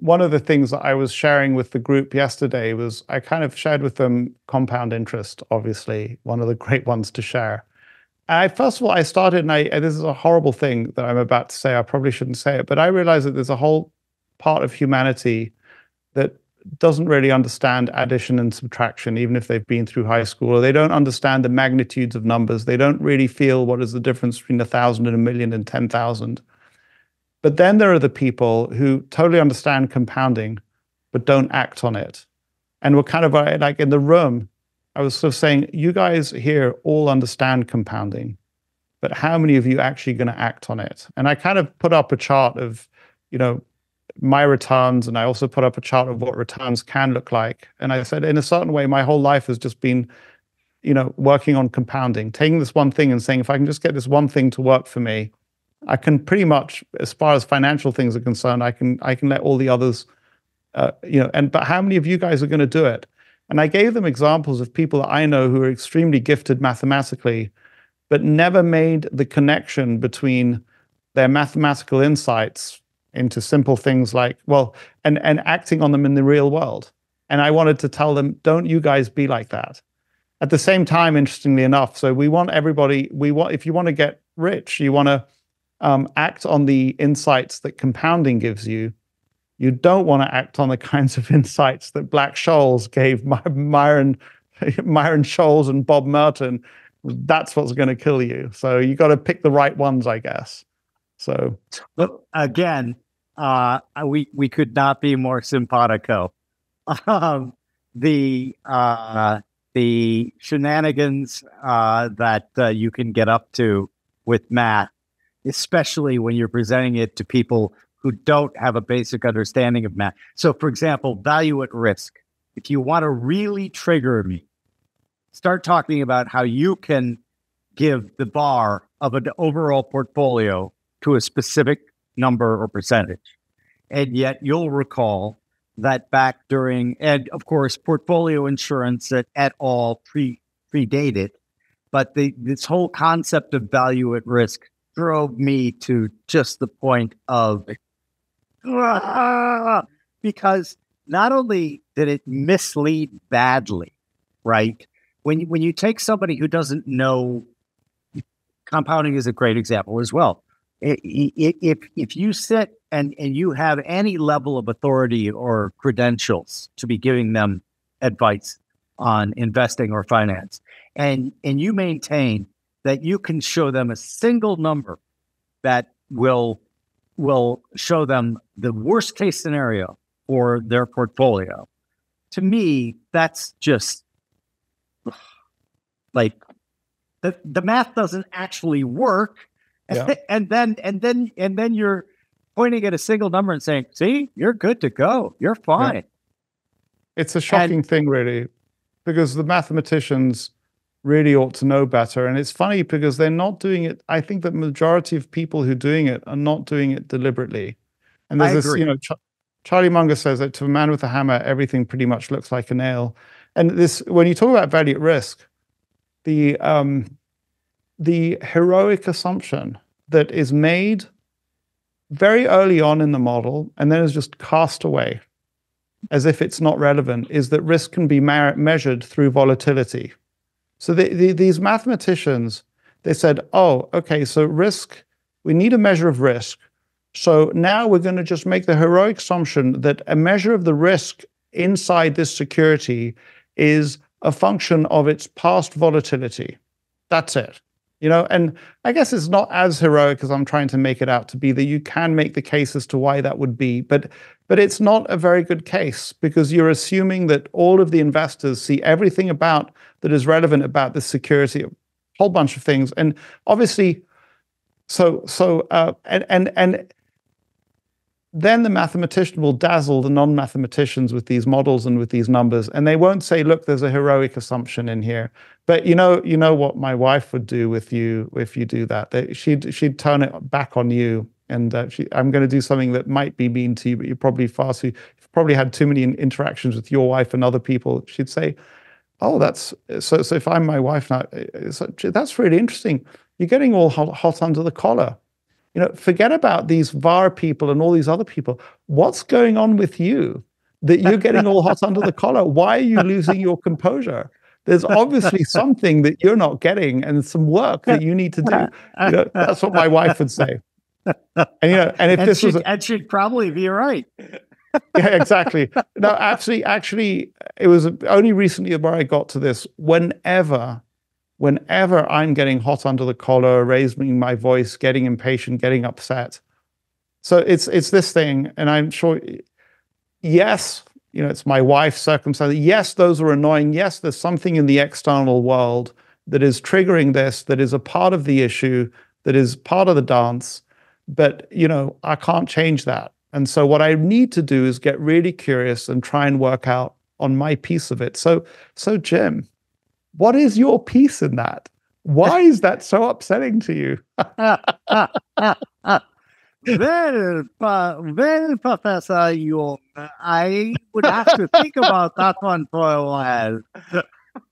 One of the things that I was sharing with the group yesterday was I kind of shared with them compound interest, obviously, one of the great ones to share. First of all, I started, and this is a horrible thing that I'm about to say, I probably shouldn't say it, but I realized that there's a whole part of humanity that doesn't really understand addition and subtraction, even if they've been through high school, or they don't understand the magnitudes of numbers. They don't really feel what is the difference between 1,000 and 1,000,000 and 10,000. But then there are the people who totally understand compounding, but don't act on it. And we're kind of like in the room, I was sort of saying, you guys here all understand compounding, but how many of you actually going to act on it? And I kind of put up a chart of, my returns, and I also put up a chart of what returns can look like. And I said, in a certain way, my whole life has just been, working on compounding, taking this one thing and saying, if I can just get this one thing to work for me, I can pretty much, as far as financial things are concerned, I can let all the others, but how many of you guys are going to do it? And I gave them examples of people that I know who are extremely gifted mathematically, but never made the connection between their mathematical insights into simple things like, and acting on them in the real world. And I wanted to tell them, don't you guys be like that. At the same time, interestingly enough, so we want everybody, if you want to get rich, you want to act on the insights that compounding gives you. You don't want to act on the kinds of insights that Black-Scholes gave Myron Scholes and Bob Merton. That's what's going to kill you. So you got to pick the right ones, I guess. So, but again, we could not be more simpatico. The shenanigans that you can get up to with math, especially when you're presenting it to people who don't have a basic understanding of math. So, for example, value at risk. If you want to really trigger me, start talking about how you can give the bar of an overall portfolio to a specific number or percentage. And yet you'll recall that back during, and of course, portfolio insurance at all predated, but this whole concept of value at risk drove me to just the point of, because not only did it mislead badly, right? When you take somebody who doesn't know, compounding is a great example as well. If you sit and you have any level of authority or credentials to be giving them advice on investing or finance, and you maintain that you can show them a single number that will show them the worst case scenario for their portfolio, to me, that's just like the math doesn't actually work. Yeah. And then you're pointing at a single number and saying, see, you're good to go. You're fine. Yeah. It's a shocking thing, really, because the mathematicians really ought to know better. And it's funny because they're not doing it. I think the majority of people who are doing it are not doing it deliberately. And there's this, Charlie Munger says that to a man with a hammer, everything pretty much looks like a nail. And this, when you talk about value at risk, the heroic assumption that is made very early on in the model and then is just cast away as if it's not relevant is that risk can be measured through volatility. So these mathematicians, they said, oh, okay, so risk, we need a measure of risk. So now we're going to just make the heroic assumption that a measure of the risk inside this security is a function of its past volatility. That's it. And I guess it's not as heroic as I'm trying to make it out to be, that you can make the case as to why that would be, but it's not a very good case because you're assuming that all of the investors see everything about that is relevant about this security, a whole bunch of things. And obviously, and then the mathematician will dazzle the non-mathematicians with these models and with these numbers, and they won't say, look, there's a heroic assumption in here. But you know what my wife would do with you if you do that. She'd turn it back on you, and I'm going to do something that might be mean to you, but you've probably had too many interactions with your wife and other people. She'd say, oh, that's so if I'm my wife now, that's really interesting. You're getting all hot under the collar. Forget about these VAR people and all these other people. What's going on with you that you're getting all hot under the collar? Why are you losing your composure? There's obviously something that you're not getting and some work that you need to do. That's what my wife would say. And she'd probably be right. Yeah, exactly. No, actually, it was only recently where I got to this. Whenever I'm getting hot under the collar, raising my voice, getting impatient, getting upset. So it's this thing, and I'm sure, yes, it's my wife's circumstance. Yes, those are annoying. Yes, there's something in the external world that is triggering this, that is a part of the issue, that is part of the dance. But, I can't change that. And so what I need to do is get really curious and try and work out on my piece of it. So Jim, what is your piece in that? Why is that so upsetting to you? Well, Professor Jung, I would have to think about that one for a while.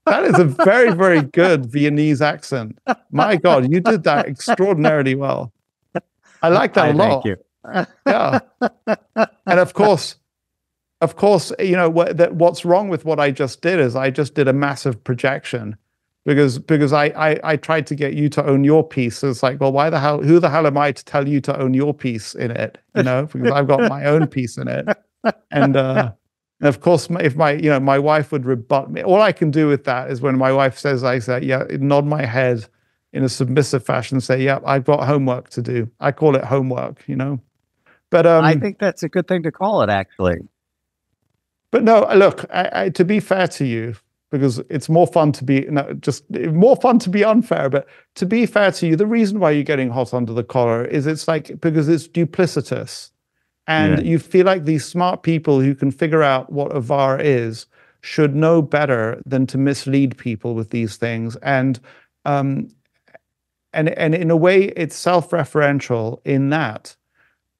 That is a very, very good Viennese accent. My God, you did that extraordinarily well. I like that a lot. Thank you. Yeah. And of course, what's wrong with what I just did is I just did a massive projection because I tried to get you to own your piece. So it's like, well, who the hell am I to tell you to own your piece in it? Because I've got my own piece in it. And of course, if my wife would rebut me, all I can do with that is when my wife says, I say, yeah, nod my head in a submissive fashion, say, yeah, I've got homework to do. I call it homework, But I think that's a good thing to call it, actually. But no, look, to be fair to you, because it's more fun to be unfair, but to be fair to you, the reason why you're getting hot under the collar is because it's duplicitous. And you feel like these smart people who can figure out what a VAR is should know better than to mislead people with these things. And in a way, it's self-referential in that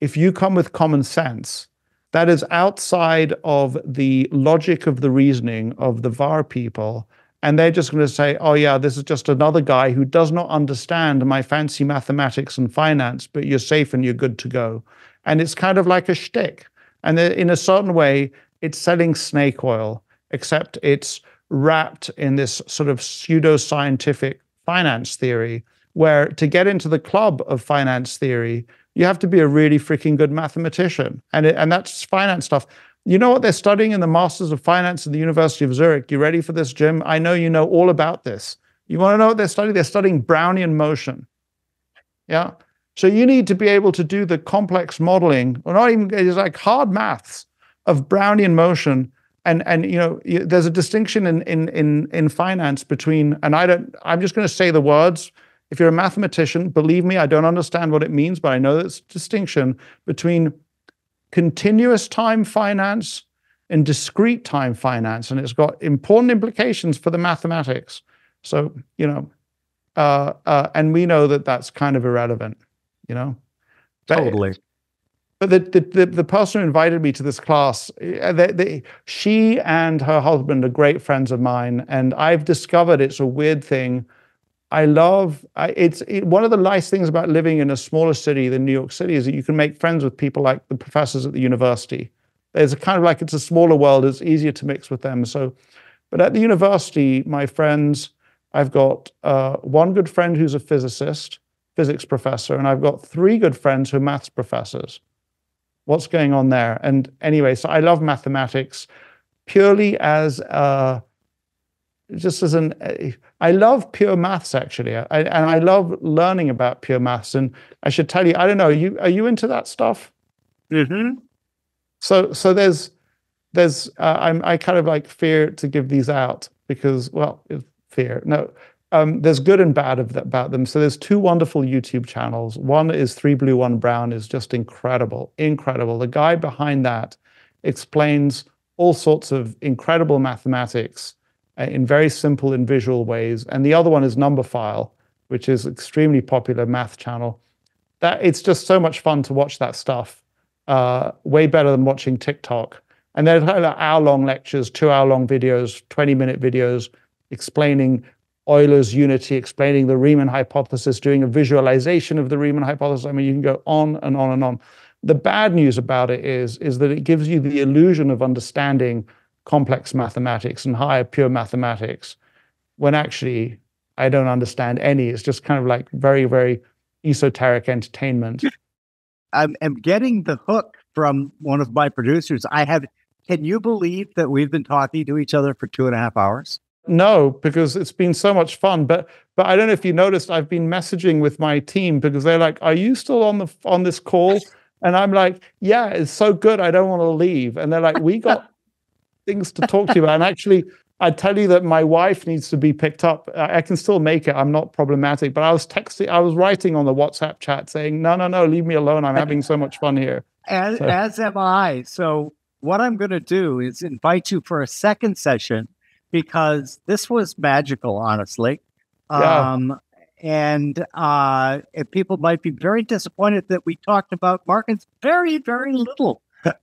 if you come with common sense, that is outside of the logic of the reasoning of the VAR people, and they're just going to say, oh yeah, this is just another guy who does not understand my fancy mathematics and finance, but you're safe and you're good to go. And it's kind of like a shtick. And in a certain way, it's selling snake oil, except it's wrapped in this sort of pseudo-scientific finance theory, where to get into the club of finance theory, you have to be a really freaking good mathematician. And that's finance stuff. You know what they're studying in the Masters of Finance at the University of Zurich? You ready for this, Jim? I know you know all about this. You want to know what they're studying? They're studying Brownian motion. Yeah. So you need to be able to do the complex modeling, or not even, it's like hard maths of Brownian motion. And there's a distinction in finance between, and I'm just going to say the words. If you're a mathematician, believe me, I don't understand what it means, but I know there's a distinction between continuous time finance and discrete time finance, and it's got important implications for the mathematics. So, and we know that that's kind of irrelevant, Totally. But the person who invited me to this class, she and her husband are great friends of mine, and I've discovered it's a weird thing. One of the nice things about living in a smaller city than New York City is that you can make friends with people like the professors at the university. There's a kind of like, it's a smaller world, it's easier to mix with them. But at the university, my friends, I've got one good friend who's a physics professor, and I've got 3 good friends who are maths professors. What's going on there? And anyway, so I love mathematics purely as I love pure maths, actually. And I love learning about pure maths. And I should tell you, I don't know, are you into that stuff? Mm-hmm. So there's I kind of like fear to give these out because, well, fear. No, There's good and bad about them. So there's two wonderful YouTube channels. One is Three Blue, One Brown, is just incredible, incredible. The guy behind that explains all sorts of incredible mathematics in very simple and visual ways. And the other one is Numberphile, which is extremely popular math channel. It's just so much fun to watch that stuff. Way better than watching TikTok. And they're hour-long lectures, 2-hour-long videos, 20-minute videos explaining Euler's unity, explaining the Riemann hypothesis, doing a visualization of the Riemann hypothesis. I mean, you can go on and on and on. The bad news about it is that it gives you the illusion of understanding complex mathematics and higher pure mathematics, when actually I don't understand any. It's just kind of like very, very esoteric entertainment. I'm getting the hook from one of my producers. Can you believe that we've been talking to each other for 2.5 hours? No, because it's been so much fun. But I don't know if you noticed, I've been messaging with my team because they're like, "Are you still on this call?" And I'm like, "Yeah, it's so good. I don't want to leave." And they're like, "We got things to talk to you about." And actually, I tell you that my wife needs to be picked up. I can still make it. I'm not problematic. But I was writing on the WhatsApp chat saying, no, leave me alone. I'm having so much fun here. As am I. So what I'm going to do is invite you for a second session, because this was magical, honestly. Yeah. And people might be very disappointed that we talked about markets very, very little. But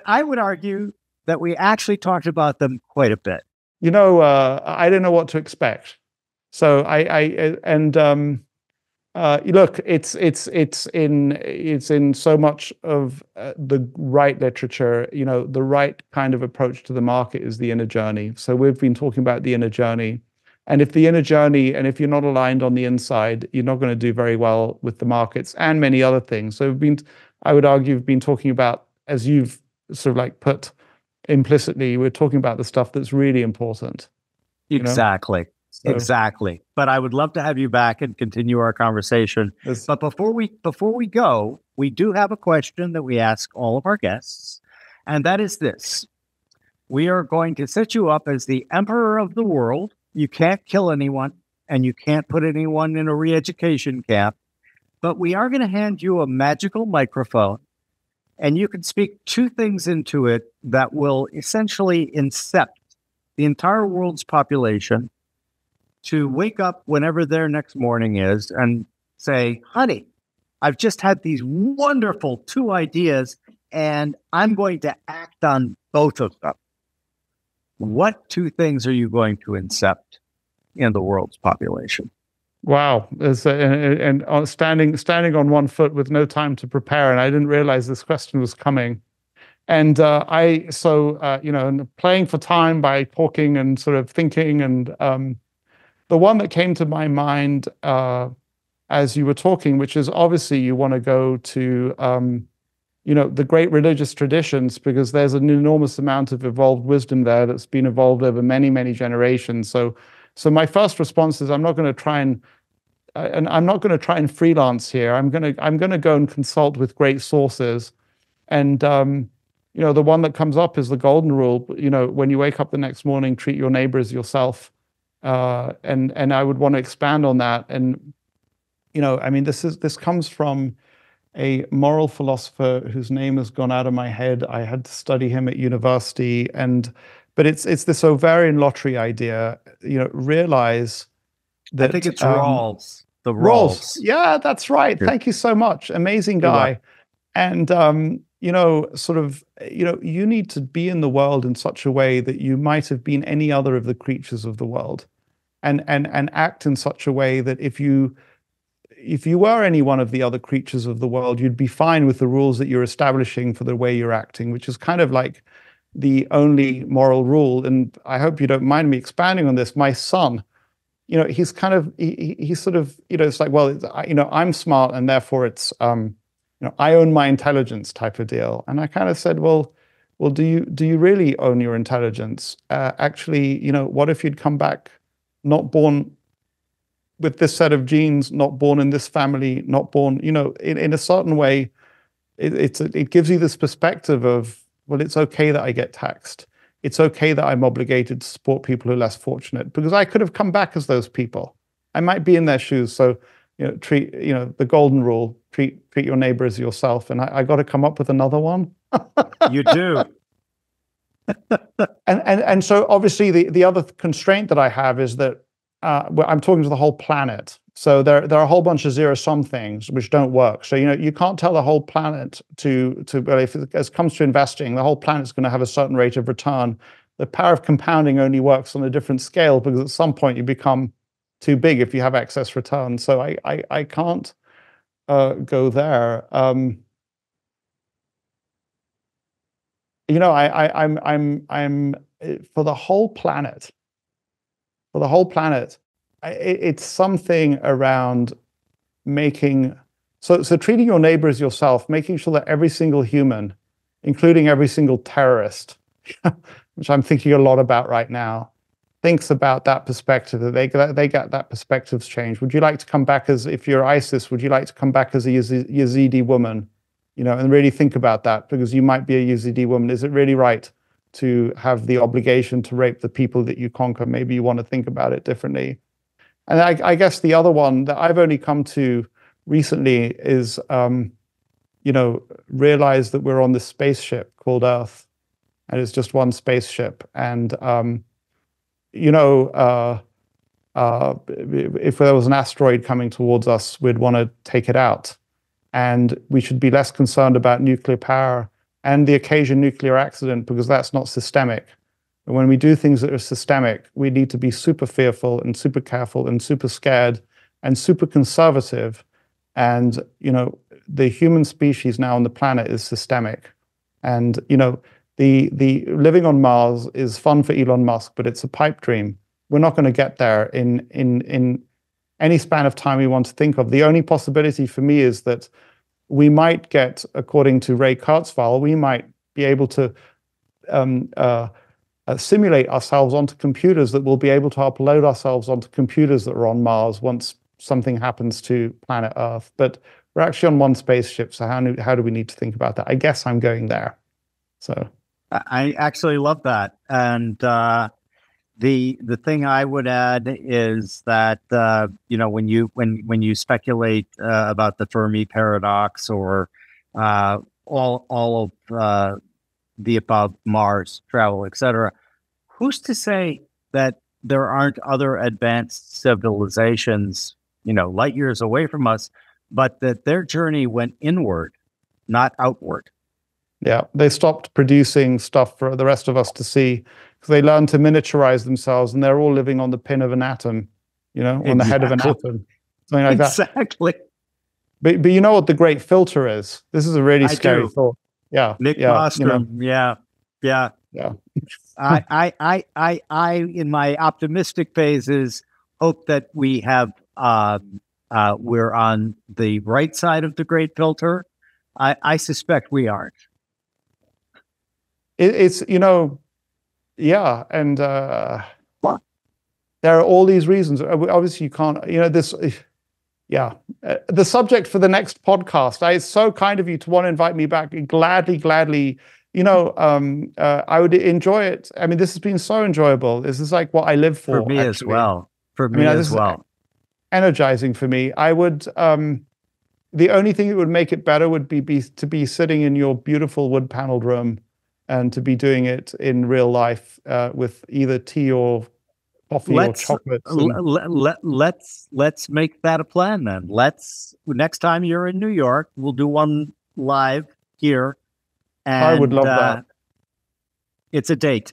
I would argue that we actually talked about them quite a bit. I didn't know what to expect. So look, it's in so much of the right literature. The right kind of approach to the market is the inner journey. So we've been talking about the inner journey, and if you're not aligned on the inside, you're not going to do very well with the markets and many other things. So I would argue, we've been talking about, as you've sort of like put implicitly, we're talking about the stuff that's really important. Exactly. So, exactly. But I would love to have you back and continue our conversation. But before we go, we do have a question that we ask all of our guests, and that is this: we are going to set you up as the emperor of the world. You can't kill anyone, and you can't put anyone in a re-education camp, but we are going to hand you a magical microphone, and you can speak 2 things into it that will essentially incept the entire world's population to wake up whenever their next morning is and say, "Honey, I've just had these wonderful 2 ideas, and I'm going to act on both of them." What 2 things are you going to incept in the world's population? Wow. Standing on one foot with no time to prepare, and I didn't realize this question was coming. And playing for time by talking and sort of thinking, and the one that came to my mind as you were talking, which is obviously you want to go to the great religious traditions, because there's an enormous amount of evolved wisdom there that's been evolved over many, many generations. So my first response is, I'm not going to try and freelance here. I'm going to go and consult with great sources. And the one that comes up is the golden rule. When you wake up the next morning, treat your neighbor as yourself. And I would want to expand on that. And this comes from a moral philosopher whose name has gone out of my head. I had to study him at university, but it's this ovarian lottery idea. Realize that I think it's Rawls. The Rawls. Yeah, that's right. Thank you so much. Amazing guy. And you need to be in the world in such a way that you might have been any other of the creatures of the world, and act in such a way that if you were any one of the other creatures of the world, you'd be fine with the rules that you're establishing for the way you're acting, which is kind of like the only moral rule. And I hope you don't mind me expanding on this. My son, he's sort of, it's like, well, I'm smart, and therefore it's, I own my intelligence type of deal. And I kind of said, well, do you really own your intelligence? Actually, what if you'd come back not born with this set of genes, not born in this family, not born, in a certain way, it gives you this perspective of, well, it's okay that I get taxed. it's okay that I'm obligated to support people who are less fortunate, because I could have come back as those people. I might be in their shoes. So, treat, the golden rule, treat your neighbor as yourself. And I got to come up with another one. You do. And so obviously the other constraint that I have is that I'm talking to the whole planet. So there are a whole bunch of zero-sum things which don't work. So you can't tell the whole planet well, if it comes to investing, the whole planet's going to have a certain rate of return. The power of compounding only works on a different scale, because at some point you become too big if you have excess return. So I can't go there. I'm for the whole planet. For the whole planet, it's something around making so treating your neighbor as yourself, making sure that every single human, including every single terrorist, which I'm thinking a lot about right now, thinks about that perspective, that they get that perspective's change. Would you like to come back as, if you're ISIS, would you like to come back as a Yazidi woman? And really think about that, because you might be a Yazidi woman. Is it really right to have the obligation to rape the people that you conquer? Maybe you want to think about it differently. And I guess the other one that I've only come to recently is, realize that we're on this spaceship called Earth, and it's just one spaceship. And, if there was an asteroid coming towards us, we'd want to take it out. And we should be less concerned about nuclear power and the occasion nuclear accident, because that's not systemic. And when we do things that are systemic, we need to be super fearful and super careful and super scared and super conservative. And, the human species now on the planet is systemic. And, the living on Mars is fun for Elon Musk, but it's a pipe dream. We're not going to get there in any span of time we want to think of. The only possibility for me is that we might get, according to Ray Kurzweil, we might be able to simulate ourselves onto computers that will be able to upload ourselves onto computers that are on Mars once something happens to planet Earth. But we're actually on one spaceship, so how do we need to think about that? I guess I'm going there. So I actually love that. And the thing I would add is that when you speculate about the Fermi paradox, or all of the above, Mars travel, etc., who's to say that there aren't other advanced civilizations, light years away from us, but that their journey went inward, not outward? Yeah, they stopped producing stuff for the rest of us to see, because they learned to miniaturize themselves, and they're all living on the pin of an atom, on the head of an atom, something like that. Exactly. But you know what the great filter is? This is a really scary thought. Yeah, Nick Bostrom. Yeah. I in my optimistic phases hope that we have we're on the right side of the great filter. I suspect we aren't. It's yeah, and there are all these reasons. Obviously, you can't. This. Yeah, the subject for the next podcast. It's so kind of you to want to invite me back. Gladly. I would enjoy it. I mean, this has been so enjoyable. This is like what I live for. For me as well. For me as well. Energizing for me. I would. The only thing that would make it better would be to be sitting in your beautiful wood-paneled room, and to be doing it in real life with either tea or coffee or chocolate. Let's make that a plan then. Next time you're in New York, we'll do one live here. And I would love that. It's a date.